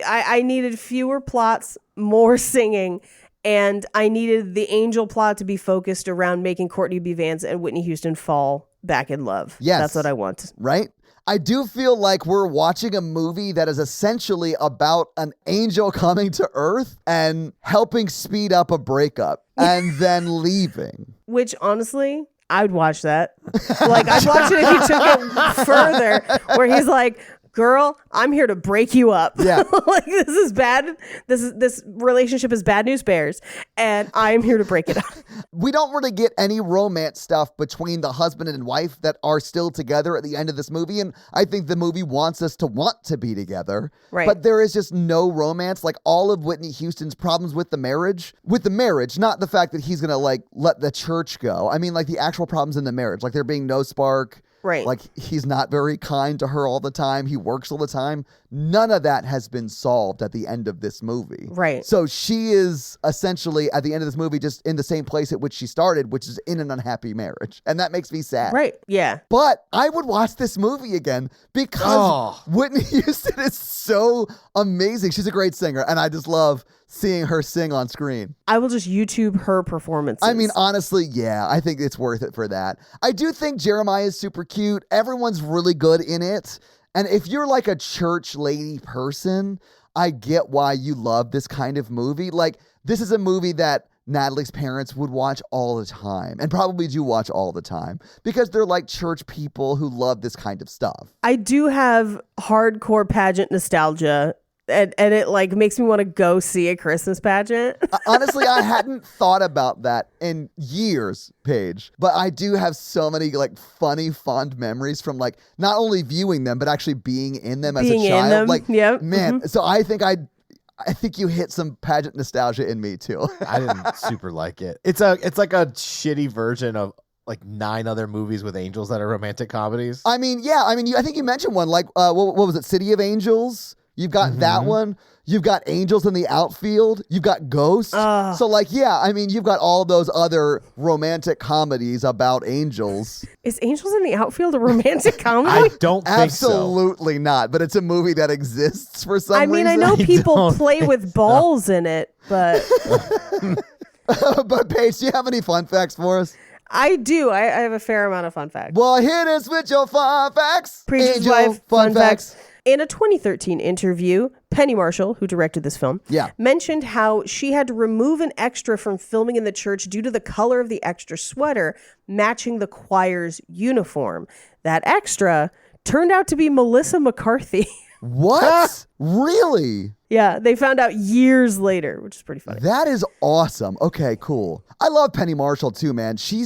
I needed fewer plots, more singing, and I needed the angel plot to be focused around making Courtney B. Vance and Whitney Houston fall back in love. Yes. That's what I want. Right? I do feel like we're watching a movie that is essentially about an angel coming to Earth and helping speed up a breakup and then leaving. Which, honestly, I'd watch that. Like, I'd watch it if he took it further, where he's like, girl, I'm here to break you up. Yeah. Like, this is bad. This relationship is bad news bears, and I'm here to break it up. We don't really get any romance stuff between the husband and wife that are still together at the end of this movie, and I think the movie wants us to want to be together. Right. But there is just no romance. Like, all of Whitney Houston's problems with the marriage, not the fact that he's going to, like, let the church go. I mean, like, the actual problems in the marriage, like there being no spark. Right. Like he's not very kind to her all the time. He works all the time. None of that has been solved at the end of this movie. Right. So she is essentially at the end of this movie just in the same place at which she started, which is in an unhappy marriage. And that makes me sad. Right. Yeah. But I would watch this movie again because Whitney Houston is so amazing. She's a great singer, and I just love seeing her sing on screen. I will just YouTube her performances. I mean, honestly, yeah, I think it's worth it for that. I do think Jeremiah is super cute. Everyone's really good in it. And if you're like a church lady person, I get why you love this kind of movie. Like, this is a movie that Natalie's parents would watch all the time and probably do watch all the time because they're like church people who love this kind of stuff. I do have hardcore pageant nostalgia. And it like makes me want to go see a Christmas pageant. Honestly, I hadn't thought about that in years, Paige. But I do have so many like funny, fond memories from like not only viewing them, but actually being in them as a child. Like, yep. man. So I think you hit some pageant nostalgia in me too. I didn't super like it. It's like a shitty version of like 9 other movies with angels that are romantic comedies. I mean, yeah. I mean, I think you mentioned one like what was it? City of Angels. You've got that one. You've got Angels in the Outfield. You've got Ghosts. So, like, yeah, I mean, you've got all those other romantic comedies about angels. Is Angels in the Outfield a romantic comedy? I don't think Absolutely not. But it's a movie that exists for some reason. I know people play with balls in it, but... But, Paige, do you have any fun facts for us? I do. I have a fair amount of fun facts. Well, hit us with your fun facts. Preacher's Angel Wife, fun facts. In a 2013 interview, Penny Marshall, who directed this film, mentioned how she had to remove an extra from filming in the church due to the color of the extra sweater matching the choir's uniform. That extra turned out to be Melissa McCarthy. What? Really? Yeah, they found out years later, which is pretty funny. That is awesome. Okay, cool. I love Penny Marshall too, man. She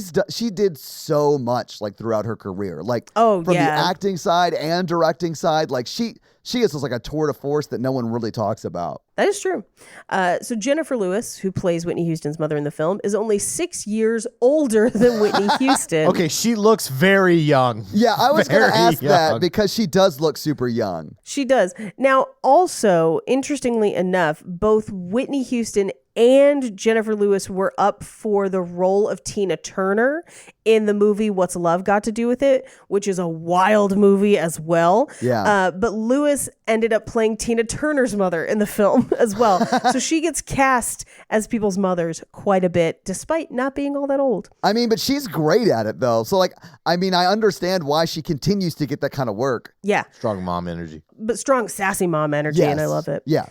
did so much like throughout her career, like from the acting side and directing side. Like she is just like a tour de force that no one really talks about. That is true. So Jennifer Lewis, who plays Whitney Houston's mother in the film, is only 6 years older than Whitney Houston. Okay, she looks very young. Yeah, I was going to ask that because she does look super young. She does. Now, also, interestingly enough, both Whitney Houston and Jennifer Lewis were up for the role of Tina Turner in the movie What's Love Got to Do with It, which is a wild movie as well. Yeah. But Lewis ended up playing Tina Turner's mother in the film as well. So she gets cast as people's mothers quite a bit, despite not being all that old. I mean, but she's great at it, though. So, like, I mean, I understand why she continues to get that kind of work. Yeah. Strong mom energy. But strong, sassy mom energy, and I love it. Yeah.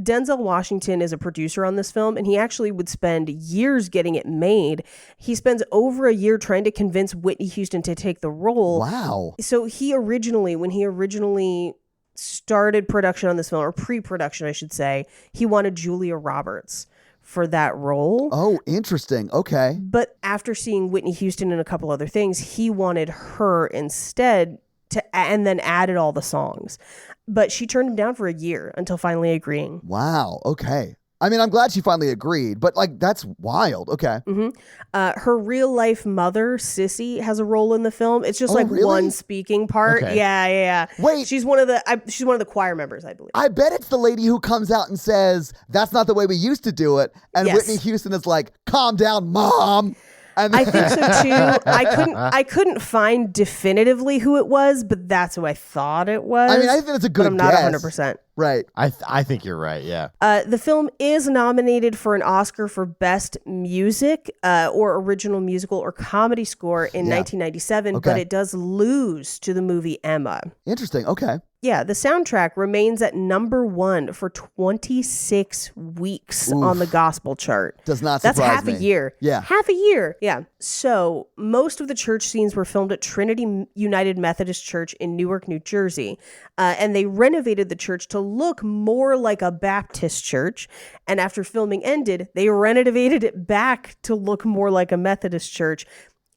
Denzel Washington is a producer on this film, and he actually would spend years getting it made. He spends over a year trying to convince Whitney Houston to take the role. Wow. So when he originally started production on this film, or pre-production, I should say, he wanted Julia Roberts for that role. Oh, interesting. Okay. But after seeing Whitney Houston and a couple other things, he wanted her instead and then added all the songs. But she turned him down for a year until finally agreeing. Wow. Okay. I mean, I'm glad she finally agreed, but like, that's wild. Okay. Her real life mother, Sissy, has a role in the film. It's just really? one speaking part. Okay. Yeah. Wait. She's one of the choir members, I believe. I bet it's the lady who comes out and says, "That's not the way we used to do it." And Yes. Whitney Houston is like, "Calm down, mom." And I think so too. I couldn't find definitively who it was, but that's who I thought it was. I mean, I think that's a good but I'm not guess. 100%. Right. I think you're right. Yeah. The film is nominated for an Oscar for Best Music or Original Musical or Comedy Score in 1997, but Okay. it does lose to the movie Emma. Interesting. Okay. Yeah, the soundtrack remains at number 1 for 26 weeks on the gospel chart. Does not That's surprise half me. a year. Yeah. Half a year. Yeah. So most of the church scenes were filmed at Trinity United Methodist Church in Newark, New Jersey. And they renovated the church to look more like a Baptist church. And after filming ended, they renovated it back to look more like a Methodist church.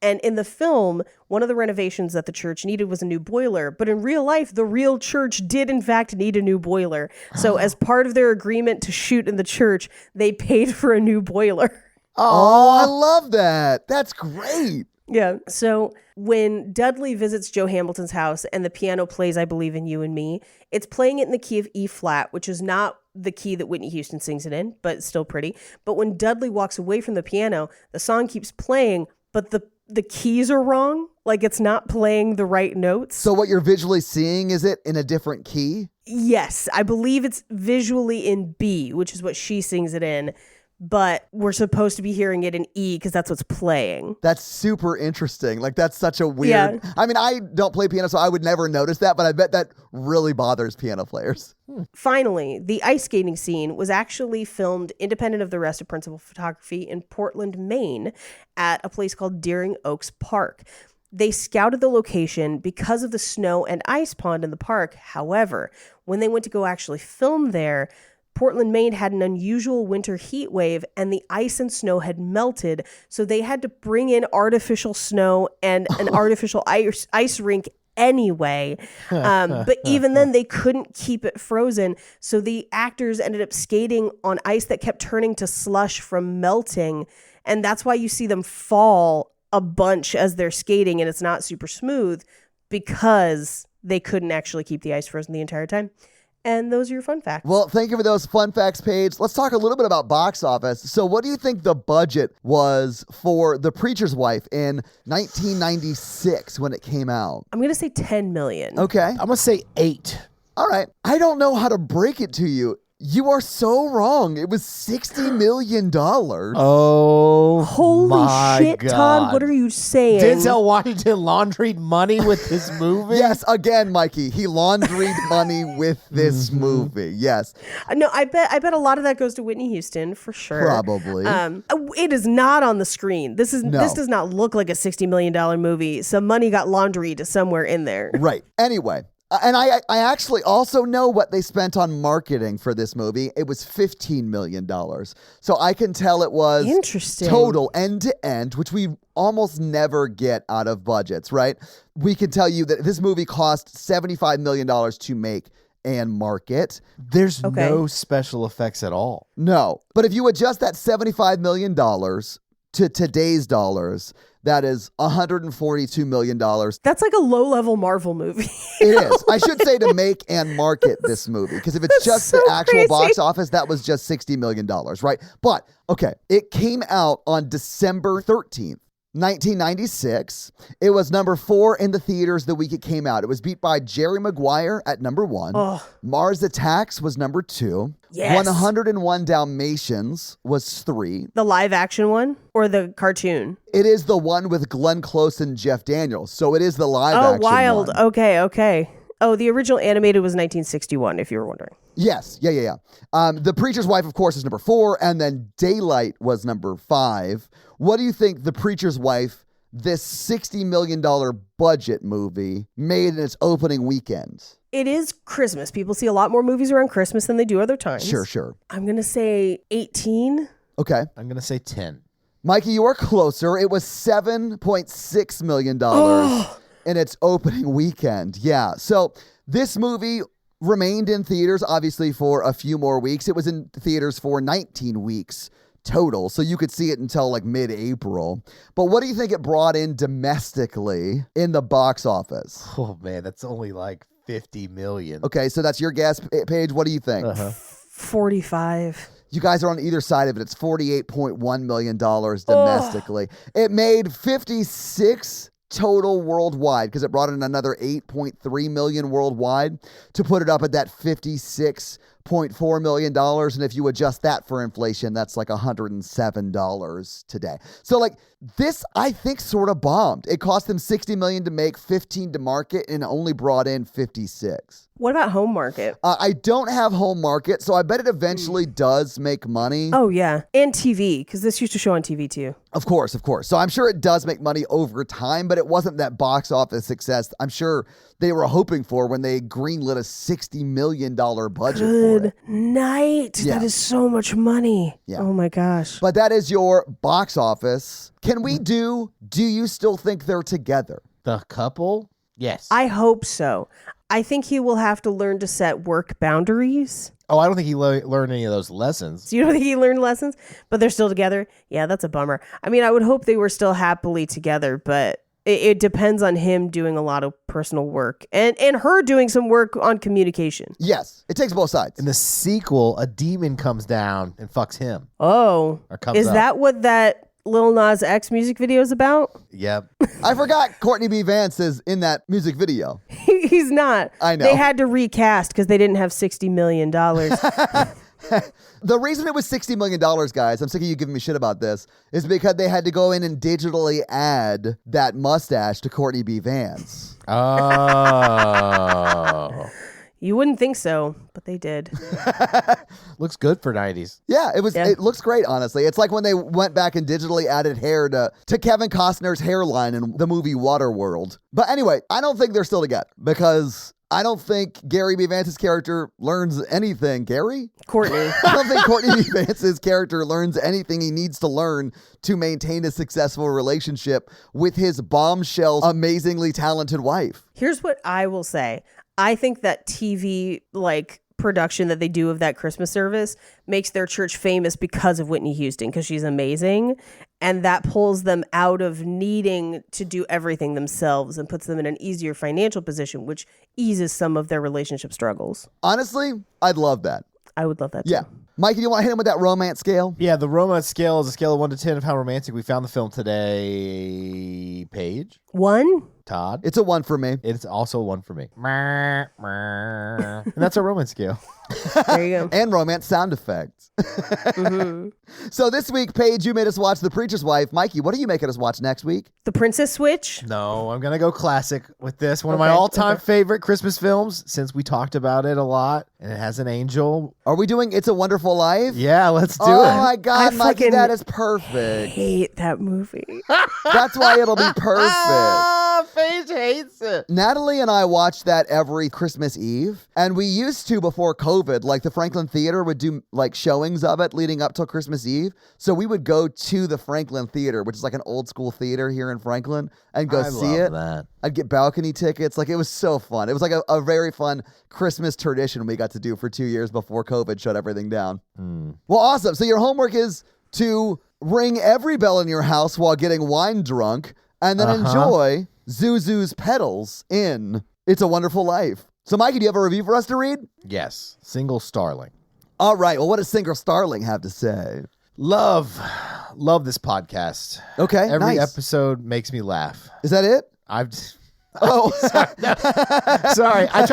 And in the film, one of the renovations that the church needed was a new boiler. But in real life, the real church did, in fact, need a new boiler. So as part of their agreement to shoot in the church, they paid for a new boiler. Oh, I love that. That's great. Yeah. So when Dudley visits Joe Hamilton's house and the piano plays I Believe in You and Me, it's playing it in the key of E flat, which is not the key that Whitney Houston sings it in, but it's still pretty. But when Dudley walks away from the piano, the song keeps playing, but the keys are wrong. Like it's not playing the right notes. So what you're visually seeing, is it in a different key? Yes, I believe it's visually in B, which is what she sings it in. But we're supposed to be hearing it in E because that's what's playing. That's super interesting. Like, that's such a weird... Yeah. I mean, I don't play piano, so I would never notice that, but I bet that really bothers piano players. Finally, the ice skating scene was actually filmed independent of the rest of principal photography in Portland, Maine, at a place called Deering Oaks Park. They scouted the location because of the snow and ice pond in the park. However, when they went to go actually film there, Portland, Maine had an unusual winter heat wave and the ice and snow had melted. So they had to bring in artificial snow and an artificial ice rink anyway. But even then they couldn't keep it frozen. So the actors ended up skating on ice that kept turning to slush from melting. And that's why you see them fall a bunch as they're skating and it's not super smooth because they couldn't actually keep the ice frozen the entire time. And those are your fun facts. Well, thank you for those fun facts, Paige. Let's talk a little bit about box office. So what do you think the budget was for The Preacher's Wife in 1996 when it came out? I'm going to say 10 million. Okay. I'm going to say 8. All right. I don't know how to break it to you. You are so wrong. It was $60 million. Oh, Holy my shit, God. Todd. What are you saying? Denzel Washington laundried money with this movie? Yes, again, Mikey. He laundried money with this movie. Yes. No, I bet a lot of that goes to Whitney Houston for sure. Probably. It is not on the screen. This does not look like a $60 million movie. Some money got laundried somewhere in there. Right. Anyway. And I actually also know what they spent on marketing for this movie. It was $15 million. So I can tell it was interesting total end to end, which we almost never get out of budgets, right? We can tell you that this movie cost $75 million to make and market. There's no special effects at all. No. But if you adjust that $75 million to today's dollars, that is $142 million. That's like a low-level Marvel movie. It is. I should say to make and market this movie, because if it's just the actual box office, that was just $60 million, right? But, okay, it came out on December 13th. 1996. It was number 4 in the theaters the week it came out. It was beat by Jerry Maguire at number 1. Oh. Mars Attacks was number 2. Yes. 101 Dalmatians was 3. The live action one or the cartoon? It is the one with Glenn Close and Jeff Daniels. So it is the live action wild. one. Okay. Oh, the original animated was 1961, if you were wondering. Yes. Yeah. The Preacher's Wife, of course, is number 4. And then Daylight was number 5. What do you think The Preacher's Wife, this $60 million budget movie, made in its opening weekend? It is Christmas. People see a lot more movies around Christmas than they do other times. Sure. I'm going to say 18. Okay. I'm going to say 10. Mikey, you are closer. It was $7.6 million in its opening weekend. Yeah. So this movie remained in theaters, obviously, for a few more weeks. It was in theaters for 19 weeks total, so you could see it until like mid-April. But what do you think it brought in domestically in the box office? Oh, man, that's only like 50 million. Okay, so that's your guess, Paige. What do you think? 45. You guys are on either side of it. It's $48.1 million domestically. It made 56 total worldwide because it brought in another 8.3 million worldwide to put it up at that $56.4 million. And if you adjust that for inflation, that's like $107 today. So like this, I think, sort of bombed. It cost them $60 million to make, 15 to market, and only brought in 56. What about home market? I don't have home market, so I bet it eventually does make money. Oh, yeah. And TV, because this used to show on TV too. Of course. So I'm sure it does make money over time, but it wasn't that box office success I'm sure they were hoping for when they greenlit a $60 million budget for it. Good night. Yeah. That is so much money. Yeah. Oh, my gosh. But that is your box office. Can we do you still think they're together? The couple? Yes. I hope so. I think he will have to learn to set work boundaries. Oh, I don't think he learned any of those lessons. So you don't think he learned lessons, but they're still together? Yeah, that's a bummer. I mean, I would hope they were still happily together, but it depends on him doing a lot of personal work and her doing some work on communication. Yes, it takes both sides. In the sequel, a demon comes down and fucks him. Oh, Or comes is up. that what that Lil Nas X music video is about? Yep. I forgot Courtney B. Vance is in that music video. He's not. I know. They had to recast because they didn't have $60 million. The reason it was $60 million, guys, I'm sick of you giving me shit about this, is because they had to go in and digitally add that mustache to Courtney B. Vance. Oh. You wouldn't think so, but they did. Looks good for 90s. Yeah, it Yeah. It looks great, honestly. It's like when they went back and digitally added hair to Kevin Costner's hairline in the movie Waterworld. But anyway, I don't think they're still together because I don't think Gary B. Vance's character learns anything. Gary? Courtney. I don't think Courtney B. Vance's character learns anything he needs to learn to maintain a successful relationship with his bombshell, amazingly talented wife. Here's what I will say. I think that TV production that they do of that Christmas service makes their church famous because of Whitney Houston, because she's amazing. And that pulls them out of needing to do everything themselves and puts them in an easier financial position, which eases some of their relationship struggles. Honestly, I'd love that. I would love that Yeah. too. Mikey, do you want to hit him with that romance scale? Yeah, the romance scale is a scale of 1 to 10 of how romantic we found the film today. Paige? 1? Todd? It's a 1 for me. It's also a 1 for me. And that's a romance scale. There you go. And romance sound effects. Mm-hmm. So this week, Paige, you made us watch The Preacher's Wife. Mikey, what are you making us watch next week? The Princess Switch? No, I'm going to go classic with this. One of my Okay, all-time okay. favorite Christmas films, since we talked about it a lot, and it has an angel. Are we doing It's a Wonderful Life? Yeah, let's do Oh it. my God, I Mikey, fucking that is perfect. Hate that movie. That's why it'll be perfect. Ah, Paige hates it. Natalie and I watched that every Christmas Eve, and we used to before COVID. Like the Franklin Theater would do like showings of it leading up till Christmas Eve. So we would go to the Franklin Theater, which is like an old school theater here in Franklin, and go I see love it. that. I'd get balcony tickets. Like it was so fun. It was like a very fun Christmas tradition we got to do for 2 years before COVID shut everything down. Well, awesome. So your homework is to ring every bell in your house while getting wine drunk and then enjoy Zuzu's pedals in It's a Wonderful Life. So Mikey, do you have a review for us to read? Yes, Single Starling. All right. Well, what does Singer Starling have to say? Love this podcast. Okay, Every nice. episode makes me laugh. Is that it? Oh, Sorry. I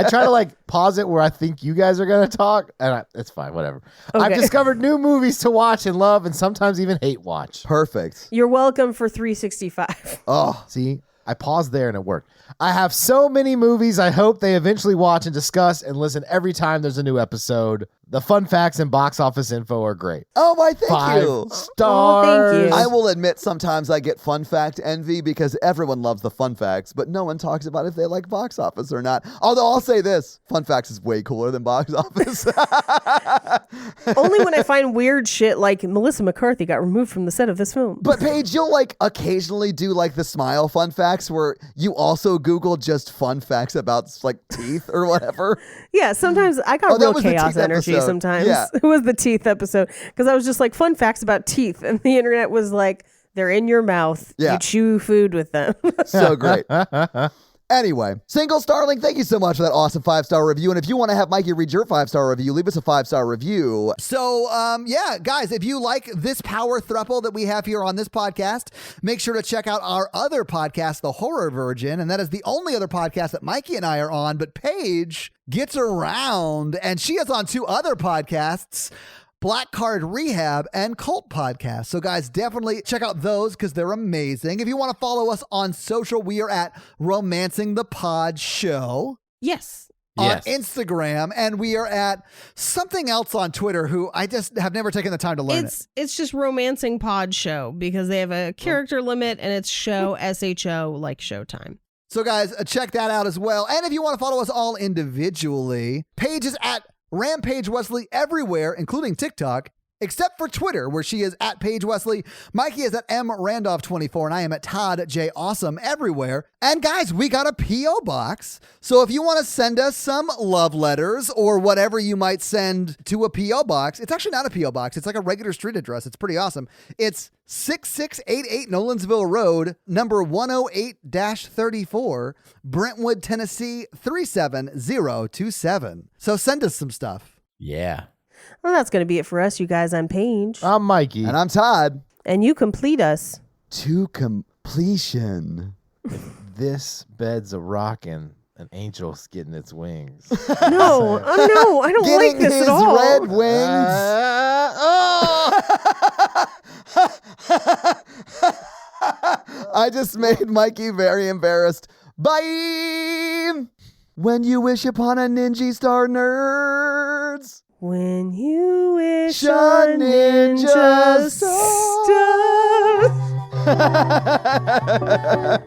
try to like pause it where I think you guys are gonna talk, and it's fine, whatever. I've Okay. discovered new movies to watch and love, and sometimes even hate watch. perfect. You're welcome for 365. Oh, See, I paused there and it worked. I have so many movies I hope they eventually watch and discuss and listen every time there's a new episode. The fun facts and box office info are great. oh my, thank 5 you. stars. Oh, thank you. I will admit sometimes I get fun fact envy because everyone loves the fun facts, but no one talks about if they like box office or not. Although I'll say this, fun facts is way cooler than box office. Only when I find weird shit like Melissa McCarthy got removed from the set of this film. But Paige, you'll like occasionally do like the smile fun facts where you also Google just fun facts about like teeth or whatever. Yeah, sometimes I got Oh, that real was the chaos teeth energy episode. sometimes. Yeah. It was the teeth episode because I was just like, fun facts about teeth. And the internet was like, they're in your mouth. Yeah. You chew food with them. So great. Anyway, Single Starling, thank you so much for that awesome 5-star review. And if you want to have Mikey read your 5-star review, leave us a 5-star review. So, yeah, guys, if you like this power throuple that we have here on this podcast, make sure to check out our other podcast, The Horror Virgin. And that is the only other podcast that Mikey and I are on. But Paige gets around, and she is on 2 other podcasts, Black Card Rehab, and Cult Podcast. So guys, definitely check out those because they're amazing. If you want to follow us on social, we are at Romancing the Pod Show Yes. on Instagram, and we are at something else on Twitter who I just have never taken the time to learn it. It's just Romancing Pod Show because they have a character limit and it's show SHO like Showtime. So guys, check that out as well. And if you want to follow us all individually, Paige is at Rampage Wesley everywhere, including TikTok, except for Twitter, where she is at Paige Wesley. Mikey is at mrandolph24, and I am at Todd J. Awesome everywhere. And guys, we got a P.O. box. So if you want to send us some love letters or whatever you might send to a P.O. box, it's actually not a P.O. box. It's like a regular street address. It's pretty awesome. It's 6688 Nolensville Road, number 108-34, Brentwood, Tennessee 37027. So send us some stuff. Yeah. Well, that's going to be it for us, you guys. I'm Paige. I'm Mikey. And I'm Todd. And you complete us. To completion. This bed's a rockin'. An angel's getting its wings. No, no, I don't Getting like this his at all. red wings. I just made Mikey very embarrassed. Bye. When you wish upon a ninja star, nerds. When you wish A on ninja ninja star. star.